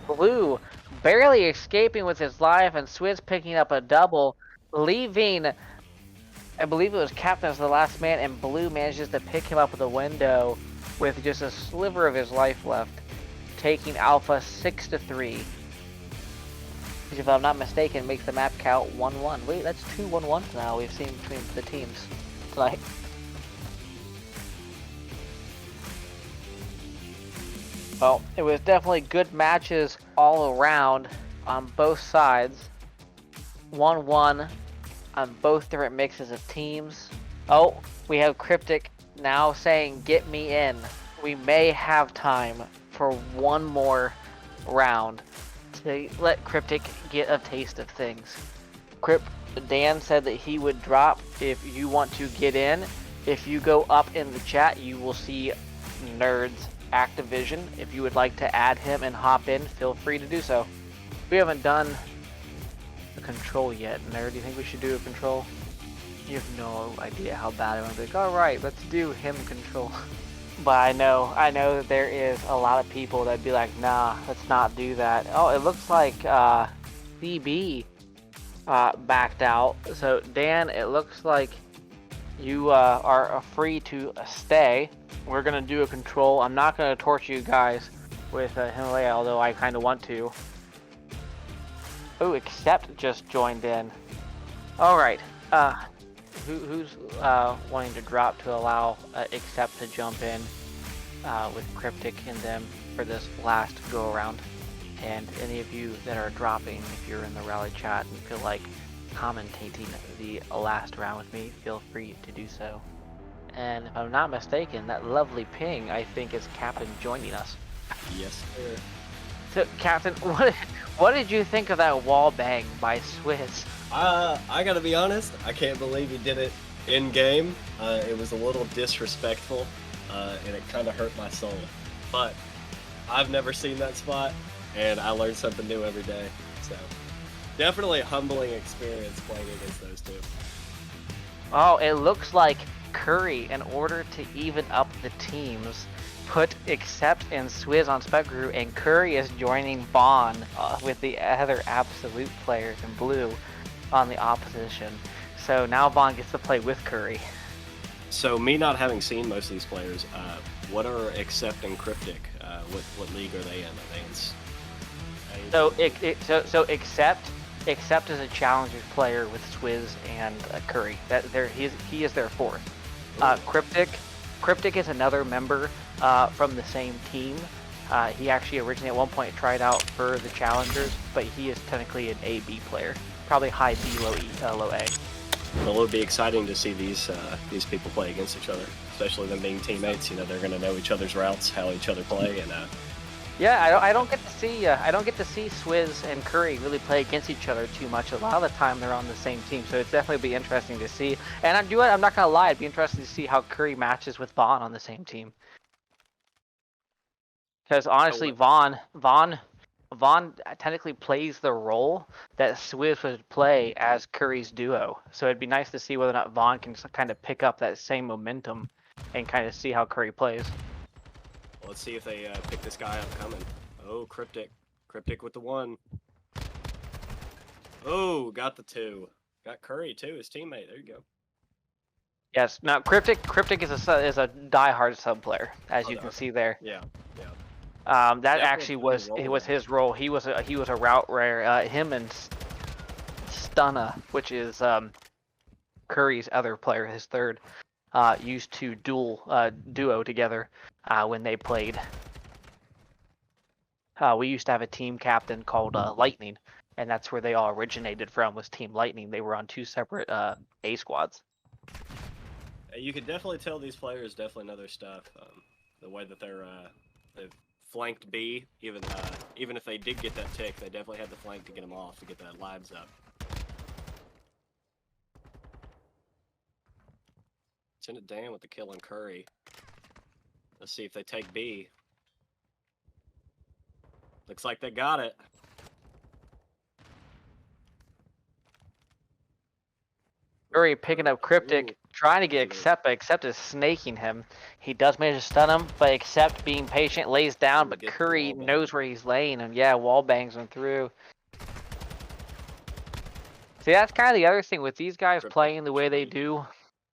Blue barely escaping with his life, and Swizz picking up a double, leaving, I believe it was Captain as the last man, and Blue manages to pick him up with a window with just a sliver of his life left, taking Alpha 6-3. Which, if I'm not mistaken, makes the map count 1-1. Wait, that's 2 1-1s now we've seen between the teams tonight. Well, it was definitely good matches all around on both sides. 1-1 on both different mixes of teams. Oh, we have Cryptic now saying, "Get me in." We may have time for one more round to let Cryptic get a taste of things. Dan said that he would drop if you want to get in. If you go up in the chat, you will see Nerds Activision. If you would like to add him and hop in, feel free to do so. We haven't done a control yet. Nerd, do you think we should do a control? You have no idea how bad I want to be like, alright, let's do him control. But I know that there is a lot of people that'd be like, nah, let's not do that. Oh, it looks like CB backed out. So Dan, it looks like you are free to stay. We're gonna do a control. I'm not gonna torture you guys with Himalaya, although I kind of want to. Oh, Accept just joined in. All right. Who's wanting to drop to allow Accept to jump in with Cryptic and them for this last go around? And any of you that are dropping, if you're in the rally chat and feel like commentating the last round with me, feel free to do so. And if I'm not mistaken, that lovely ping, I think, is Captain joining us. Yes, sir. So, Captain, what did you think of that wall bang by Swizz? I gotta be honest, I can't believe he did it in game. It was a little disrespectful, and it kind of hurt my soul. But I've never seen that spot, and I learn something new every day. So definitely a humbling experience playing against those two. Oh, it looks like Curry, in order to even up the teams, put Accept and Swizz on Spec Guru, and Curry is joining Bond with the other Absolute players in blue on the opposition. So now Bond gets to play with Curry. So me not having seen most of these players, what are Accept and Cryptic? What league are they in? Are they in... So Accept is a Challengers player with Swizz and Curry. He is their fourth. Cryptic is another member from the same team. He actually originally at one point tried out for the Challengers, but he is technically an A/B player, probably high B, low A. Well, it'll be exciting to see these people play against each other, especially them being teammates. You know, they're going to know each other's routes, how each other play, and yeah, I don't get to see Swizz and Curry really play against each other too much. A lot of the time they're on the same team, so it's definitely be interesting to see. And I'm not gonna lie, it'd be interesting to see how Curry matches with Vaughn on the same team. Because honestly, Vaughn technically plays the role that Swizz would play as Curry's duo. So it'd be nice to see whether or not Vaughn can kind of pick up that same momentum and kind of see how Curry plays. well, let's see if they pick this guy up coming. Oh, Cryptic with the 1. Oh, got the 2. Got Curry too, his teammate. There you go. Yes. Now Cryptic is a diehard sub player, as you can see there. Yeah. That actually was his role. He was a route rare. Him and Stunna, which is Curry's other player, his third, used to duo together when they played. We used to have a team captain called Lightning, and that's where they all originated from, was Team Lightning. They were on 2 separate A squads. You could definitely tell these players definitely know their stuff. The way that they've flanked B, even if they did get that tick, they definitely had the flank to get them off, to get that lives up. Send it Dan with the kill on Curry. Let's see if they take B. Looks like they got it. Curry picking up Cryptic, trying to get Accept, but Accept is snaking him. He does manage to stun him, but Accept, being patient, lays down, but Curry knows where he's laying, and yeah, wall bangs him through. See, that's kind of the other thing with these guys playing the way they do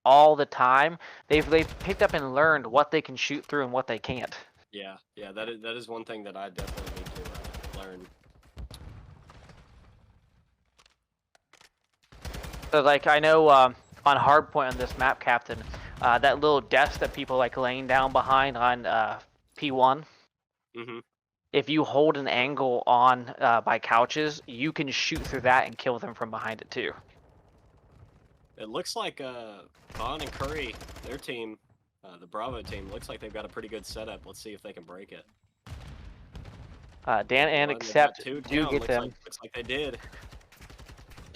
all the time. They've picked up and learned what they can shoot through and what they can't. Yeah, that is one thing that I definitely need to learn. So, like, I know on Hardpoint on this map, Captain, that little desk that people like laying down behind on P1. Mm-hmm. If you hold an angle on by couches, you can shoot through that and kill them from behind it too. It looks like Vaughn and Curry, their team, the Bravo team, looks like they've got a pretty good setup. Let's see if they can break it. Dan and Accept do get them. Looks like they did.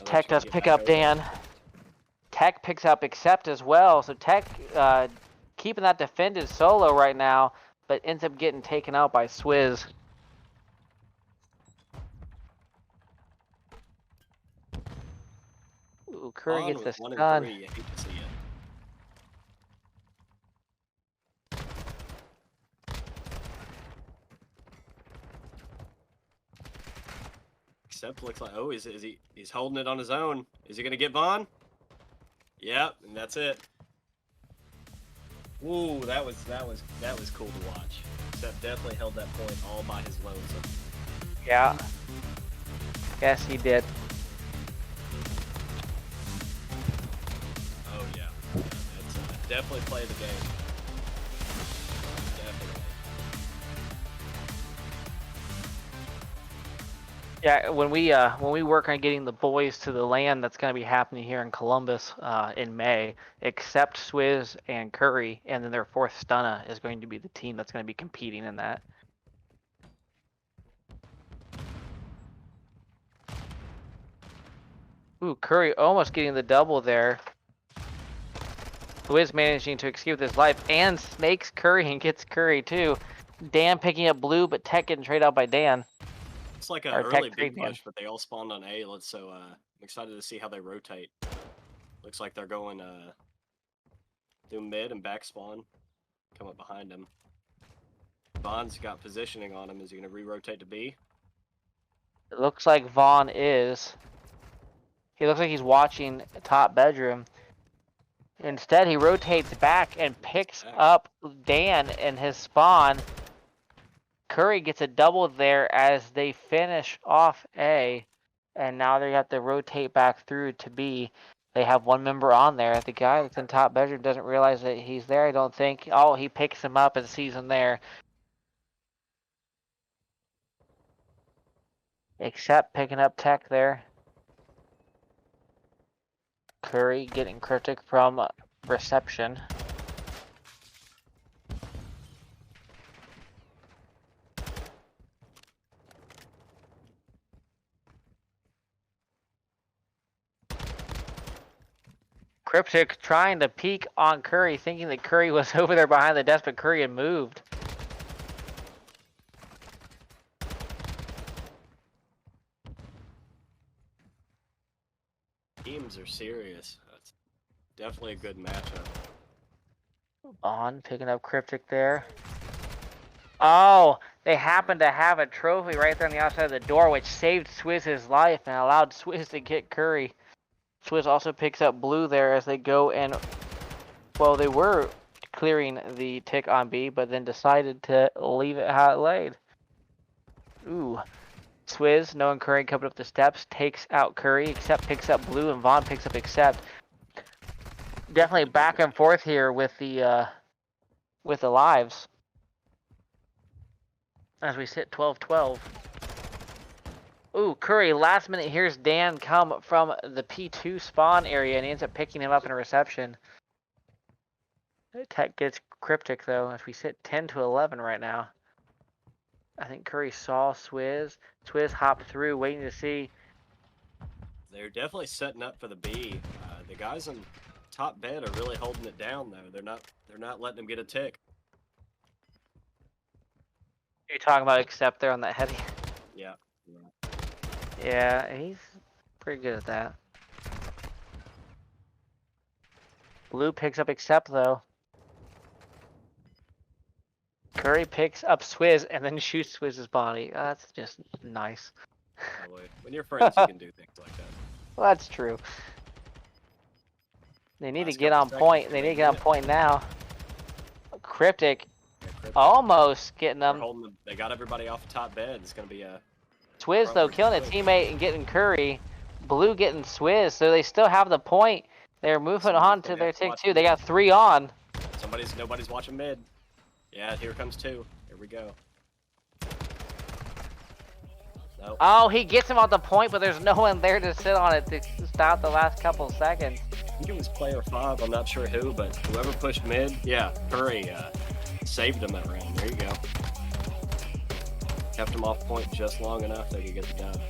Tech does pick up Dan. Tech picks up Accept as well. So Tech keeping that defended solo right now, but ends up getting taken out by Swizz. Ooh, Curry On gets with the 1 and stun. 3. You hate to see it. Except looks like he's holding it on his own. Is he gonna get Vaughn? Yep, and that's it. Ooh, that was cool to watch. Except definitely held that point all by his lonesome. Yeah. Yes, he did. Oh yeah, that's definitely play the game. Definitely. Yeah, when we work on getting the boys to the land, that's going to be happening here in Columbus in May. Except Swizz and Curry, and then their fourth Stunna is going to be the team that's going to be competing in that. Ooh, Curry almost getting the double there. Swizz managing to escape with his life and snakes Curry and gets Curry too. Dan picking up blue, but Tech getting traded out by Dan. It's like an Or early Tech big trade Dan. push, but they all spawned on A. So I'm excited to see how they rotate. Looks like they're going through mid and back spawn. Come up behind him. Vaughn's got positioning on him. Is he gonna re-rotate to B? It looks like Vaughn is. He looks like he's watching top bedroom. Instead, he rotates back and picks up Dan in his spawn. Curry gets a double there as they finish off A. And now they have to rotate back through to B. They have one member on there. The guy that's in top bedroom doesn't realize that he's there, I don't think. Oh, he picks him up and sees him there. Except picking up Tech there. Curry getting cryptic from reception. Cryptic trying to peek on Curry, thinking that Curry was over there behind the desk, but Curry had moved. Teams are serious. That's definitely a good matchup. On, picking up Cryptic there. Oh, they happened to have a trophy right there on the outside of the door, which saved Swizz's life and allowed Swizz to get Curry. Swizz also picks up blue there as they go and, well, they were clearing the tick on B, but then decided to leave it how it laid. Ooh. Swizz, knowing Curry coming up the steps, takes out Curry, Accept picks up blue, and Vaughn picks up Accept. Definitely back and forth here with the lives. As we sit 12-12. Ooh, Curry, last minute here's Dan come from the P2 spawn area, and he ends up picking him up in a reception. Tech gets Cryptic, though, as we sit 10-11 right now. I think Curry saw Swizz. Swizz hopped through, waiting to see. They're definitely setting up for the B. The guys in top bed are really holding it down, though. They're not letting them get a tick. You're talking about Accept there on that heavy. Yeah. Yeah, he's pretty good at that. Blue picks up Accept, though. Curry picks up Swizz and then shoots Swizz's body. That's just nice. When you're friends, you can do things like that. Well, that's true. They need Last to get couple on seconds, point. They need to get on point now. Cryptic almost getting them. They got everybody off the top bed. It's going to be a... Swizz, though, killing a teammate and getting Curry. Blue getting Swizz, so they still have the point. They're moving on to their tick 2. They got 3 on. Nobody's watching mid. Yeah, here comes 2. Here we go. Nope. Oh, he gets him off the point, but there's no one there to sit on it to stop the last couple seconds. I think it was player 5. I'm not sure who, but whoever pushed mid, yeah, Curry saved him that round. There you go. Kept him off point just long enough they could get the dub.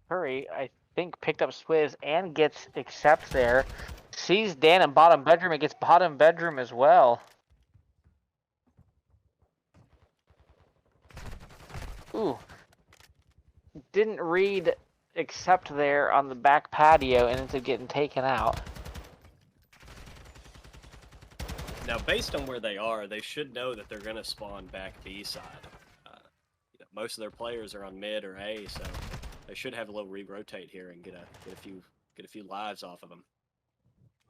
Curry, I think, picked up Swizz and gets accepts there. Sees Dan in bottom bedroom and gets bottom bedroom as well. Ooh. Didn't read accept there on the back patio and ends up getting taken out. Now, based on where they are, they should know that they're going to spawn back B side. Most of their players are on mid or A, so they should have a little re-rotate here and get a few lives off of them.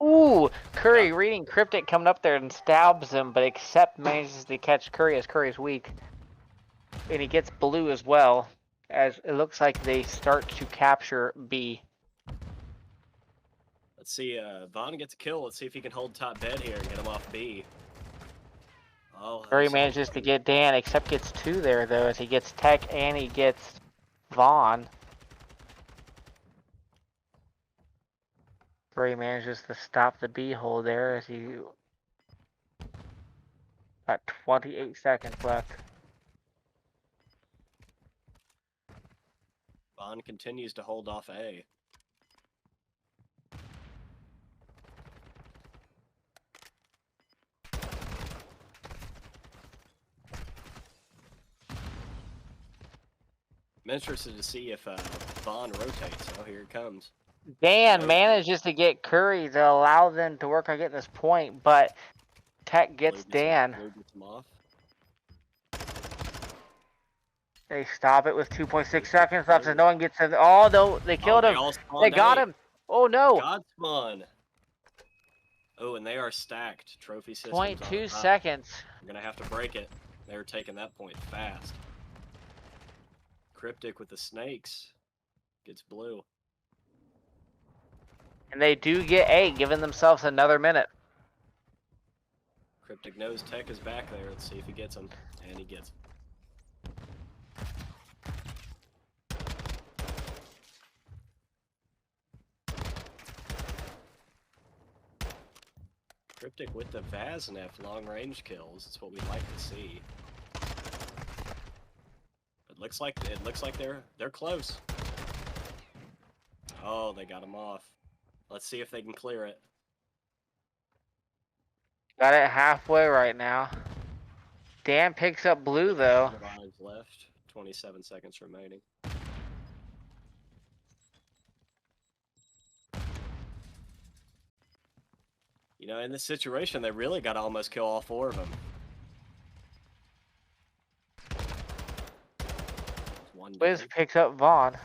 Ooh, Curry reading Cryptic coming up there and stabs him, but Accept manages to catch Curry as Curry's weak. And he gets blue as well, as it looks like they start to capture B. Let's see, Vaughn gets a kill. Let's see if he can hold top bed here and get him off B. Oh, Curry manages to get Dan, Accept gets 2 there though, as he gets Tech and he gets Vaughn. Curry manages to stop the B hole there as he got 28 seconds left. Vaughn continues to hold off A. I'm interested to see if Vaughn rotates. Oh, here it comes. Dan manages to get Curry to allow them to work on getting this point, but Tech gets Dan. Blue gets him off. They stop it with 2.6 seconds left, so no one gets in. Oh, no, they killed him. They got him. Oh, no. God spawn. Oh, and they are stacked. Trophy systems. 0.2 seconds. We're going to have to break it. They were taking that point fast. Cryptic with the snakes. Gets blue. And they do get A, giving themselves another minute. Cryptic knows Tech is back there. Let's see if he gets him. And he gets him. Cryptic with the Vaznev long-range kills. That's what we like to see. It looks like they're close. Oh, they got him off. Let's see if they can clear it. Got it halfway right now. Dan picks up blue though. 5 lives left. 27 seconds remaining. You know, in this situation, they really got to almost kill all 4 of them. Swizz picks up Vaughn.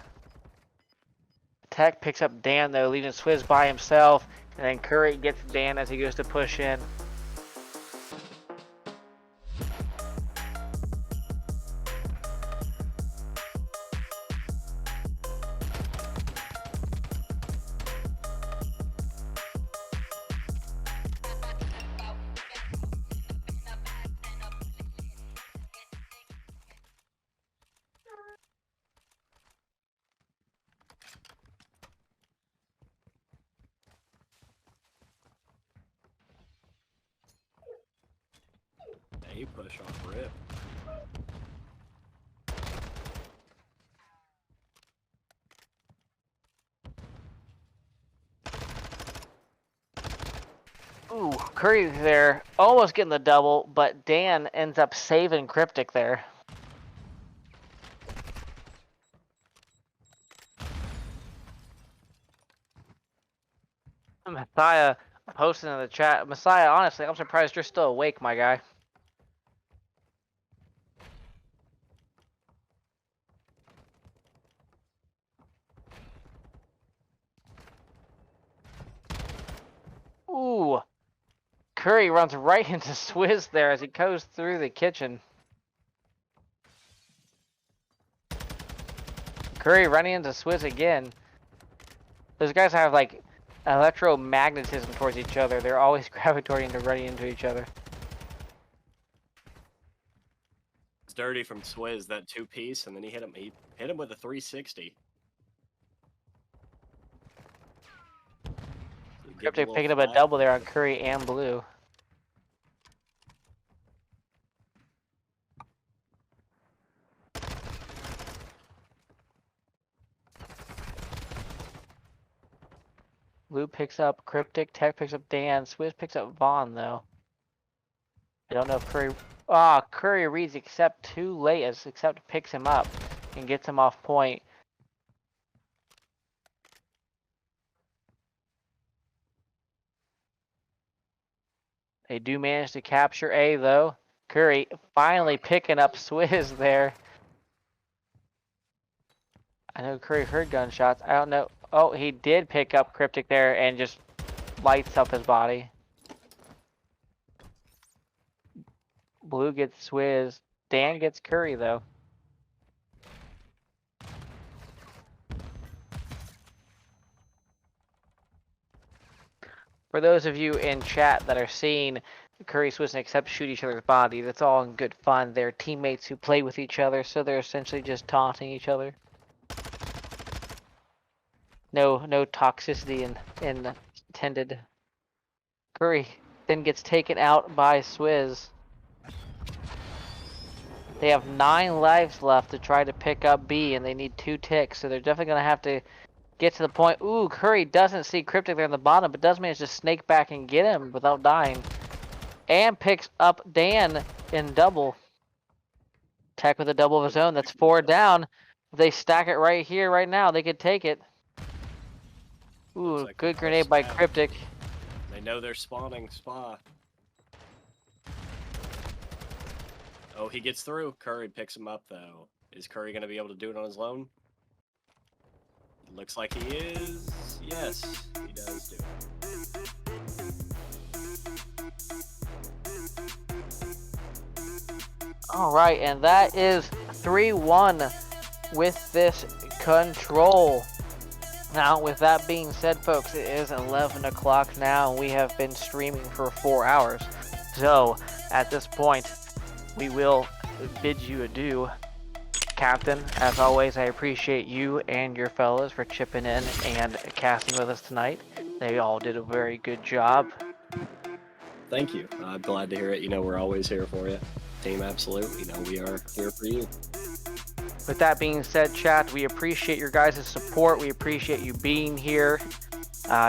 Tech picks up Dan though, leaving Swizz by himself, and then Curry gets Dan as he goes to push in. A push off rip. Ooh, Curry there, almost getting the double, but Dan ends up saving Cryptic there. Messiah posting in the chat. Messiah, honestly, I'm surprised you're still awake, my guy. Ooh. Curry runs right into Swizz there as he goes through the kitchen. Curry running into Swizz again. Those guys have like electromagnetism towards each other. They're always gravitating to running into each other. It's dirty from Swizz, that 2-piece, and then he hit him with a 360. Cryptic picking up a double there on Curry and blue. Blue picks up Cryptic, Tech picks up Dan, Swizz picks up Vaughn though. I don't know if Curry. Curry reads Accept too late as Accept picks him up and gets him off point. They do manage to capture A though. Curry finally picking up Swizz there. I know Curry heard gunshots. I don't know. Oh, he did pick up Cryptic there and just lights up his body. Blue gets Swizz. Dan gets Curry though. For those of you in chat that are seeing Curry, Swizz, and Accept shoot each other's bodies, it's all in good fun. They're teammates who play with each other, so they're essentially just taunting each other. No toxicity intended. Curry then gets taken out by Swizz. They have 9 lives left to try to pick up B, and they need 2 ticks, so they're definitely going to have to get to the point. Ooh, Curry doesn't see Cryptic there in the bottom, but does manage to snake back and get him without dying. And picks up Dan in double. Tech with a double of his own. That's 4 down. If they stack it right here, right now, they could take it. Ooh, Like good grenade by Cryptic. They know they're spawning Spa. Oh, he gets through. Curry picks him up, though. Is Curry going to be able to do it on his own? Looks like he is. Yes, he does do it. All right, and that is 3-1 with this control. Now, with that being said, folks, it is 11 o'clock now, and we have been streaming for 4 hours. So, at this point, we will bid you adieu. Captain, as always, I appreciate you and your fellows for chipping in and casting with us tonight. They all did a very good job. Thank you. I'm glad to hear it. You know, we're always here for you. Team Absolute, you know, we are here for you. With that being said, chat, we appreciate your guys' support. We appreciate you being here.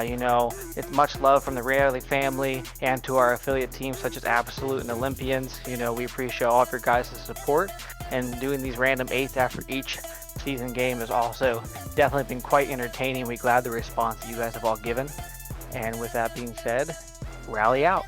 You know, it's much love from the Rally family and to our affiliate teams such as Absolute and Olympians. You know, we appreciate all of your guys' support, and doing these random 8s after each season game has also definitely been quite entertaining. We're glad the response you guys have all given. And with that being said, Rally out.